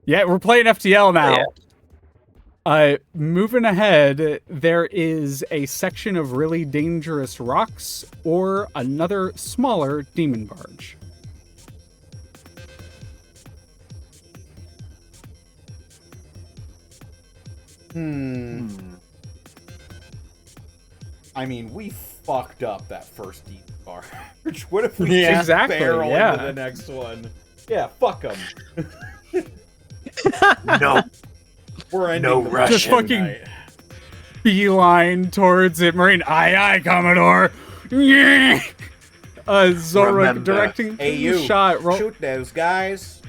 Yeah, we're playing FTL now. Yeah. Moving ahead, there is a section of really dangerous rocks or another smaller demon barge. I mean, we fucked up that first deep barge. What if we Yeah. just Exactly, barrel yeah. into the next one? Yeah, fuck them. No. We're ending No the Russian. Just fucking- night. Beeline towards it, Marine. Aye, aye, Commodore. Yeah. Xoruk Remember. directing Hey, the you. shot. Shoot those guys.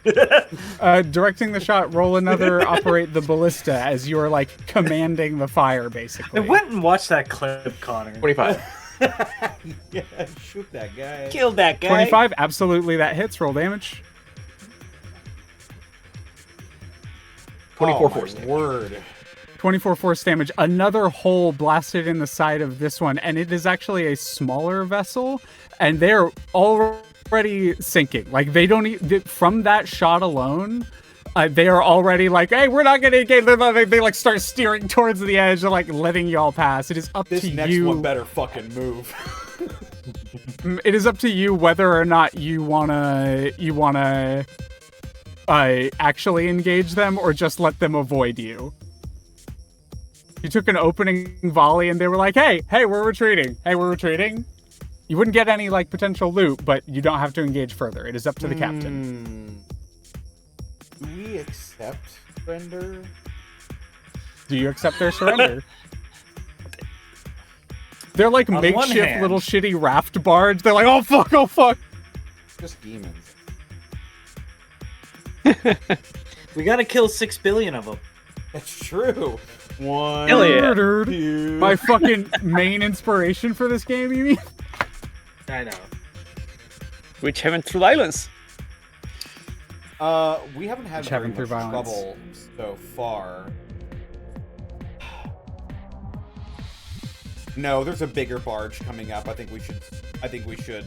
Directing the shot. Roll another. Operate the ballista as you are like commanding the fire, I basically. went and watched that clip, Connor. 25. Yeah, shoot that guy. Killed that guy. 25. Absolutely, that hits. Roll damage. 24 oh, force my damage. word. 24 force damage. Another hole blasted in the side of this one, and it is actually a smaller vessel, and they're already sinking. Like they don't from that shot alone. They are already like, hey, we're not gonna engage. They like start steering towards the edge, and like letting y'all pass. It is up This to next you. one better fucking move. It is up to you whether or not you wanna actually engage them or just let them avoid you. You took an opening volley and they were like, hey, we're retreating. Hey, we're retreating. You wouldn't get any like potential loot, but you don't have to engage further. It is up to the captain. Do we accept surrender? Do you accept their surrender? They're like On one makeshift hand- little shitty raft barge. They're like, oh fuck. Just demons. We gotta kill 6 billion of them. That's true. One. Hell yeah. Murdered. Two. My fucking main inspiration for this game, you mean? I know. Which haven't through violence. We haven't had Which very haven't much through violence. trouble so far. No, there's a bigger barge coming up. I think we should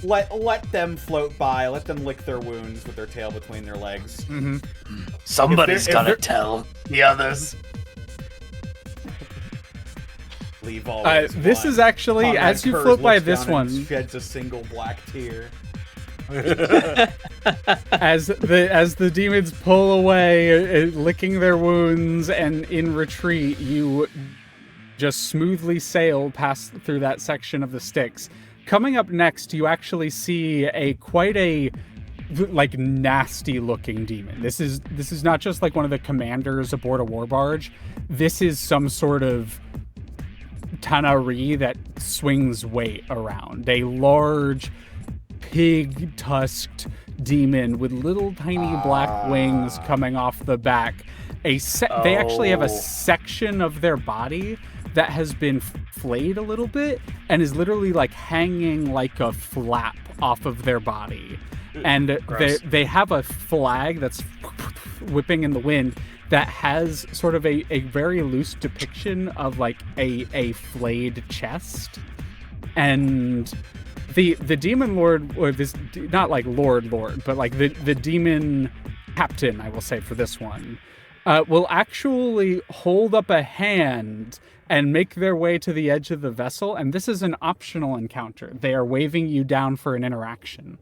let them float by, let them lick their wounds with their tail between their legs. Mm-hmm. Somebody's if gotta they're- tell the others. Leave always This one. is actually, Conrad as you Kurz float by looks this down and one, sheds a single black tear. as the demons pull away, licking their wounds, and in retreat, you just smoothly sail past through that section of the Styx. Coming up next, you actually see quite a like nasty looking demon. This is not just like one of the commanders aboard a war barge. This is some sort of Tanari that swings weight around. A large pig-tusked demon with little tiny black wings coming off the back. They actually have a section of their body that has been flayed a little bit and is literally like hanging like a flap off of their body. And they have a flag that's whipping in the wind that has sort of a very loose depiction of like a flayed chest. And the demon lord, or this, not like lord, but like the demon captain, I will say for this one, will actually hold up a hand and make their way to the edge of the vessel. And this is an optional encounter. They are waving you down for an interaction.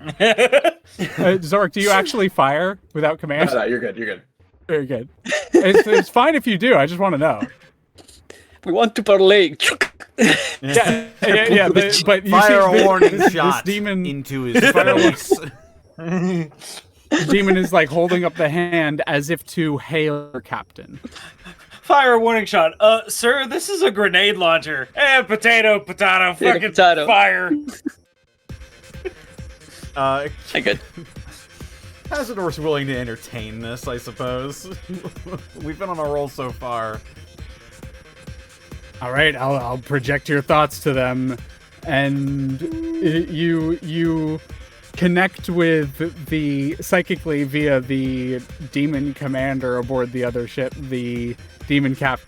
Xoruk, do you actually fire without command? No, you're good. You're good. Very good. It's fine if you do. I just want to know. We want to parlay. Yeah. But you Fire see, a warning this shot demon, into his face. the demon is like holding up the hand as if to hail your captain. Fire a warning shot. Sir, this is a grenade launcher. Potato, fucking potato. fire. I got Kazador's willing to entertain this, I suppose. We've been on a roll so far. All right, I'll project your thoughts to them, and you connect with the psychically via the demon commander aboard the other ship, the demon cap.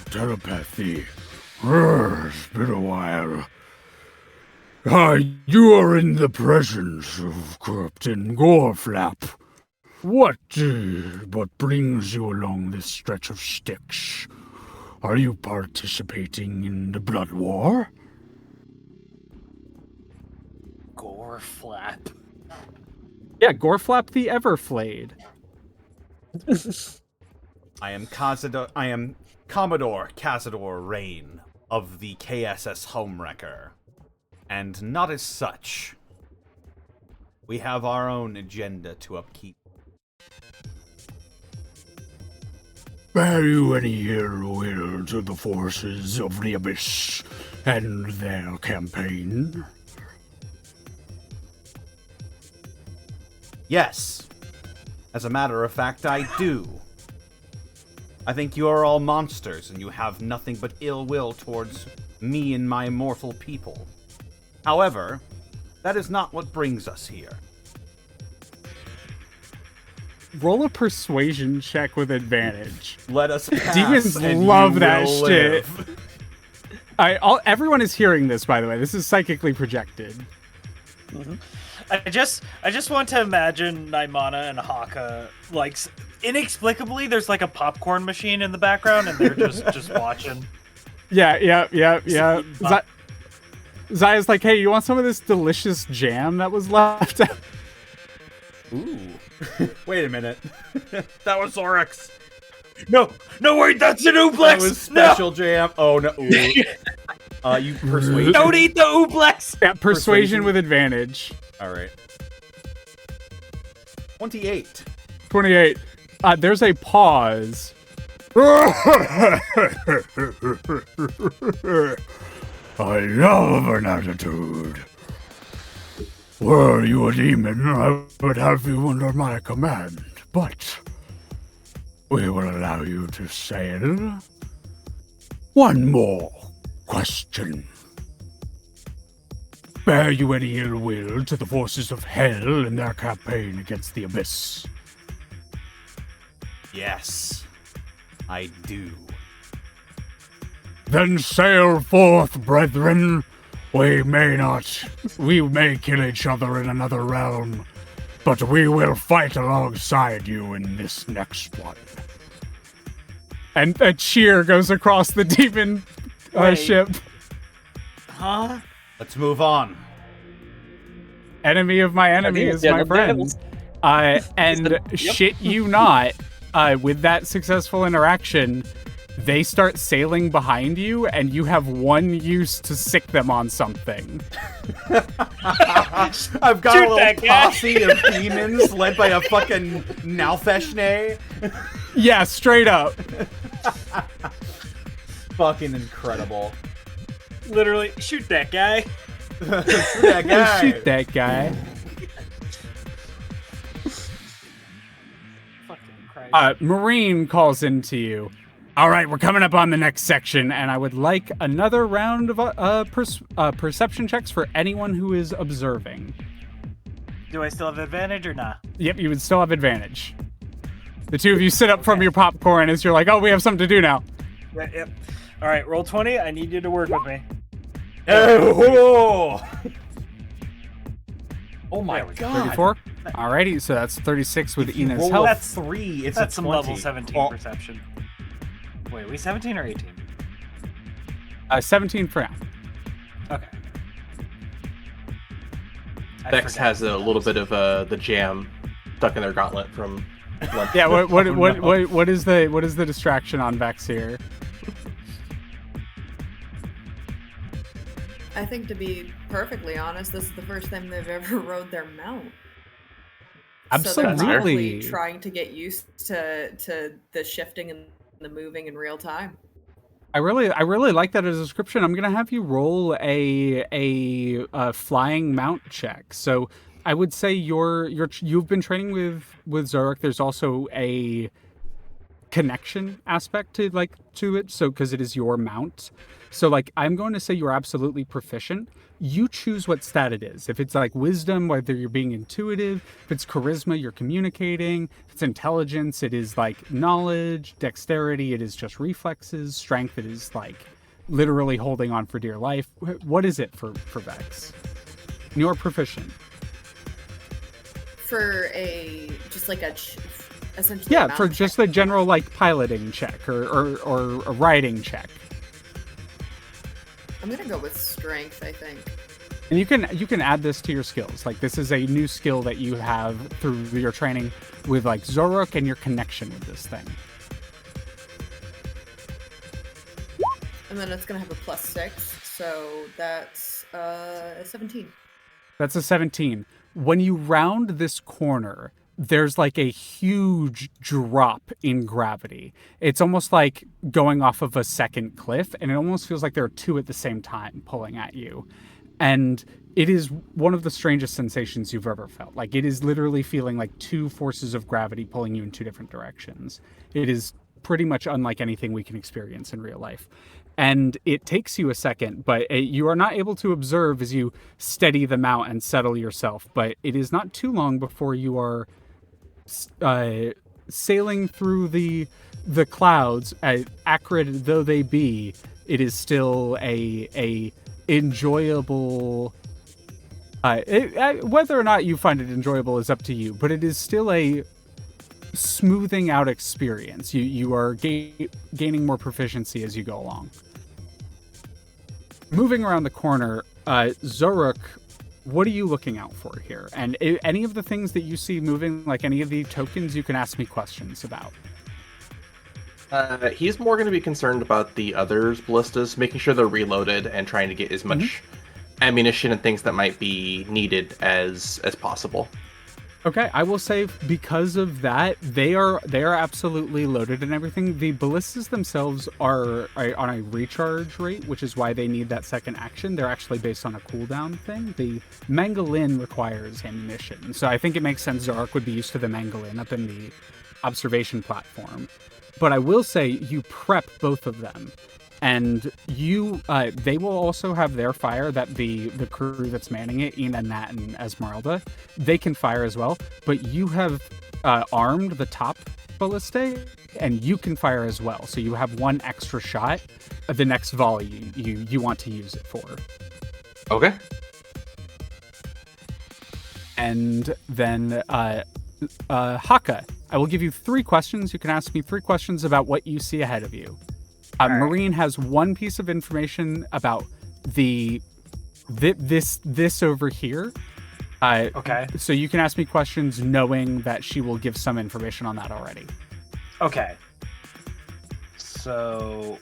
Telepathy. It's been a while. You are in the presence of Captain Goreflap. What brings you along this stretch of Styx? Are you participating in the blood war? Goreflap. Yeah, Goreflap the Everflayed. I am Commodore Kazador Rain of the KSS Homewrecker. And not as such. We have our own agenda to upkeep. Bear you any ill will to the forces of the Abyss and their campaign? Yes. As a matter of fact, I do. I think you are all monsters, and you have nothing but ill will towards me and my mortal people. However, that is not what brings us here. Roll a persuasion check with advantage. Let us pass. Demons and love you that will shit. live. Everyone is hearing this, by the way. This is psychically projected. I just want to imagine Naimana and Hakka, like, inexplicably, there's like a popcorn machine in the background, and they're just watching. Yeah. Zaya's like, hey, you want some of this delicious jam that was left? Ooh. Wait a minute. That was Xoruk's. No, wait, that's an Ooblex! That was special jam. Oh, no. You persuade. Don't eat the Ooblex! Yeah, persuasion with advantage. All right. 28. 28. There's a pause. I love an attitude. Were you a demon, I would have you under my command, but we will allow you to sail. One more question. Bear you any ill will to the forces of hell in their campaign against the Abyss? Yes, I do. Then sail forth, brethren. We may kill each other in another realm, but we will fight alongside you in this next one. And a cheer goes across the demon ship. Huh? Let's move on. Enemy of my enemy is my friend. And shit you not, with that successful interaction, they start sailing behind you, and you have one use to sick them on something. I've got a little posse of demons led by a fucking Nalfeshne. Yeah, straight up. Fucking incredible. Literally, shoot that guy. Shoot that guy. Shoot that guy. Fucking Christ. Marine calls into you. All right, we're coming up on the next section, and I would like another round of perception checks for anyone who is observing. Do I still have advantage or not? Yep, you would still have advantage. The two of you sit up from your popcorn as you're like, oh, we have something to do now. Yep. All right, roll 20. I need you to work with me. Oh my god. 34? Alrighty, so that's 36 with If you Ina's roll health. a 3, it's That's a some 20. level 17 Oh, perception. Wait, are we 17 or 18? 17 for now. Okay. I Vex forgot. has a little bit of the jam stuck in their gauntlet from lunch. Yeah, what is the distraction on Vex here? I think, to be perfectly honest, this is the first time they've ever rode their mount. So they're Absolutely. probably trying to get used to the shifting and the moving in real time. I really like that as a description. I'm gonna have you roll a flying mount check. So I would say you've been training with Xoruk. There's also a connection aspect to it. So because it is your mount. So I'm going to say you're absolutely proficient. You choose what stat it is. If it's wisdom, whether you're being intuitive. If it's charisma, you're communicating. If it's intelligence, it is knowledge. Dexterity, it is just reflexes. Strength, it is literally holding on for dear life. What is it for Vex? You're proficient. For essentially. Yeah, a mount for just check. a general piloting check or a riding check. I'm gonna go with strength, I think. And you can add this to your skills. Like, this is a new skill that you have through your training with, like, Xoruk and your connection with this thing. And then it's going to have a +6, so that's 17. That's a 17. When you round this corner, there's like a huge drop in gravity. It's almost like going off of a second cliff, and it almost feels like there are two at the same time pulling at you. And it is one of the strangest sensations you've ever felt. Like, it is literally feeling like two forces of gravity pulling you in two different directions. It is pretty much unlike anything we can experience in real life. And it takes you a second, but you are not able to observe as you steady the mount and settle yourself. But it is not too long before you are sailing through the clouds, acrid though they be. It is still a enjoyable. Whether or not you find it enjoyable is up to you, but it is still a smoothing out experience. You are gaining more proficiency as you go along. Moving around the corner, Xoruk, what are you looking out for here? And any of the things that you see moving, like any of the tokens, you can ask me questions about. He's more going to be concerned about the others' ballistas, making sure they're reloaded and trying to get as much ammunition and things that might be needed as possible. Okay, I will say because of that, they are absolutely loaded and everything. The ballistas themselves are on a recharge rate, which is why they need that second action. They're actually based on a cooldown thing. The Mangolin requires ammunition, so I think it makes sense Xoruk would be used to the Mangolin up in the observation platform. But I will say you prep both of them. And they will also have their fire, that the crew that's manning it, Ina, Nat, and Esmeralda, they can fire as well. But you have armed the top ballista, and you can fire as well. So you have one extra shot of the next volley you want to use it for. Okay. And then Hakka, I will give you 3 questions. You can ask me 3 questions about what you see ahead of you. Marine has one piece of information about this over here. Okay. So you can ask me questions knowing that she will give some information on that already. Okay. So,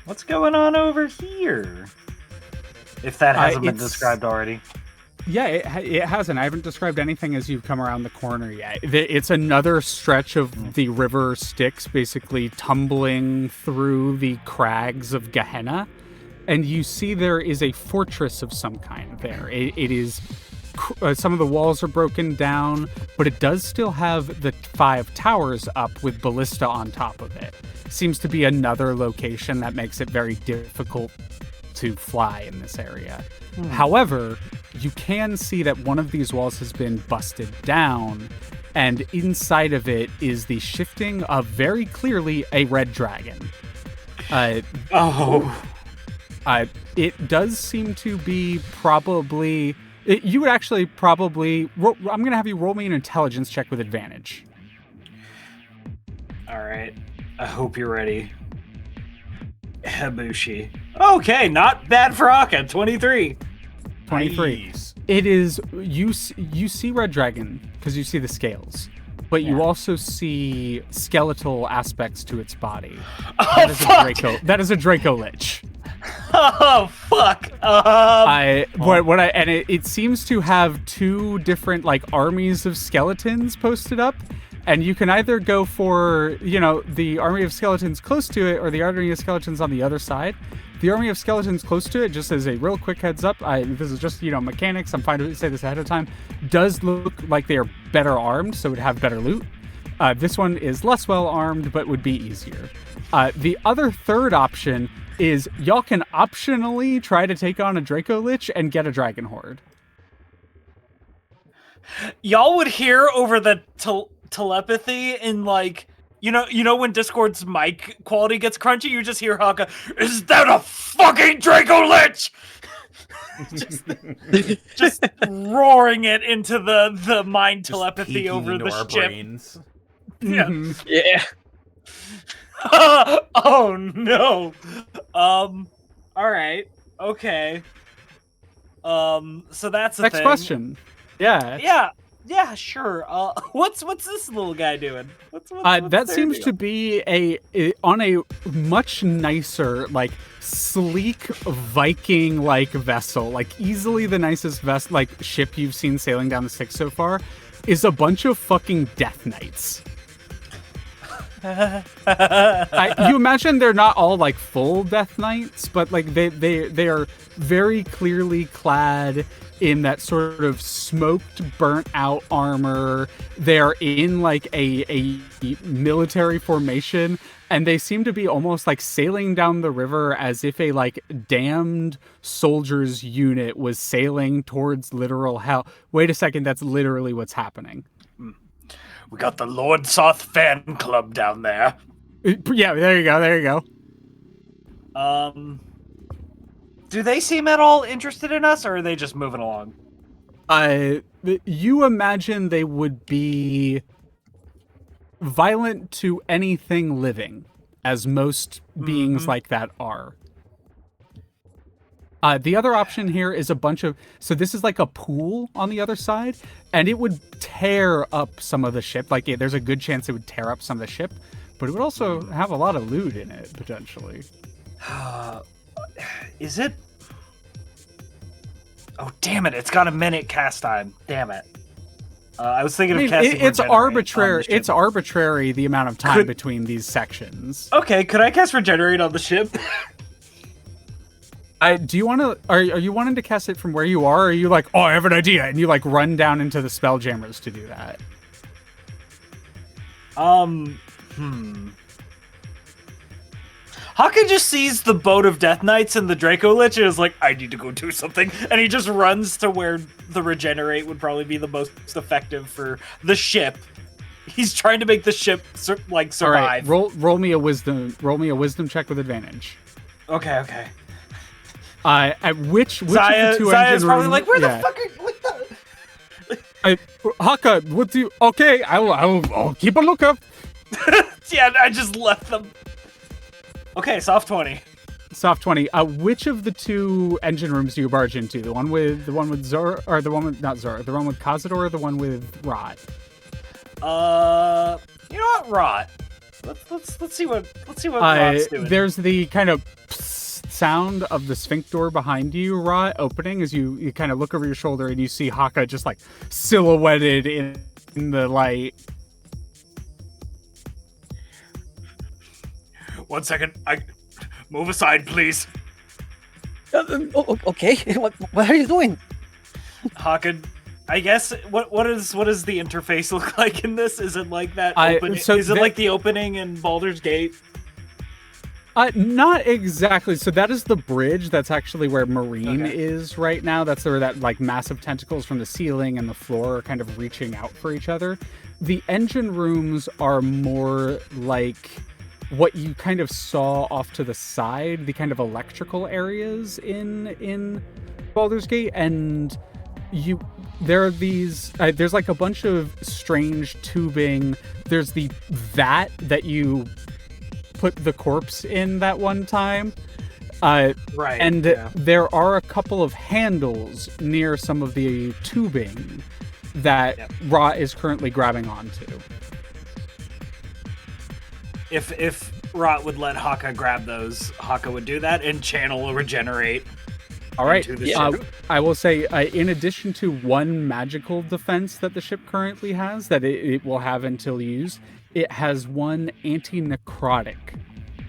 what's going on over here? If that hasn't been described already. Yeah, it hasn't. I haven't described anything as you've come around the corner yet. It's another stretch of the river Styx, basically tumbling through the crags of Gehenna. And you see there is a fortress of some kind there. It is... some of the walls are broken down, but it does still have the 5 towers up with ballista on top of it. Seems to be another location that makes it very difficult to fly in this area. However, you can see that one of these walls has been busted down, and inside of it is the shifting of very clearly a red dragon. It does seem to be probably... you would actually probably... I'm going to have you roll me an intelligence check with advantage. All right. I hope you're ready. Habushi. Okay, not bad for Hakka. 23. 23. Nice. It is... You see red dragon because you see the scales, but you also see skeletal aspects to its body. Oh, fuck! That is a Draco Lich. Oh, fuck! It seems to have 2 different armies of skeletons posted up, and you can either go for the army of skeletons close to it or the army of skeletons on the other side. The army of skeletons close to it, just as a real quick heads up, this is just mechanics. I'm fine to say this ahead of time. Does look like they are better armed, so would have better loot. This one is less well armed, but would be easier. The other third option is y'all can optionally try to take on a Draco Lich and get a Dragon Horde. Y'all would hear over the telepathy in when Discord's mic quality gets crunchy, you just hear Hakka, "Is that a fucking Draco Lich?" just roaring it into the mind telepathy over the ship. Brains. Yeah. Yeah. Oh no. All right. Okay. So that's the Next thing. question. Yeah. Yeah, sure. What's this little guy doing? What's That their seems deal? to be on a much nicer, like sleek Viking like vessel, like easily the nicest ship you've seen sailing down the Styx so far, is a bunch of fucking Death Knights. You imagine they're not all like full Death Knights, but like they are very clearly clad in that sort of smoked, burnt out armor. They're in like a military formation, and they seem to be almost like sailing down the river as if a like damned soldiers unit was sailing towards literal hell. Wait a second, that's literally what's happening. We got the Lord Soth fan club down there. Yeah, there you go. Do they seem at all interested in us, or are they just moving along? You imagine they would be violent to anything living, as most beings like that are. The other option here is a bunch of... So this is like a pool on the other side, and it would tear up some of the ship. Like, there's a good chance it would tear up some of the ship, but it would also have a lot of loot in it, potentially. Is it? Oh, damn it. It's got a minute cast time. Damn it. I was thinking of casting it's Regenerate arbitrary. on the ship. It's arbitrary the amount of time between these sections. Okay, could I cast Regenerate on the ship? Do you want to? Are you wanting to cast it from where you are? Or are you like, oh, I have an idea, and you like run down into the Spelljammers to do that? Hakka just sees the boat of Death Knights and the Draco Lich and is like, I need to go do something. And he just runs to where the Regenerate would probably be the most effective for the ship. He's trying to make the ship survive. All right, roll me a wisdom check with advantage. Okay. At which Zaya, of the two Zaya's engine probably rooms? like, where the fuck are what the? Hakka, what do you? Okay, I'll keep a lookout. Yeah, I just left them. Okay, soft 20. Soft 20. Which of the two engine rooms do you barge into? The one with Xoruk, or the one with not Xoruk, the one with Kazador, or the one with Rot? You know what, Rot? Let's see what Rot's doing. There's the kind of sound of the sphincter behind you, Rot, opening as you kind of look over your shoulder and you see Hakka just like silhouetted in the light. 1 second. I move aside, please. Okay, what are you doing? Hakka, I guess what does the interface look like in this? Is it like that? Like the opening in Baldur's Gate? Not exactly. So that is the bridge. That's actually where Marine is right now. That's where that like massive tentacles from the ceiling and the floor are kind of reaching out for each other. The engine rooms are more like what you kind of saw off to the side, the kind of electrical areas in Baldur's Gate, and there are these there's like a bunch of strange tubing. There's the vat that you put the corpse in that one time, right, and there are a couple of handles near some of the tubing that Ra is currently grabbing onto. If Rot would let Hakka grab those, Hakka would do that and channel a Regenerate. All right. Into the ship. I will say, in addition to one magical defense that the ship currently has, that it will have until used, it has one anti-necrotic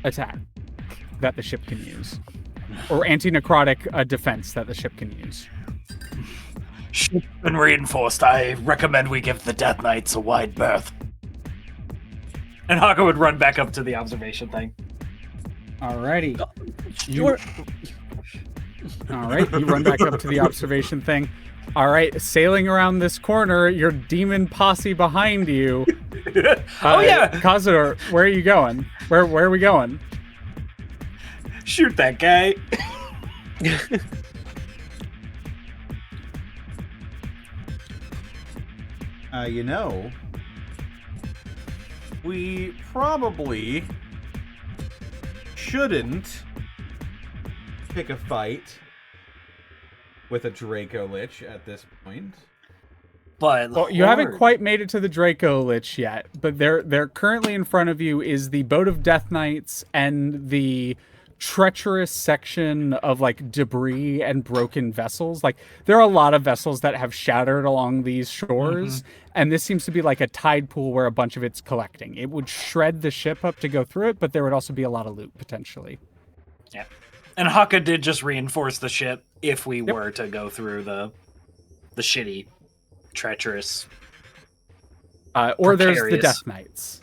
attack that the ship can use, or anti-necrotic defense that the ship can use. Ship's been reinforced. I recommend we give the Death Knights a wide berth. And Hakka would run back up to the observation thing. Alrighty. Alright, you run back up to the observation thing. Alright, sailing around this corner, your demon posse behind you. Kazador, where are you going? Where are we going? Shoot that guy. we probably shouldn't pick a fight with a Draco Lich at this point. But Well, you haven't quite made it to the Draco Lich yet, but they're currently in front of you is the Boat of Death Knights and the treacherous section of like debris and broken vessels. Like there are a lot of vessels that have shattered along these shores, and this seems to be like a tide pool where a bunch of it's collecting. It would shred the ship up to go through it, but there would also be a lot of loot potentially. Yeah. And Hakka did just reinforce the ship if we were to go through the shitty, treacherous, or there's the precarious. Death Knights.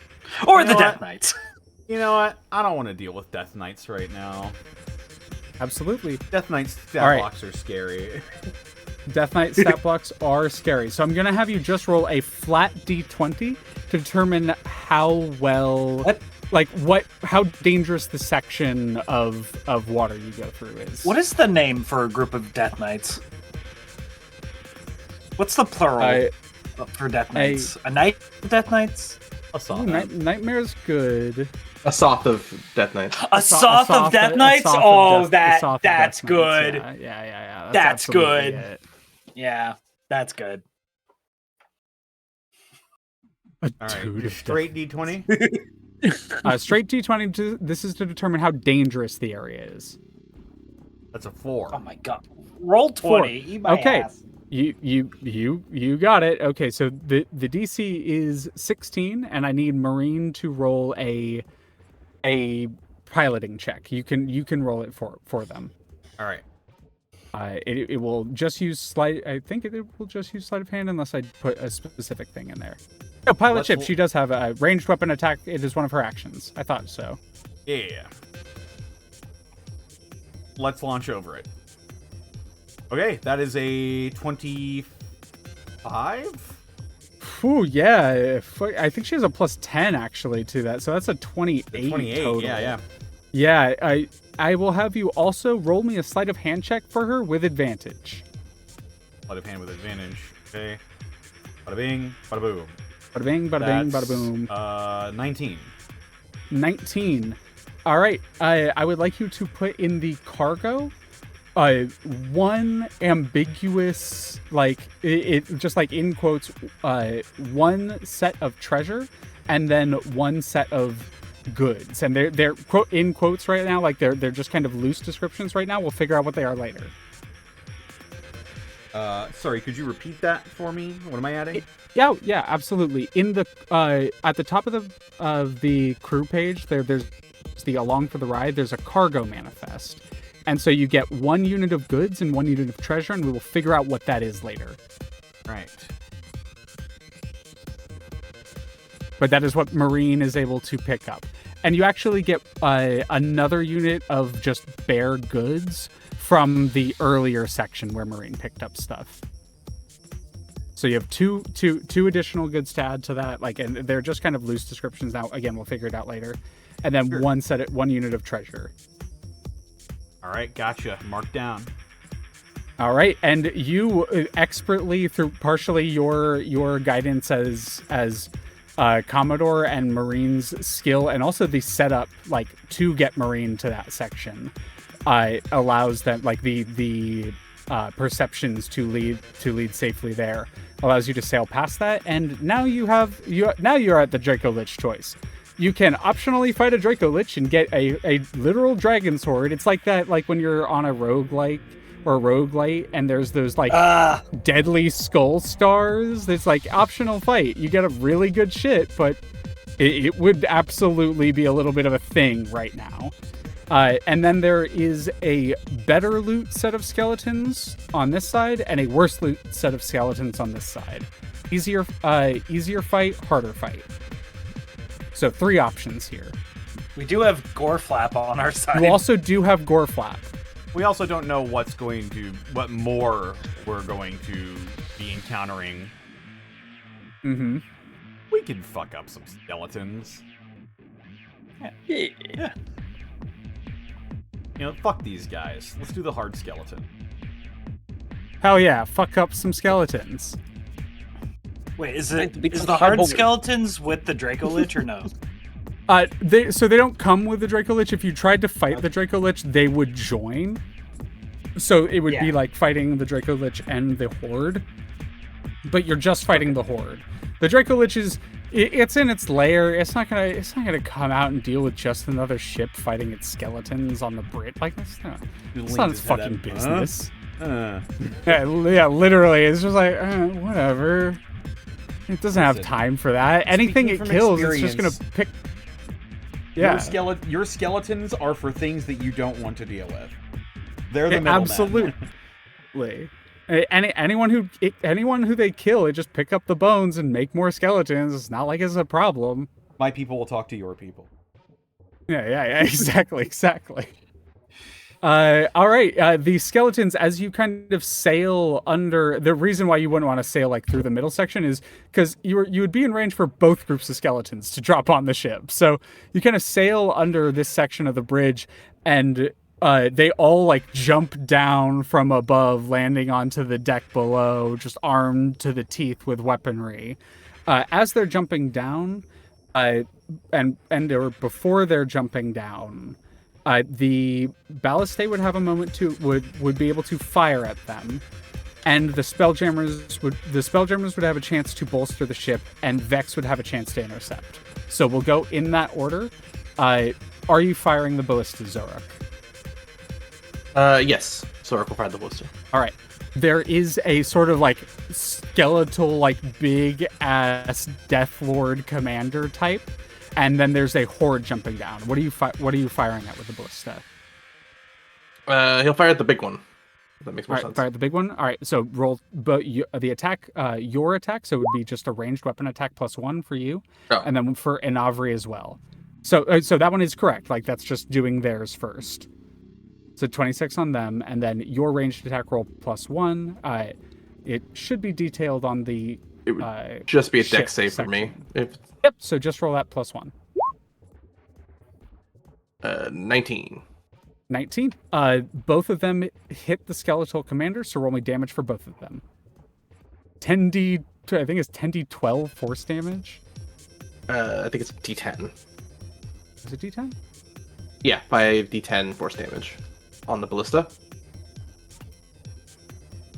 Or You the know Death what? Knights. You know what? I don't want to deal with Death Knights right now. Absolutely. Death Knights stat All right. blocks are scary. Death Knight stat blocks are scary. So I'm going to have you just roll a flat d20 to determine how well, how dangerous the section of water you go through is. What is the name for a group of Death Knights? What's the plural for Death Knights? A knight of Death Knights? Assault. Ooh, Nightmare's good. A Soth of Death Knights. A Soth of Death Knights? Oh, that's good. Yeah. That's absolutely good. it. Yeah, that's good. A All right, dude of straight D20. straight d20. This is to determine how dangerous the area is. That's a 4. Oh my god. Roll 20. Eat my Okay. ass. You got it. Okay, so the DC is 16, and I need Marine to roll a piloting check. You can roll it for them. All right. It will just use sleight. I think it will just use sleight of hand unless I put a specific thing in there. No, pilot ship. She does have a ranged weapon attack. It is one of her actions. I thought so. Yeah. Let's launch over it. Okay, that is a 25? Ooh, yeah. I think she has a plus 10 actually to that, so that's a 28. 28, total. yeah. Yeah, I will have you also roll me a sleight of hand check for her with advantage. Sleight of hand with advantage. Okay. Bada bing, bada boom. Bada bing, bada bing, bada boom. 19. 19. All right. I would like you to put in the cargo one ambiguous, like it just like in quotes, one set of treasure and then one set of goods, and they're quote in quotes right now, like they're just kind of loose descriptions right now. We'll figure out what they are later. Sorry, could you repeat that for me? What am I adding? Yeah, absolutely. In the at the top of the crew page, there's the along for the ride. There's a cargo manifest, and so you get 1 unit of goods and 1 unit of treasure, and we will figure out what that is later. Right. But that is what Marine is able to pick up. And you actually get another unit of just bare goods from the earlier section where Marine picked up stuff. So you have two additional goods to add to that, like, and they're just kind of loose descriptions now. Again, we'll figure it out later. And then Sure. one unit of treasure. All right, gotcha. Mark down. All right, and you expertly, through partially your guidance as Commodore and Marine's skill, and also the setup, like, to get Marine to that section, allows them, like, the perceptions to lead safely there, allows you to sail past that, and now you're at the Draco Lich choice. You can optionally fight a Draco Lich and get a literal dragon sword. It's like that, like when you're on a roguelike or roguelite, and there's those like deadly skull stars. It's like optional fight. You get a really good shit, but it would absolutely be a little bit of a thing right now. And then there is a better loot set of skeletons on this side and a worse loot set of skeletons on this side. Easier fight, harder fight. So 3 options here. We do have Goreflap on our side. You also do have Goreflap. We also don't know what more we're going to be encountering. Mm-hmm. We can fuck up some skeletons. Yeah. You know, fuck these guys. Let's do the hard skeleton. Hell yeah, fuck up some skeletons. Wait, is Trying to beat the some hard Hobgoblin. skeletons with the Draco Lich or no? They don't come with the Draco Lich. If you tried to fight the Draco Lich, they would join. So it would be Yeah. like fighting the Draco Lich and the Horde, but you're just fighting the Horde. The Draco Lich it's in its lair. It's not gonna come out and deal with just another ship fighting its skeletons on the bridge. Like it's not its fucking business. Yeah, literally, it's just like whatever. It doesn't have Listen, time for that. Anything it from kills, it's just gonna pick. Yeah, Your skeletons are for things that you don't want to deal with. They're the middlemen. Absolutely. Anyone who they kill, they just pick up the bones and make more skeletons. It's not like it's a problem. My people will talk to your people. Yeah, exactly. All right, the skeletons, as you kind of sail under, the reason why you wouldn't want to sail like through the middle section is because you would be in range for both groups of skeletons to drop on the ship. So you kind of sail under this section of the bridge, and they all like jump down from above, landing onto the deck below, just armed to the teeth with weaponry. As they're jumping down, or before they're jumping down, the Ballistae would have a moment to would be able to fire at them, and the Spelljammers would have a chance to bolster the ship, and Vex would have a chance to intercept. So we'll go in that order. Are you firing the ballista, Xoruk? Yes. Xoruk will fire the ballista. All right. There is a sort of like skeletal, like big ass Death Lord commander type, and then there's a horde jumping down. What are you firing at with the ballista? He'll fire at the big one. If that makes more sense. Fire at the big one. All right. So roll the attack. Your attack. So it would be just a ranged weapon attack +1 for you, and then for Inavri as well. So that one is correct. Like that's just doing theirs first. So 26 on them, and then your ranged attack roll +1. It should be detailed on the. It would just be a dex save for me. Yep. So just roll that +1. 19. 19. Both of them hit the skeletal commander, so roll me damage for both of them. 10d. I think it's 10d12 force damage. I think it's D10. Is it d10? Yeah, 5d10 force damage on the ballista.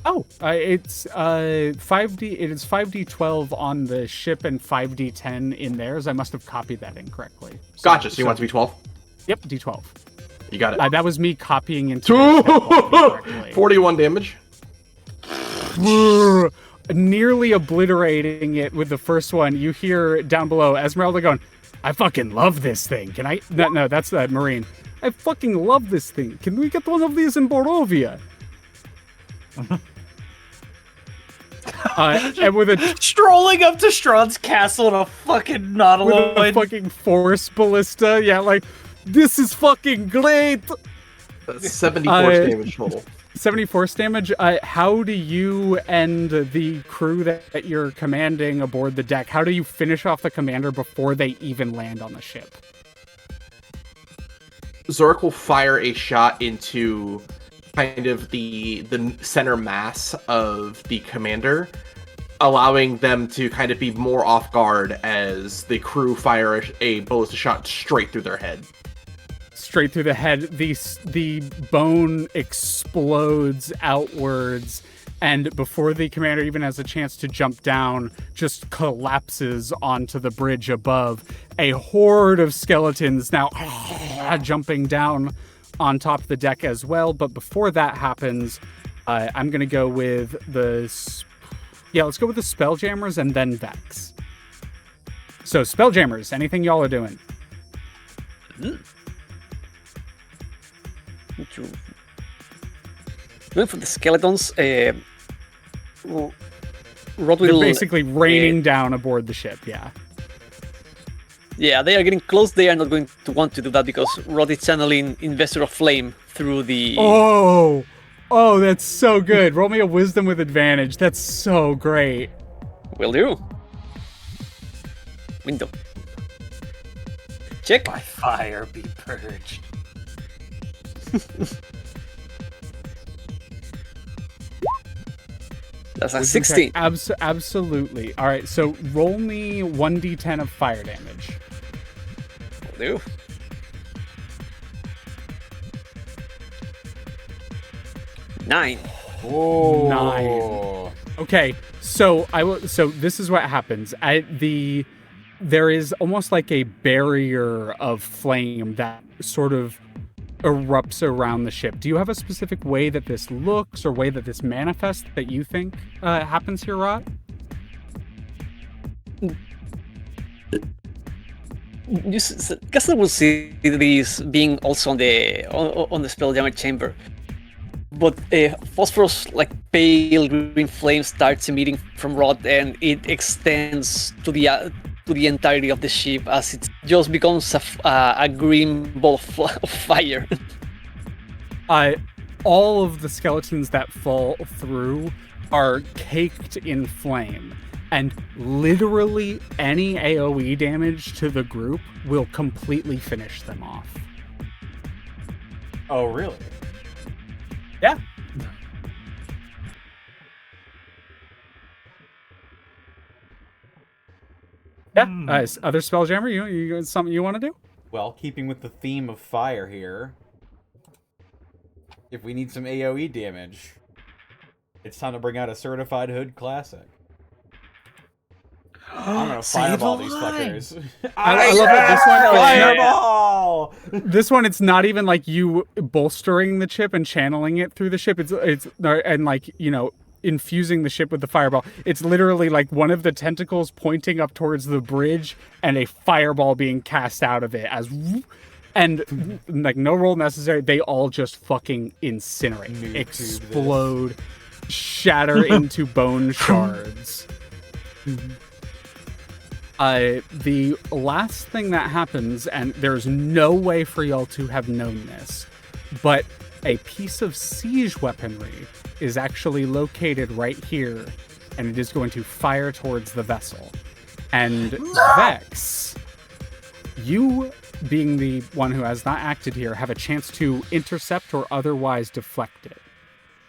Oh, it's 5d. It is 5d12 on the ship and 5d10 in theirs. I must have copied that incorrectly. Gotcha. So you want it to be 12? Yep, d12. You got it. That was me copying into the 41 damage. Nearly obliterating it with the first one. You hear down below Esmeralda going, "I fucking love this thing. Can I?" No, that's that Marine. I fucking love this thing. Can we get one of these in Borovia? And with a Strolling up to Strahd's castle in a fucking nautiloid. with a fucking force ballista, yeah, like this is fucking great. That's 70 force damage total. 70 force damage. How do you and the crew that you're commanding aboard the deck? How do you finish off the commander before they even land on the ship? Xoruk will fire a shot into kind of the center mass of the commander, allowing them to kind of be more off guard as the crew fire a ballista shot straight through their head. Straight through the head. The bone explodes outwards, and before the commander even has a chance to jump down, just collapses onto the bridge above. A horde of skeletons now jumping down on top of the deck as well. But before that happens, I'm going to go with let's go with the Spelljammers and then Vex. So Spelljammers, anything y'all are doing? Going for the skeletons, Rod They're will basically raining down aboard the ship, yeah. Yeah, they are getting close. They are not going to want to do that because Rod is channeling Investor of Flame through the... Oh, that's so good. Roll me a wisdom with advantage. That's so great. Will do. Window. Check. By fire be purged. That's a Wisdom check. 16. Absolutely. All right, so roll me 1d10 of fire damage. Will do. Nine. Oh. 9. Okay, so So this is what happens. There is almost like a barrier of flame that sort of erupts around the ship. Do you have a specific way that this looks or way that this manifests that you think happens here, Rot? Kazador will see these being also on the spelljammer chamber. But phosphorus, like pale green flame, starts emitting from Rod, and it extends to the entirety of the ship as it just becomes a green ball of fire. All of the skeletons that fall through are caked in flame, and literally any AoE damage to the group will completely finish them off. Oh, really? Yeah. Yeah. Other Spelljammer, you something you want to do? Well, keeping with the theme of fire here, if we need some AoE damage, it's time to bring out a Certified Hood Classic. I'm gonna fireball these fuckers. I love it. This one, Fireball! This one, it's not even like you bolstering the chip and channeling it through the ship. It's and like, infusing the ship with the fireball. It's literally like one of the tentacles pointing up towards the bridge and a fireball being cast out of it and like no roll necessary. They all just fucking incinerate, explode, shatter into bone shards. The last thing that happens, and there's no way for y'all to have known this, but a piece of siege weaponry is actually located right here, and it is going to fire towards the vessel. And Vex, you, being the one who has not acted here, have a chance to intercept or otherwise deflect it.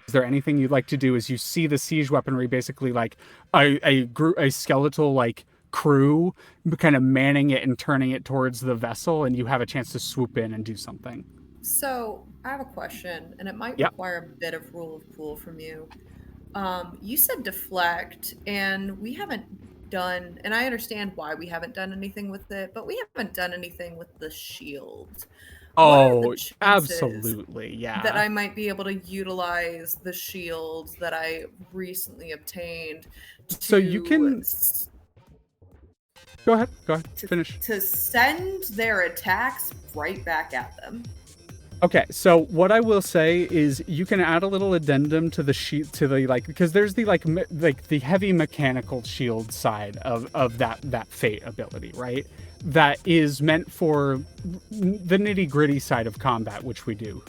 Is there anything you'd like to do as you see the siege weaponry basically like a skeletal like crew kind of manning it and turning it towards the vessel, and you have a chance to swoop in and do something? So I have a question, and it might Yep. require a bit of rule of cool from you. You said deflect, and we haven't done, and I understand why we haven't done anything with it, but we haven't done anything with the shield. What are the chances Absolutely, yeah. that I might be able to utilize the shield that I recently obtained So you can go ahead, finish. to send their attacks right back at them. Okay, so what I will say is you can add a little addendum to the sheet, to the because there's the like the heavy mechanical shield side of that fate ability, right? That is meant for the nitty-gritty side of combat, which we do.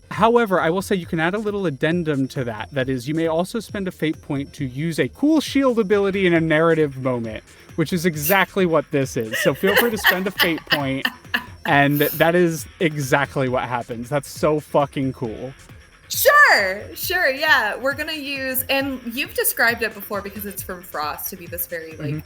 However, I will say you can add a little addendum to that. That is, you may also spend a fate point to use a cool shield ability in a narrative moment, which is exactly what this is. So feel free to spend a fate point. And that is exactly what happens. That's so fucking cool. Sure, yeah. We're gonna use, and you've described it before because it's from Frost to be this very like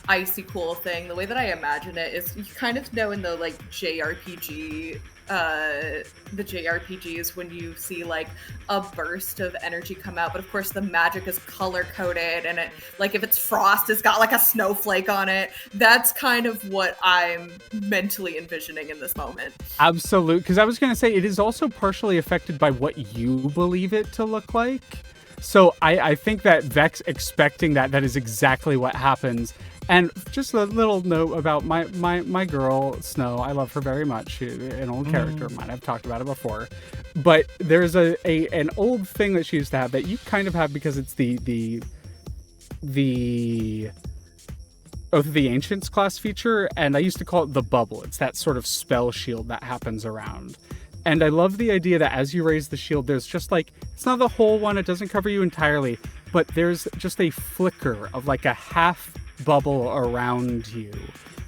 icy cool thing. The way that I imagine it is, you kind of know in the like JRPG, the JRPGs when you see like a burst of energy come out, but of course the magic is color coded, and it like if it's frost, it's got like a snowflake on it. That's kind of what I'm mentally envisioning in this moment. Absolute, because I was going to say it is also partially affected by what you believe it to look like. So I think that Vex expecting that is exactly what happens. And just a little note about my girl, Snow. I love her very much. She's an old character of mine. I've talked about it before. But there's an old thing that she used to have that you kind of have because it's the Oath of the Ancients class feature. And I used to call it the bubble. It's that sort of spell shield that happens around. And I love the idea that as you raise the shield, there's just like, it's not the whole one. It doesn't cover you entirely. But there's just a flicker of like a half bubble around you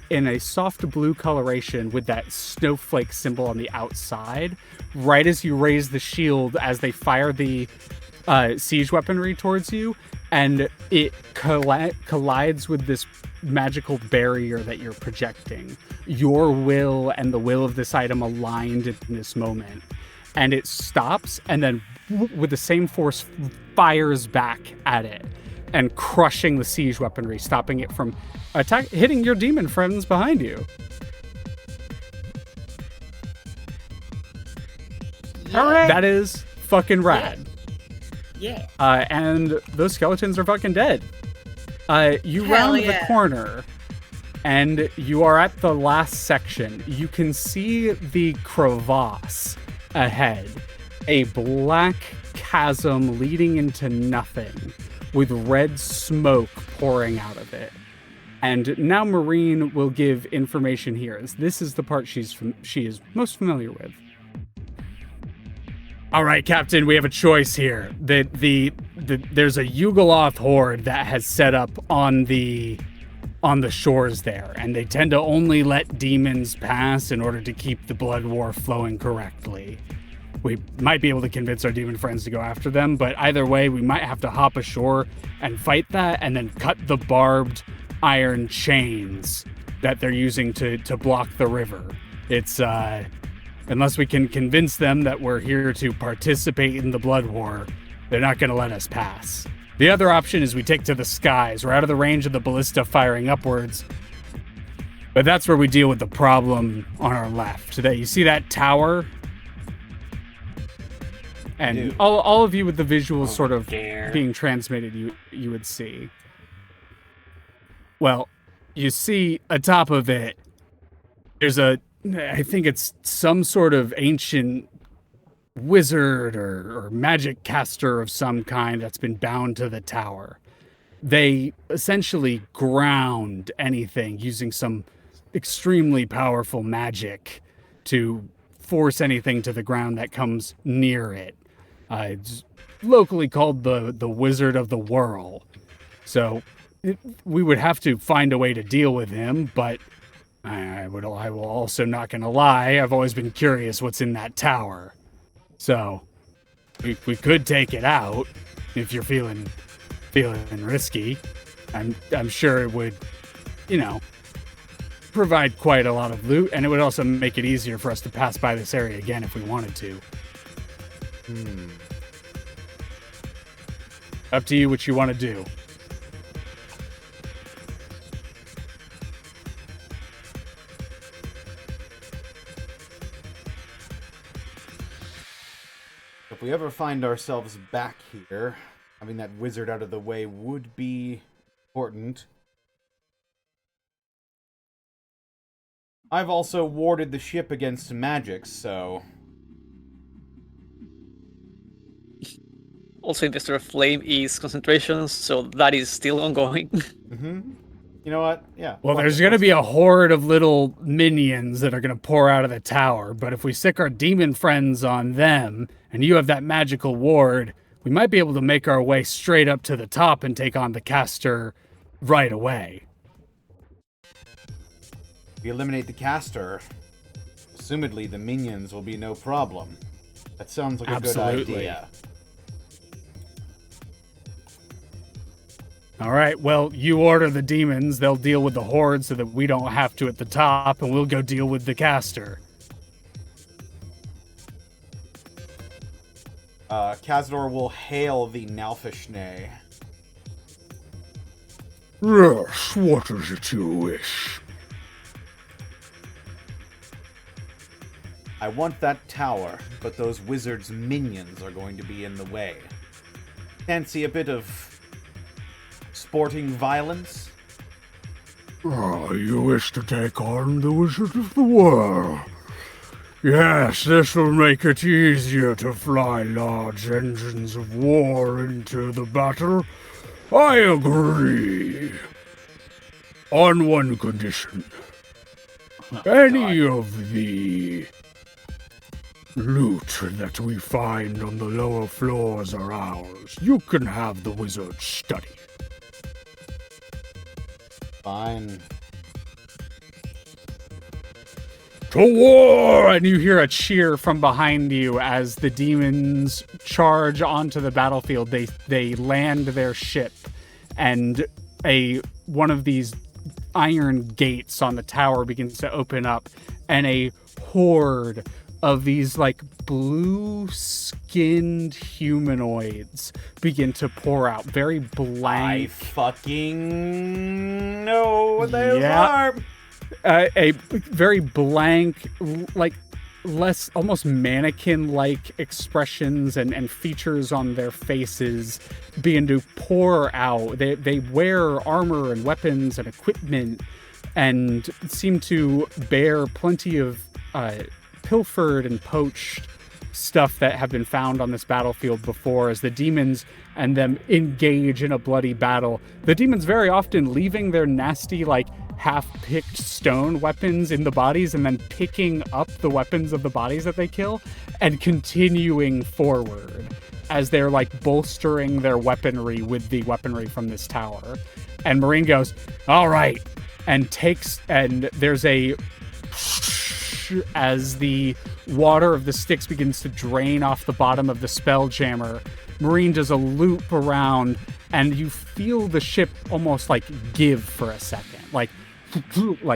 in a soft blue coloration with that snowflake symbol on the outside, right as you raise the shield, as they fire the siege weaponry towards you, and it collides with this magical barrier that you're projecting. Your will and the will of this item aligned in this moment, and it stops, and then with the same force fires back at it, and crushing the siege weaponry, stopping it from hitting your demon friends behind you. Alright. That is fucking rad. Yeah. And those skeletons are fucking dead. You Hell round yeah. the corner, and you are at the last section. You can see the crevasse ahead, a black chasm leading into nothing, with red smoke pouring out of it. And now Marine will give information here, as this is the part she is most familiar with. All right, Captain, we have a choice here. There's a Yugoloth horde that has set up on the shores there, and they tend to only let demons pass in order to keep the blood war flowing correctly. We might be able to convince our demon friends to go after them, but either way, we might have to hop ashore and fight that, and then cut the barbed iron chains that they're using to block the river. It's unless we can convince them that we're here to participate in the blood war, they're not going to let us pass. The other option is we take to the skies. We're out of the range of the ballista firing upwards, but that's where we deal with the problem on our left. Today, you see that tower? And all of you with the visuals sort of being transmitted, you would see. Well, you see atop of it, there's I think it's some sort of ancient wizard or magic caster of some kind that's been bound to the tower. They essentially ground anything using some extremely powerful magic to force anything to the ground that comes near it. It's locally called the Wizard of the Whirl. So we would have to find a way to deal with him, but I will also not gonna lie, I've always been curious what's in that tower. So we could take it out if you're feeling risky. I'm sure it would, provide quite a lot of loot, and it would also make it easier for us to pass by this area again if we wanted to. Up to you what you want to do. If we ever find ourselves back here, having that wizard out of the way would be important. I've also warded the ship against magic, so... Also, Investor Flame is concentration, so that is still ongoing. Mm-hmm. You know what? Yeah. Well, there's going to be a horde of little minions that are going to pour out of the tower, but if we stick our demon friends on them, and you have that magical ward, we might be able to make our way straight up to the top and take on the caster right away. If we eliminate the caster, assumedly the minions will be no problem. That sounds like a good idea. All right, well, you order the demons, they'll deal with the horde so that we don't have to at the top, and we'll go deal with the caster. Kazador will hail the Nalfishnay. Yes, what is it you wish? I want that tower, but those wizards' minions are going to be in the way. Fancy a bit of sporting violence? Oh, you wish to take on the Wizard of the Whirl? Yes, this will make it easier to fly large engines of war into the battle. I agree. On one condition. Any of the loot that we find on the lower floors are ours. You can have the wizard's study. Fine. To war! And you hear a cheer from behind you as the demons charge onto the battlefield. They land their ship, and one of these iron gates on the tower begins to open up, and a horde of these like blue-skinned humanoids begin to pour out. Very I blank. fucking know what they are. A very blank, like less almost mannequin-like expressions and features on their faces begin to pour out. They wear armor and weapons and equipment and seem to bear plenty of pilfered and poached stuff that have been found on this battlefield before. As the demons and them engage in a bloody battle, the demons very often leaving their nasty, like, half-picked stone weapons in the bodies and then picking up the weapons of the bodies that they kill and continuing forward as they're like bolstering their weaponry with the weaponry from this tower. And Marine goes, all right, and there's a as the water of the sticks begins to drain off the bottom of the Spelljammer. Marine does a loop around and you feel the ship almost like give for a second, like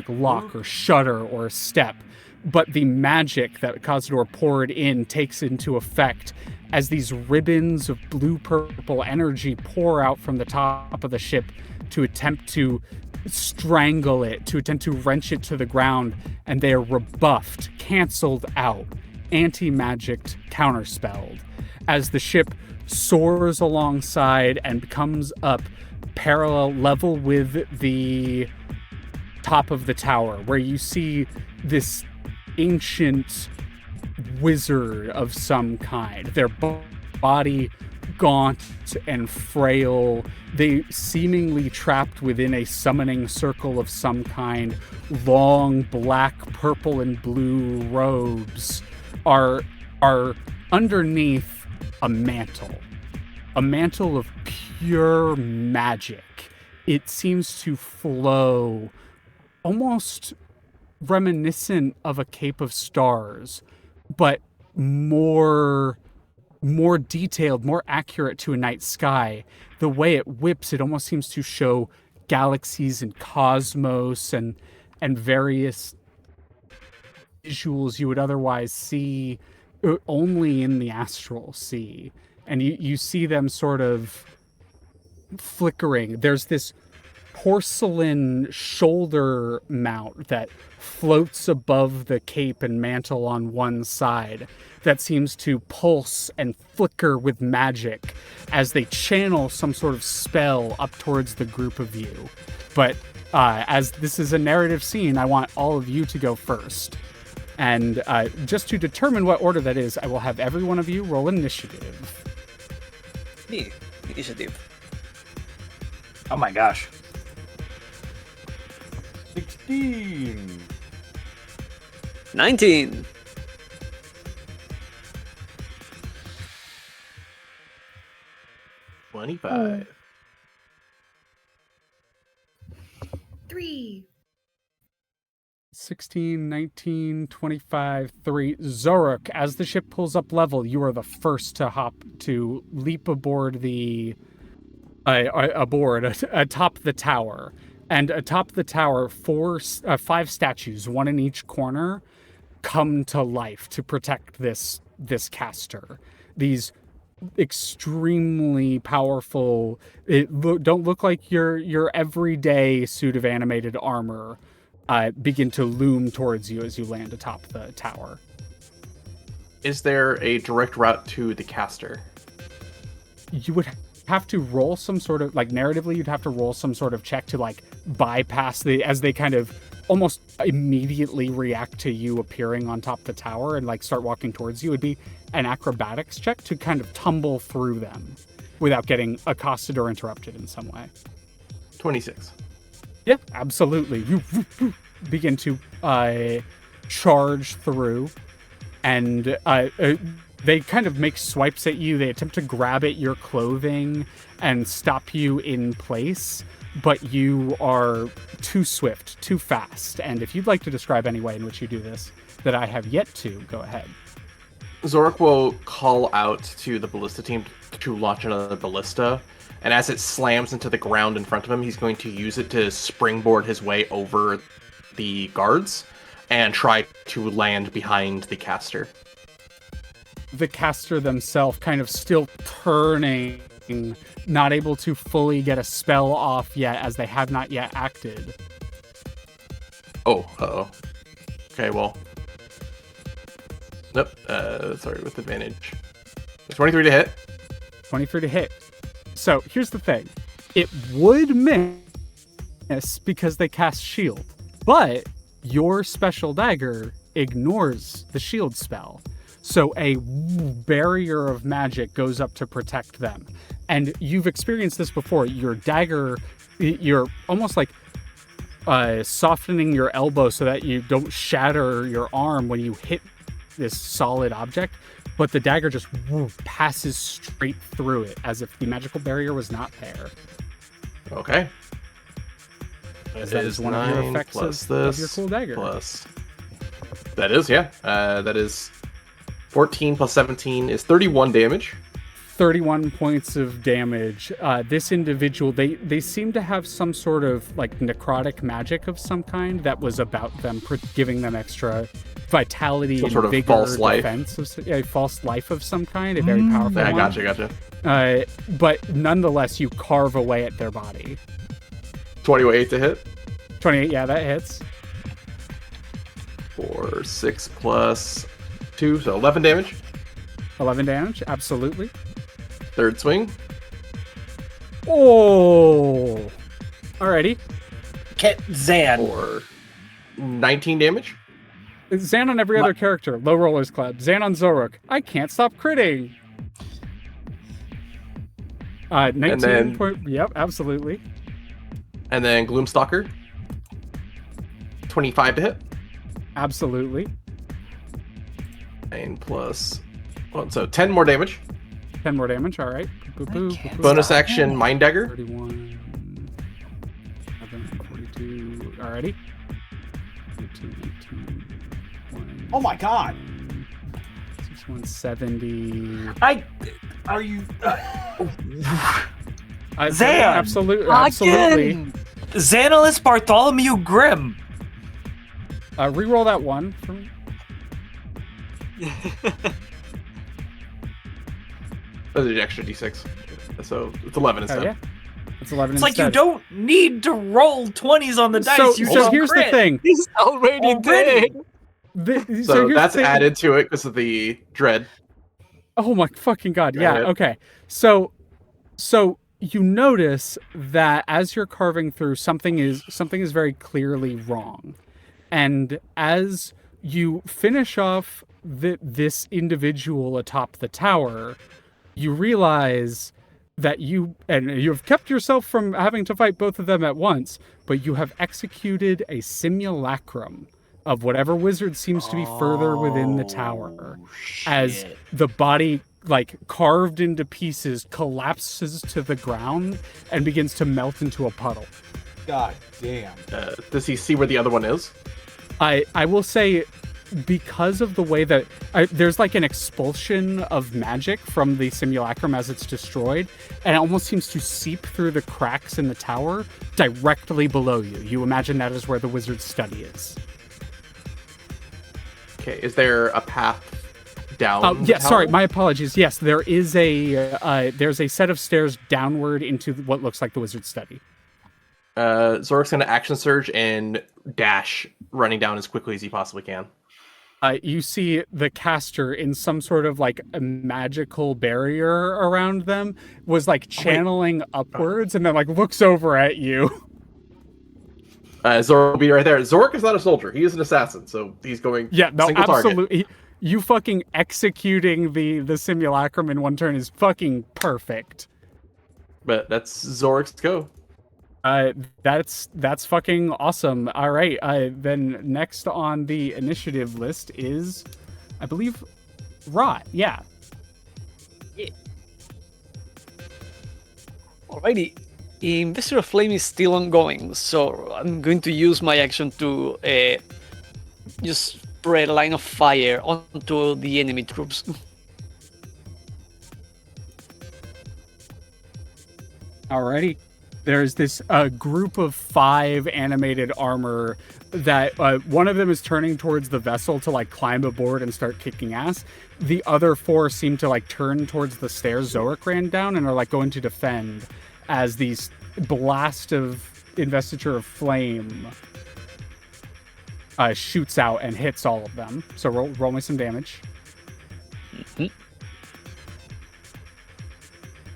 lock or shudder or step. But the magic that Kazador poured in takes into effect as these ribbons of blue-purple energy pour out from the top of the ship to attempt to strangle it, to attempt to wrench it to the ground, and they are rebuffed, canceled out, anti-magicked, counterspelled, as the ship soars alongside and comes up parallel level with the top of the tower, where you see this ancient wizard of some kind, their body gaunt and frail, they seemingly trapped within a summoning circle of some kind. Long black, purple, and blue robes are underneath a mantle of pure magic. It seems to flow almost reminiscent of a Cape of Stars, but more detailed, more accurate to a night sky. The way it whips, it almost seems to show galaxies and cosmos and various visuals you would otherwise see only in the astral sea. And you see them sort of flickering. There's this porcelain shoulder mount that floats above the cape and mantle on one side that seems to pulse and flicker with magic as they channel some sort of spell up towards the group of you. But as this is a narrative scene, I want all of you to go first. And just to determine what order that is, I will have every one of you roll initiative. Me, initiative. Oh my gosh. 16. 19. 25. 3. 16, 19, 25, 3. Xoruk, as the ship pulls up level, you are the first to leap aboard atop the tower. And atop the tower, 5 statues, one in each corner, come to life to protect this caster. These extremely powerful, don't look like your everyday suit of animated armor, begin to loom towards you as you land atop the tower. Is there a direct route to the caster? You would have to roll some sort of, like, narratively, you'd have to roll some sort of check to, like, bypass as they kind of almost immediately react to you appearing on top of the tower and, like, start walking towards you. It'd be an acrobatics check to kind of tumble through them without getting accosted or interrupted in some way. 26. Yeah, absolutely. You begin to charge through, and they kind of make swipes at you. They attempt to grab at your clothing and stop you in place. but you are too swift, too fast. And if you'd like to describe any way in which you do this that I have yet to, go ahead. Xoruk will call out to the ballista team to launch another ballista, and as it slams into the ground in front of him, he's going to use it to springboard his way over the guards and try to land behind the caster. The caster themselves kind of still turning, not able to fully get a spell off yet as they have not yet acted. Oh, okay, well. Nope, sorry, with advantage. 23 to hit. 23 to hit. So here's the thing. It would miss because they cast shield, but your special dagger ignores the shield spell. So a barrier of magic goes up to protect them. And you've experienced this before. Your dagger, you're almost like softening your elbow so that you don't shatter your arm when you hit this solid object, but the dagger just passes straight through it as if the magical barrier was not there. Okay. That is one of your effects of your cool dagger. Plus. That is, yeah. That is 14 plus 17 is 31 damage. 31 points of damage. This individual, they seem to have some sort of like necrotic magic of some kind that was about them, giving them extra vitality some and sort of vigor, false life. defense, a false life of some kind, a very powerful Yeah, one. gotcha. But nonetheless, you carve away at their body. 28 to hit. 28, yeah, that hits. 4, 6 plus 2, so 11 damage. 11 damage, absolutely. Third swing. Oh! Alrighty. Zan. For 19 damage. Zan on every other character. Low Rollers Club. Zan on Xoruk. I can't stop critting. 19 then- point... Yep, absolutely. And then Gloomstalker. 25 to hit. Absolutely. 9 plus 1, so 10 more damage. 10 more damage, alright. Bonus action, Mind Dagger. 31... 11, 42... Alrighty. 18, 19, 20, Oh my god! 170... Are you... Zan! Absolutely. Xanillis Bartholomew Grimm. Reroll that one for me. That's an extra d6. So it's 11 instead. Oh, yeah. It's 11 It's instead. like you don't need to roll 20s on the dice. So just here's crit. the thing. He's already dead. So here's that's the thing. added to it because of the dread. Oh my fucking god! Yeah. ahead. Okay. So you notice that as you're carving through, something is very clearly wrong, and as you finish off this individual atop the tower, you realize that you've kept yourself from having to fight both of them at once, but you have executed a simulacrum of whatever wizard seems to be further within the tower, as the body, like carved into pieces, collapses to the ground and begins to melt into a puddle. God damn. Does he see where the other one is? I will say, because of the way that there's like an expulsion of magic from the simulacrum as it's destroyed, and it almost seems to seep through the cracks in the tower directly below you. You imagine that is where the wizard's study is. Okay, is there a path down? Yeah, sorry, my apologies. Yes, there is there's a set of stairs downward into what looks like the wizard's study. Xoruk's gonna action surge and dash, running down as quickly as he possibly can. You see the caster in some sort of like a magical barrier around them was like channeling upwards and then like looks over at you. Xoruk will be right there. Xoruk is not a soldier; he is an assassin, so he's going. Yeah, no, single target. absolutely. You fucking executing the simulacrum in one turn is fucking perfect. But that's Xoruk's go. That's fucking awesome. All right. Then next on the initiative list is, I believe, Rot. Yeah. Alrighty. Investor of Flame is still ongoing, so I'm going to use my action to just spread a line of fire onto the enemy troops. Alrighty. There's this group of 5 animated armor that one of them is turning towards the vessel to like climb aboard and start kicking ass. The other 4 seem to like turn towards the stairs Xoruk ran down and are like going to defend as these blast of investiture of flame shoots out and hits all of them. So roll me some damage. Mm-hmm.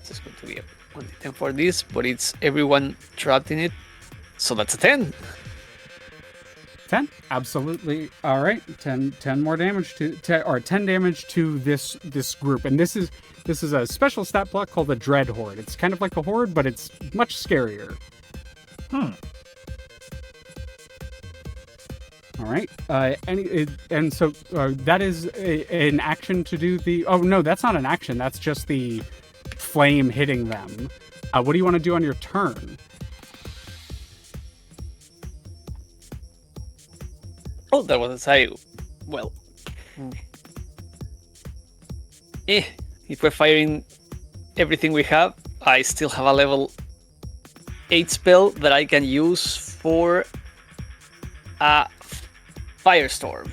It's going to be a 1d10 for this, but it's everyone trapped in it. So that's a 10. 10? Absolutely. All right. 10 more damage to 10 damage to this group. And this is a special stat block called the Dread Horde. It's kind of like a horde, but it's much scarier. All right. And so that is an action to do the... Oh, no, that's not an action. That's just the flame hitting them. What do you want to do on your turn? Oh, that was a well. If we're firing everything we have, I still have a level 8 spell that I can use for a firestorm.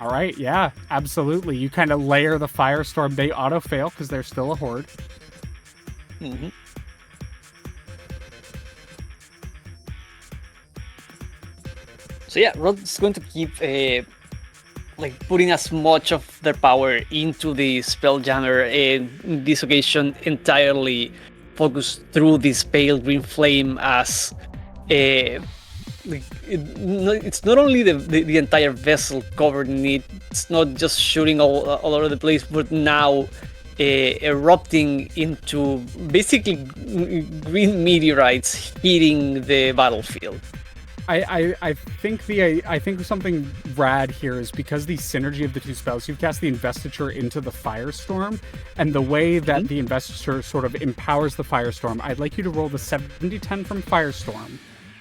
All right, yeah, absolutely. You kind of layer the firestorm. They auto fail because they're still a horde. Mm-hmm. So yeah, Rod's going to keep like putting as much of their power into the Spelljammer, in this occasion entirely focused through this pale green flame as it's not only the entire vessel covered in it, it's not just shooting all over the place, but now erupting into basically green meteorites hitting the battlefield. I think something rad here is because the synergy of the 2 spells, you've cast the investiture into the firestorm, and the way that the investiture sort of empowers the firestorm, I'd like you to roll the 70-10 from firestorm,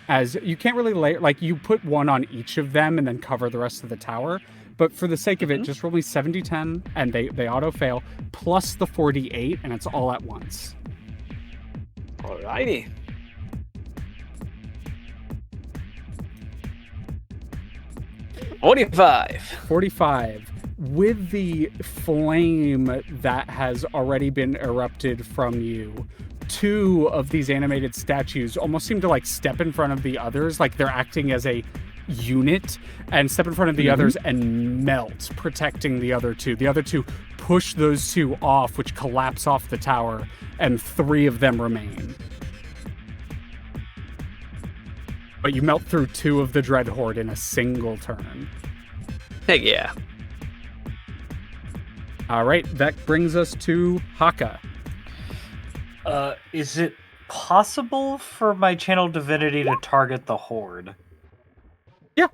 as you can't really layer, like you put 1 on each of them and then cover the rest of the tower, but for the sake of it, just roll me 70-10 and they auto fail plus the 48, and it's all at once. Alrighty. $45. 45. With the flame that has already been erupted from you, 2 of these animated statues almost seem to like step in front of the others, like they're acting as a unit, and step in front of the others and melt, protecting the other 2. The other 2 push those 2 off, which collapse off the tower, and 3 of them remain. But you melt through 2 of the Dread Horde in a single turn. Heck yeah. All right, that brings us to Hakka. Is it possible for my channel divinity to target the horde? Yeah.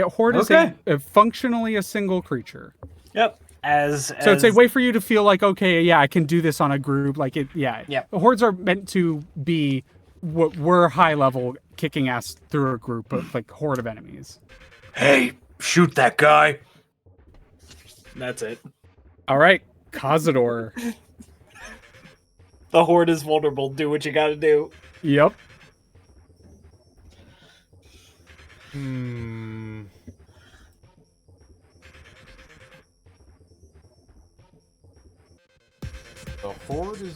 Horde is functionally a single creature. Yep. So it's a way for you to feel like, okay, yeah, I can do this on a group. Like it, yeah. Yep. Hordes are meant to be what we're high level kicking ass through a group of like horde of enemies. Hey, shoot that guy. That's it. All right, Kazador. The horde is vulnerable. Do what you gotta do. Yep. The horde is...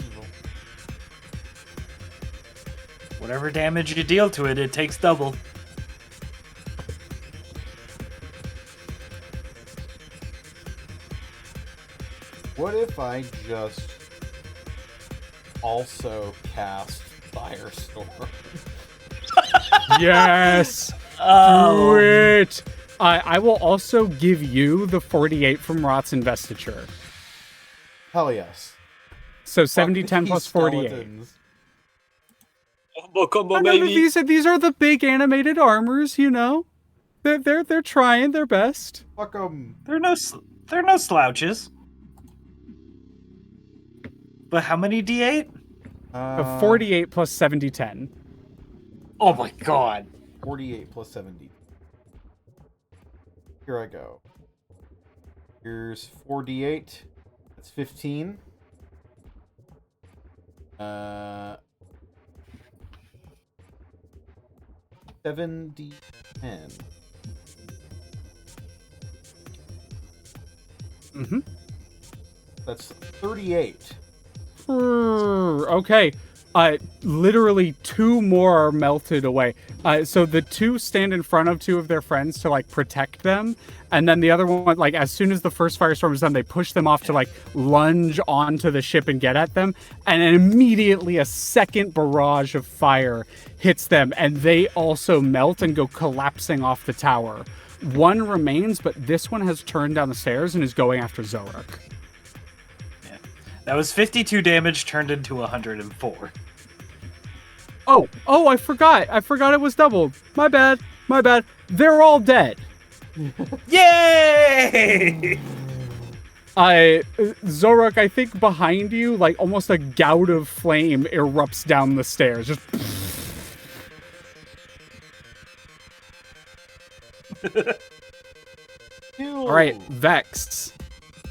Whatever damage you deal to it, it takes double. What if I just also cast Firestorm? Yes. Oh. Do it. I will also give you the 48 from Rot's investiture. Hell yes. So 70-10 plus 48. Skeletons. Combo, No, these are the big animated armors, you know. They're trying their best. Fuck 'em. They're no slouches. But how many D8? 48 plus 70, 10. Oh my god. 48 plus 70. Here I go. Here's 4d8. That's 15. 7d10. Mm-hmm. That's 38. Okay. Literally 2 more are melted away. So the 2 stand in front of 2 of their friends to like protect them, and then the other one, like as soon as the first firestorm is done, they push them off to like lunge onto the ship and get at them, and then immediately a second barrage of fire hits them, and they also melt and go collapsing off the tower. 1 remains, but this one has turned down the stairs and is going after Xoruk. Yeah. That was 52 damage turned into 104. Oh, I forgot. I forgot it was doubled. My bad. They're all dead. Yay! Xoruk, I think behind you, like almost a gout of flame erupts down the stairs. Just. All right, Vex.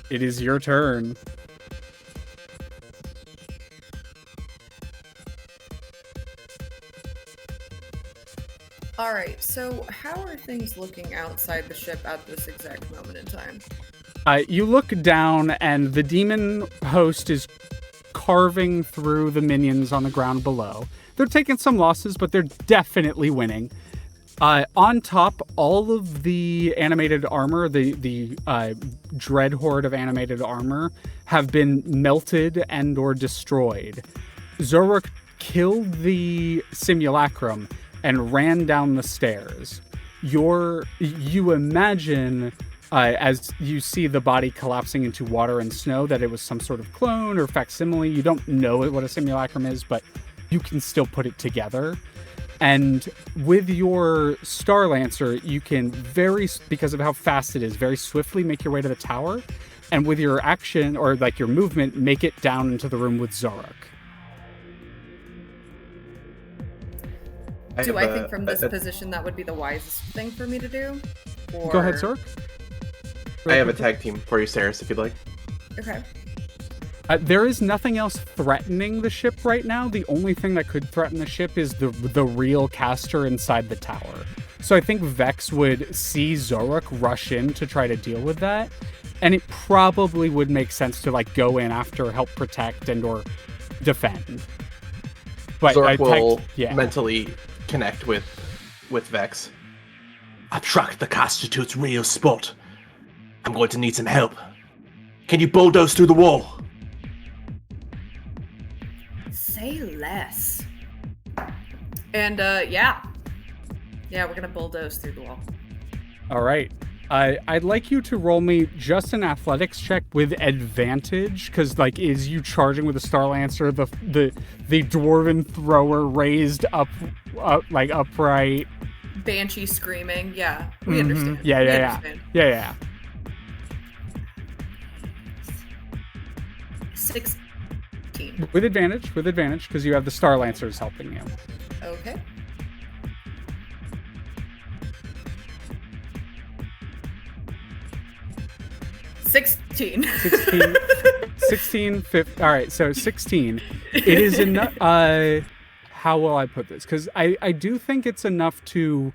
It is your turn. All right, so how are things looking outside the ship at this exact moment in time? You look down, and the demon host is carving through the minions on the ground below. They're taking some losses, but they're definitely winning. On top, all of the animated armor, the dread horde of animated armor, have been melted and or destroyed. Xoruk killed the simulacrum and ran down the stairs. You imagine, as you see the body collapsing into water and snow, that it was some sort of clone or facsimile. You don't know what a simulacrum is, but you can still put it together. And with your Star Lancer, you can because of how fast it is, very swiftly make your way to the tower. And with your action, or like your movement, make it down into the room with Xoruk. Do I think from this position that would be the wisest thing for me to do? Or... Go ahead, Xoruk. I have a tag team for you, Saris, if you'd like. Okay. There is nothing else threatening the ship right now. The only thing that could threaten the ship is the real caster inside the tower. So I think Vex would see Xoruk rush in to try to deal with that, and it probably would make sense to like go in after, help protect and or defend. But Xoruk will mentally connect with Vex. I've tracked the caster to its real spot. I'm going to need some help. Can you bulldoze through the wall? Say less. And yeah, we're gonna bulldoze through the wall. All right. I'd like you to roll me just an athletics check with advantage, because like, is you charging with a Star Lancer, the dwarven thrower raised up like upright, Banshee screaming. Yeah, we understand. Yeah. 16. With advantage, because you have the Star Lancers helping you. Okay. $16. 16, 15. All right, so 16. It is enough. How will I put this? Because I do think it's enough to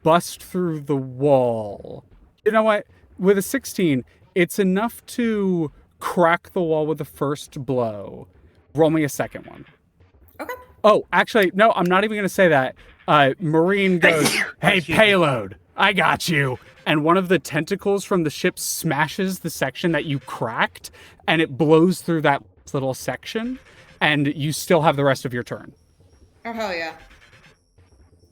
bust through the wall. You know what? With a 16, it's enough to crack the wall with the first blow. Roll me a second one. Okay. Oh, actually, no, I'm not even going to say that. Marine goes, "Hey, payload, I got you." And one of the tentacles from the ship smashes the section that you cracked, and it blows through that little section, and you still have the rest of your turn. Oh, hell yeah.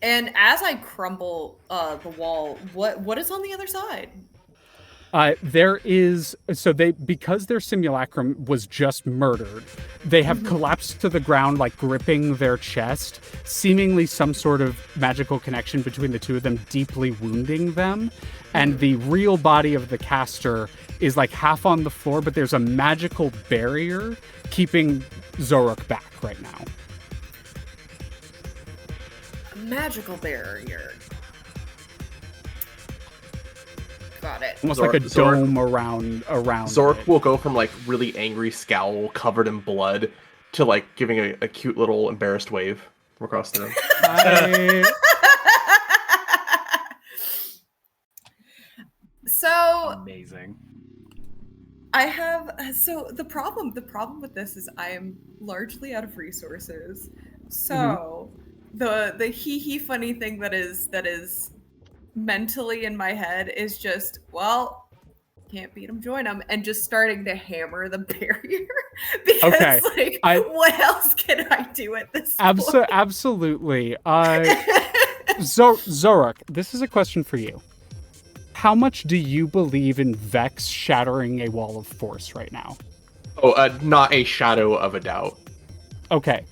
And as I crumble the wall, what is on the other side? There is because their simulacrum was just murdered, they have collapsed to the ground, like gripping their chest, seemingly some sort of magical connection between the two of them, deeply wounding them. And the real body of the caster is like half on the floor, but there's a magical barrier keeping Xoruk back right now. A magical barrier. Got it. Almost like a dome around. Xoruk it. will go from like really angry scowl covered in blood to like giving a cute little embarrassed wave from across the room. So Amazing. the problem with this is I am largely out of resources. So the hee funny thing that is mentally in my head is just, well, can't beat them, join them, and just starting to hammer the barrier because what else can I do at this point? Absolutely. Xoruk, this is a question for you. How much do you believe in Vex shattering a wall of force right now? Not a shadow of a doubt. Okay.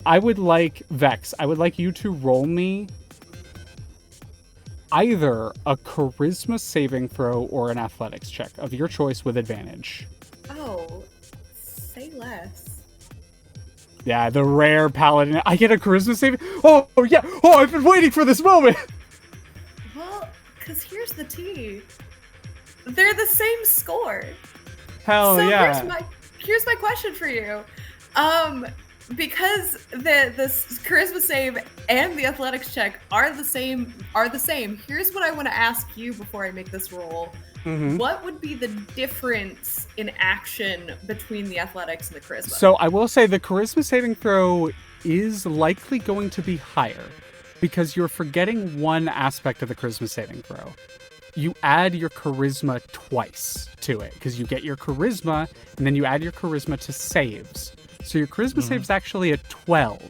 I would like you to roll me either a charisma saving throw or an athletics check of your choice with advantage. Oh, say less. Yeah, the rare paladin. I get a charisma saving. Oh yeah. Oh, I've been waiting for this moment. Well, because here's the tea. They're the same score. Hell yeah. Here's my question for you. Because the charisma save and the athletics check are the same. Here's what I want to ask you before I make this roll. What would be the difference in action between the athletics and the charisma? So I will say the charisma saving throw is likely going to be higher because you're forgetting one aspect of the charisma saving throw. You add your charisma twice to it because you get your charisma and then you add your charisma to saves. So your charisma save's actually a 12.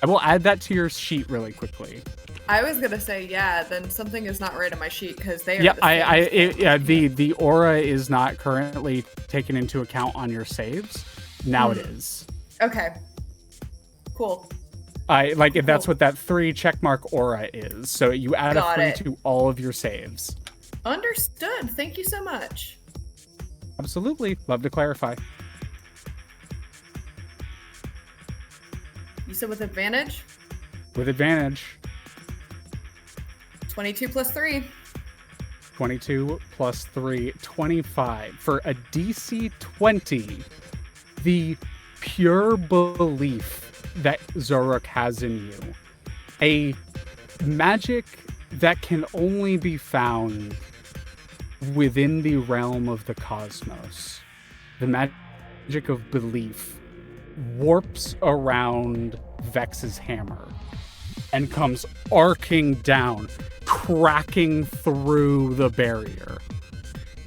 I will add that to your sheet really quickly. I was gonna say, yeah, then something is not right on my sheet because they are the aura is not currently taken into account on your saves. Now it is. Okay. Cool. That's what that 3 checkmark aura is. So you add a 3 to all of your saves. Understood. Thank you so much. Absolutely. Love to clarify. You said with advantage? With advantage. 22 plus 3. 22 plus 3, 25. For a DC 20, the pure belief that Xoruk has in you, a magic that can only be found within the realm of the cosmos, the magic of belief, warps around Vex's hammer and comes arcing down, cracking through the barrier.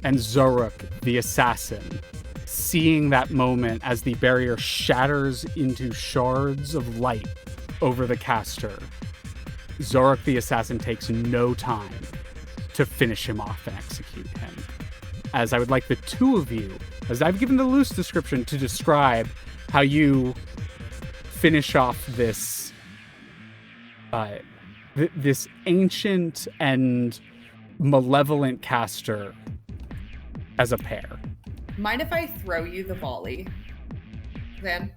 And Xoruk, the assassin, seeing that moment as the barrier shatters into shards of light over the caster, Xoruk, the assassin, takes no time to finish him off and execute him. As I would like the two of you, as I've given the loose description, to describe how you finish off this this ancient and malevolent caster as a pair. Mind if I throw you the volley, Van?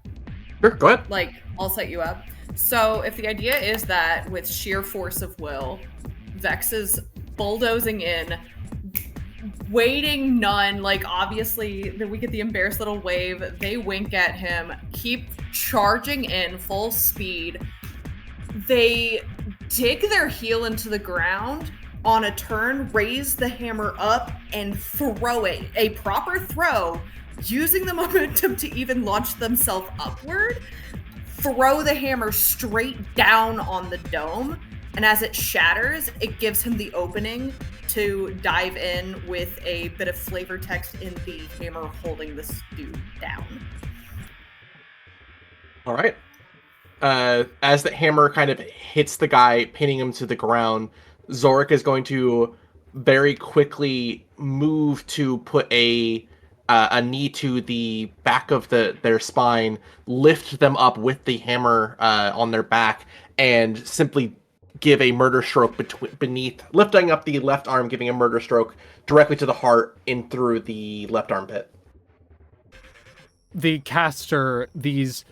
Sure, go ahead. I'll set you up. So if the idea is that with sheer force of will, Vex is bulldozing in, waiting none, obviously we get the embarrassed little wave, they wink at him, keep charging in full speed. They dig their heel into the ground on a turn, raise the hammer up and throw it, a proper throw, using the momentum to even launch themselves upward, throw the hammer straight down on the dome. And as it shatters, it gives him the opening to dive in with a bit of flavor text in the hammer holding this dude down. All right. As the hammer kind of hits the guy, pinning him to the ground, Xoruk is going to very quickly move to put a knee to the back of their spine, lift them up with the hammer on their back, and simply give a murder stroke beneath, lifting up the left arm, giving a murder stroke directly to the heart in through the left armpit. The caster, these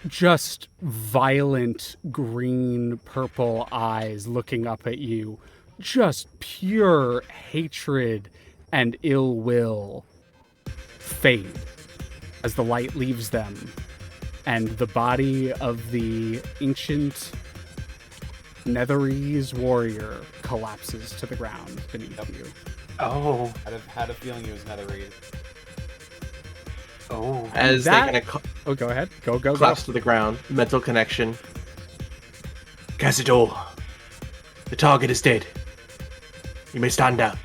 just violent green purple eyes looking up at you, just pure hatred and ill will fade as the light leaves them, and the body of the ancient Netherese warrior collapses to the ground beneath you. Oh. Had a feeling it was Netherese. Oh. As they kind of Oh, go ahead. Go. collapse to the ground, mental connection. Kazador, the target is dead. You may stand down.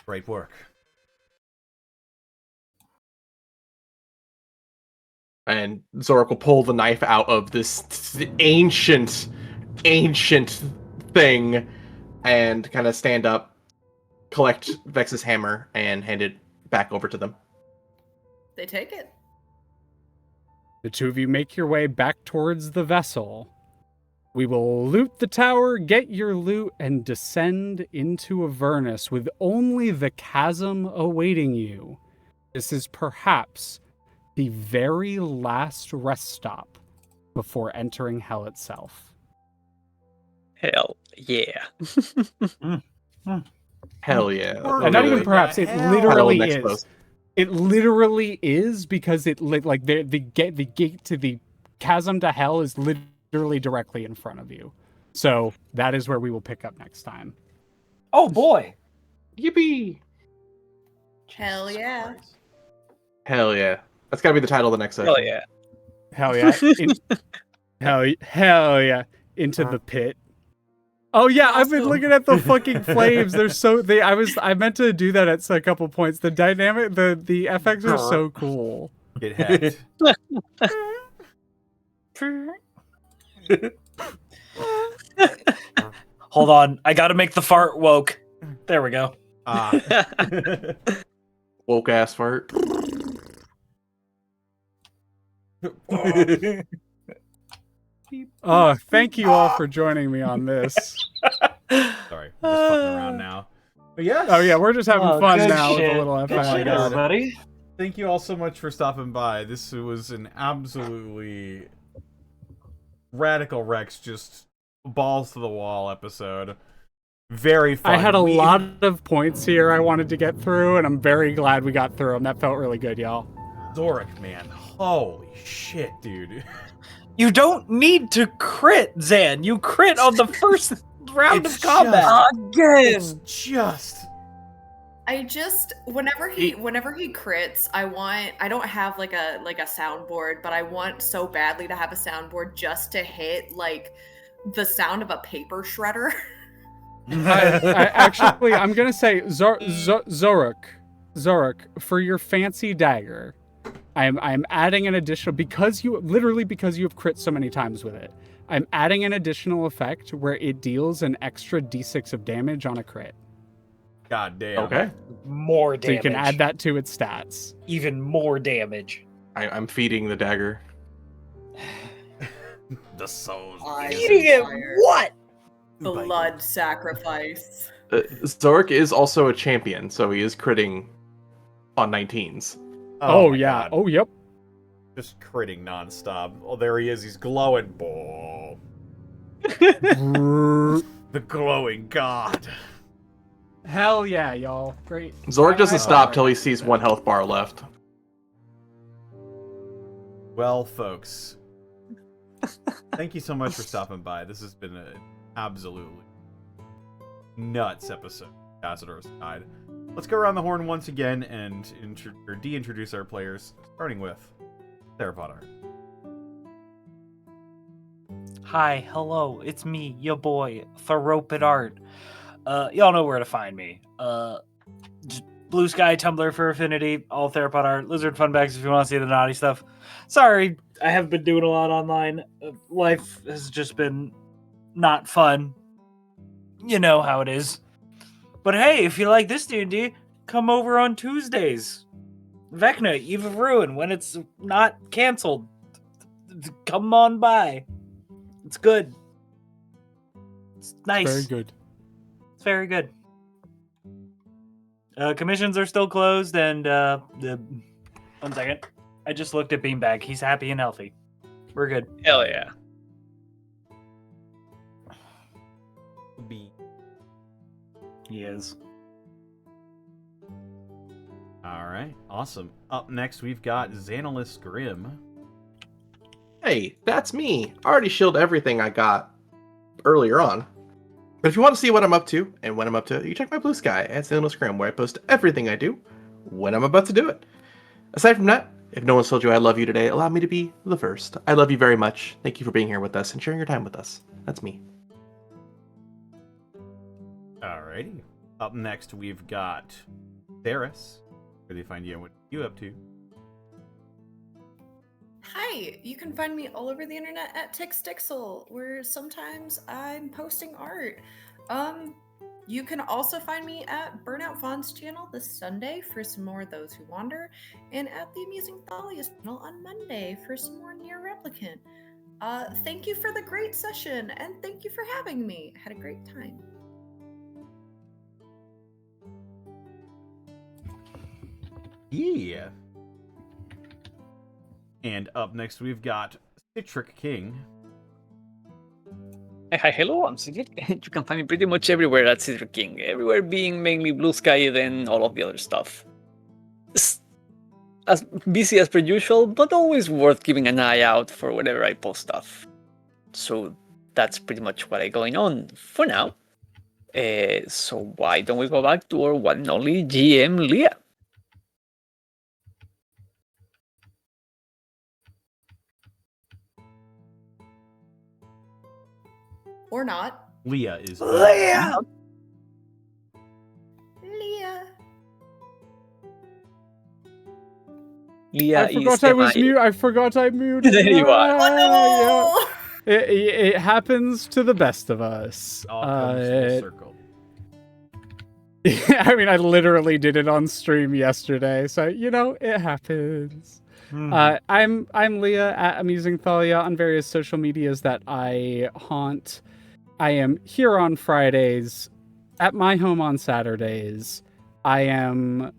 Great work. And Xoruk will pull the knife out of this ancient thing and kind of stand up, collect Vex's hammer, and hand it back over to them. They take it. The two of you make your way back towards the vessel. We will loot the tower, get your loot, and descend into Avernus with only the chasm awaiting you. This is perhaps the very last rest stop before entering hell itself. Hell yeah. Hell yeah. And not even perhaps, it literally Next is. post. It literally is, because it like the gate to the chasm to hell is literally directly in front of you. So that is where we will pick up next time. Oh boy. Yippee! Hell yeah. Hell yeah. That's gotta be the title of the next session. Hell yeah. Hell yeah. Hell yeah. Into the pit. Oh yeah, I've been looking at the fucking flames. I meant to do that at a couple points. The dynamic, the FX are so cool. Get hacked. Hold on, I gotta make the fart woke. There we go. Woke ass fart. Oh, thank you all for joining me on this. Sorry, I'm just fucking around now. But yes. Oh yeah, we're just having fun good now shit. with a little Good shit, FX. everybody. Thank you all so much for stopping by. This was an absolutely radical Rex, just balls to the wall episode. Very fun. I had a lot of points here I wanted to get through, and I'm very glad we got through them. That felt really good, y'all. Xoruk, man. Holy shit, dude. You don't need to crit, Zan. You crit on the first round of combat. It's just... I just whenever he crits, I don't have like a soundboard, but I want so badly to have a soundboard just to hit like the sound of a paper shredder. Actually, I'm gonna say Xoruk, for your fancy dagger, I'm adding an additional, because you have crit so many times with it. I'm adding an additional effect where it deals an extra d6 of damage on a crit. God damn. Okay. More damage. So you can add that to its stats. Even more damage. I'm feeding the dagger. The soul. Eating it what? Blood sacrifice. Xoruk is also a champion, so he is critting on 19s. Oh my yeah. God. Oh yep. Just critting nonstop. Oh, there he is. He's glowing. Boom. The glowing god. Hell yeah, y'all. Great. Xoruk doesn't stop till he sees one health bar left. Well, folks, thank you so much for stopping by. This has been an absolutely nuts episode of Kazador's Guide. Let's go around the horn once again and de-introduce our players, starting with TheropodArt. Hi, hello, it's me, your boy, TheropodArt. Y'all know where to find me. Just Blue Sky, Tumblr for Affinity, all TheropodArt, Lizard Fun Bags if you want to see the naughty stuff. Sorry, I have been doing a lot online. Life has just been not fun. You know how it is. But hey, if you like this D&D, come over on Tuesdays. Vecna, Eve of Ruin, when it's not canceled. Come on by. It's good. It's nice. Very good. It's very good. Commissions are still closed, and one second. I just looked at Beanbag. He's happy and healthy. We're good. Hell yeah. He is. All right, awesome. Up next, we've got XanillisGrimm. Hey, that's me. I already shielded everything I got earlier on. But if you want to see what I'm up to and when I'm up to it, you check my Blue Sky at XanillisGrimm, where I post everything I do when I'm about to do it. Aside from that, if no one's told you I love you today, allow me to be the first. I love you very much. Thank you for being here with us and sharing your time with us. That's me. Alrighty. Up next, we've got Theris. Where do they find you and what are you up to? Hi, you can find me all over the internet at Tixdixl, where sometimes I'm posting art. You can also find me at Burnout Vaughn's channel this Sunday for some more Those Who Wander, and at the Amusing Thalia's channel on Monday for some more Near Replicant. Thank you for the great session, and thank you for having me. Had a great time. Yeah. And up next, we've got Citric King. Hi, hello, I'm Citric. You can find me pretty much everywhere at Citric King. Everywhere being mainly Blue Sky, then all of the other stuff. As busy as per usual, but always worth keeping an eye out for whenever I post stuff. So that's pretty much what I going on for now. So why don't we go back to our one and only GM, Leah? Or not. Leah is. Leah! Leah. Leah I forgot I was mute. I forgot I muted. There you are. Oh no! It happens to the best of us. All comes full circle. I mean, I literally did it on stream yesterday, so it happens. I'm Leah at Amusing Thalia on various social medias that I haunt. I am here on Fridays, at my home on Saturdays. I am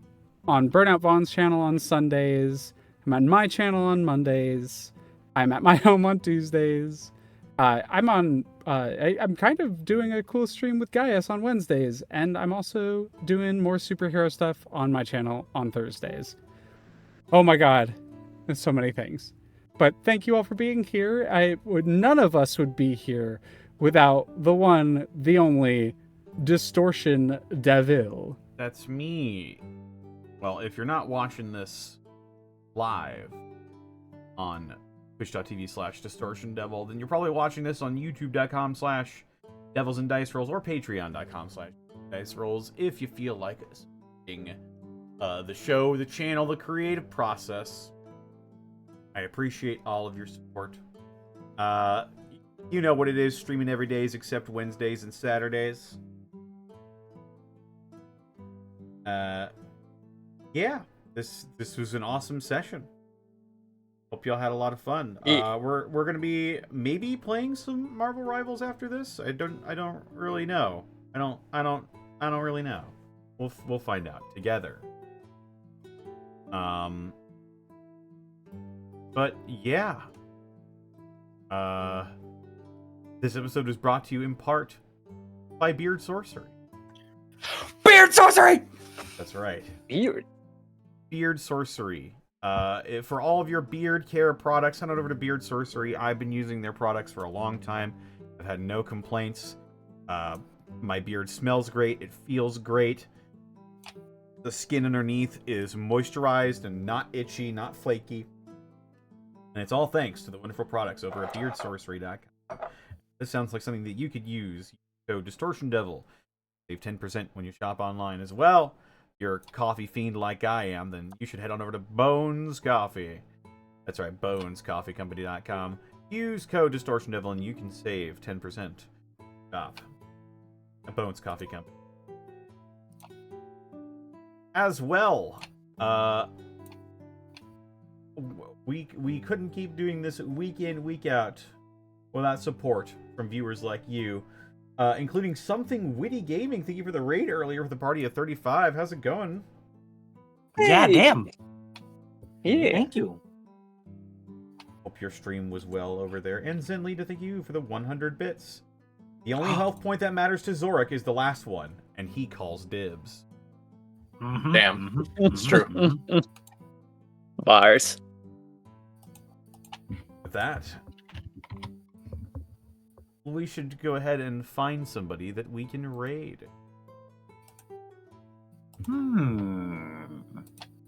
on Burnout Vaughn's channel on Sundays. I'm on my channel on Mondays. I'm at my home on Tuesdays. I'm kind of doing a cool stream with Gaius on Wednesdays, and I'm also doing more superhero stuff on my channel on Thursdays. Oh my god, there's so many things. But thank you all for being here. None of us would be here without the one, the only, DistortionDevil. That's me. Well, if you're not watching this live on twitch.tv/DistortionDevil, then you're probably watching this on youtube.com/Devils and Dice Rolls or patreon.com/Dice Rolls if you feel like supporting the show, the channel, the creative process. I appreciate all of your support. You know what it is, streaming every day except Wednesdays and Saturdays. Yeah, this was an awesome session. Hope y'all had a lot of fun. We're gonna be maybe playing some Marvel Rivals after this. I don't really know. I don't really know. We'll find out together. But yeah. This episode was brought to you in part by Beard Sorcery. Beard sorcery! That's right. Beard Sorcery. For all of your beard care products, head on over to Beard Sorcery. I've been using their products for a long time. I've had no complaints. My beard smells great. It feels great. The skin underneath is moisturized and not itchy, not flaky. And it's all thanks to the wonderful products over at beardsorcery.com. This sounds like something that you could use. Code DistortionDevil. Save 10% when you shop online as well. you're a coffee fiend like I am, then you should head on over to Bones Coffee. That's right, bonescoffeecompany.com. Use code DistortionDevil and you can save 10% off at Bones Coffee Company. As well, we couldn't keep doing this week in, week out without support from viewers like you, including Something Witty Gaming. Thank you for the raid earlier with the party of 35. How's it going? Yeah, damn. Yeah. Thank you. Hope your stream was well over there. And Zenlita, thank you for the 100 bits. The only health point that matters to Xoruk is the last one, and he calls dibs. Damn. It's true. Bars. With that, we should go ahead and find somebody that we can raid.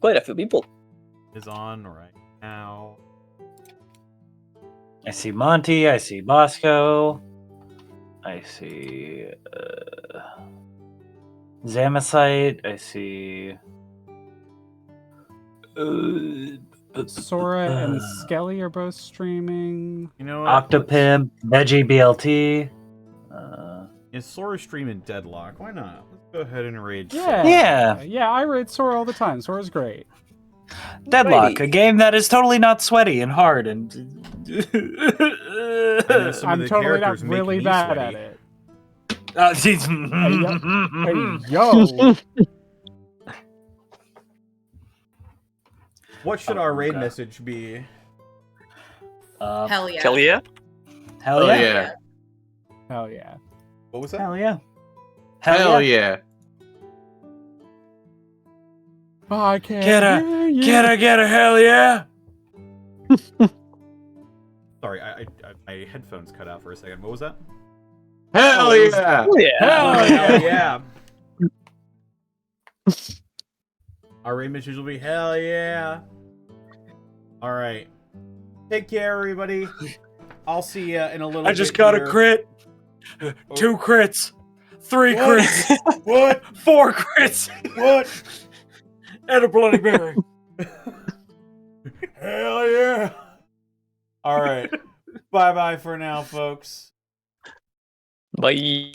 Quite a few people. Is on right now. I see Monty. I see Bosco. I see Zamacite. I see Sora and Skelly are both streaming. You know what? Octopimp, Veggie BLT. Is Sora streaming Deadlock? Why not? Let's go ahead and raid. Yeah. I raid Sora all the time. Sora's great. Deadlock, a game that is totally not sweaty and hard, and I'm totally not really bad at it. Hey, yo. What should our raid message be? Hell yeah. Hell yeah. Hell yeah. Hell yeah. What was that? Hell yeah. Hell yeah. I can't Get a hell yeah. Sorry, my headphones cut out for a second. What was that? Hell yeah. Hell yeah. Our raid message will be hell yeah. All right. Take care, everybody. I'll see you in a little bit. I just got here. a crit. 2 crits. 3 What? crits. What? 4 crits. What? And a Bloody Mary. Hell yeah. All right. Bye-bye for now, folks. Bye.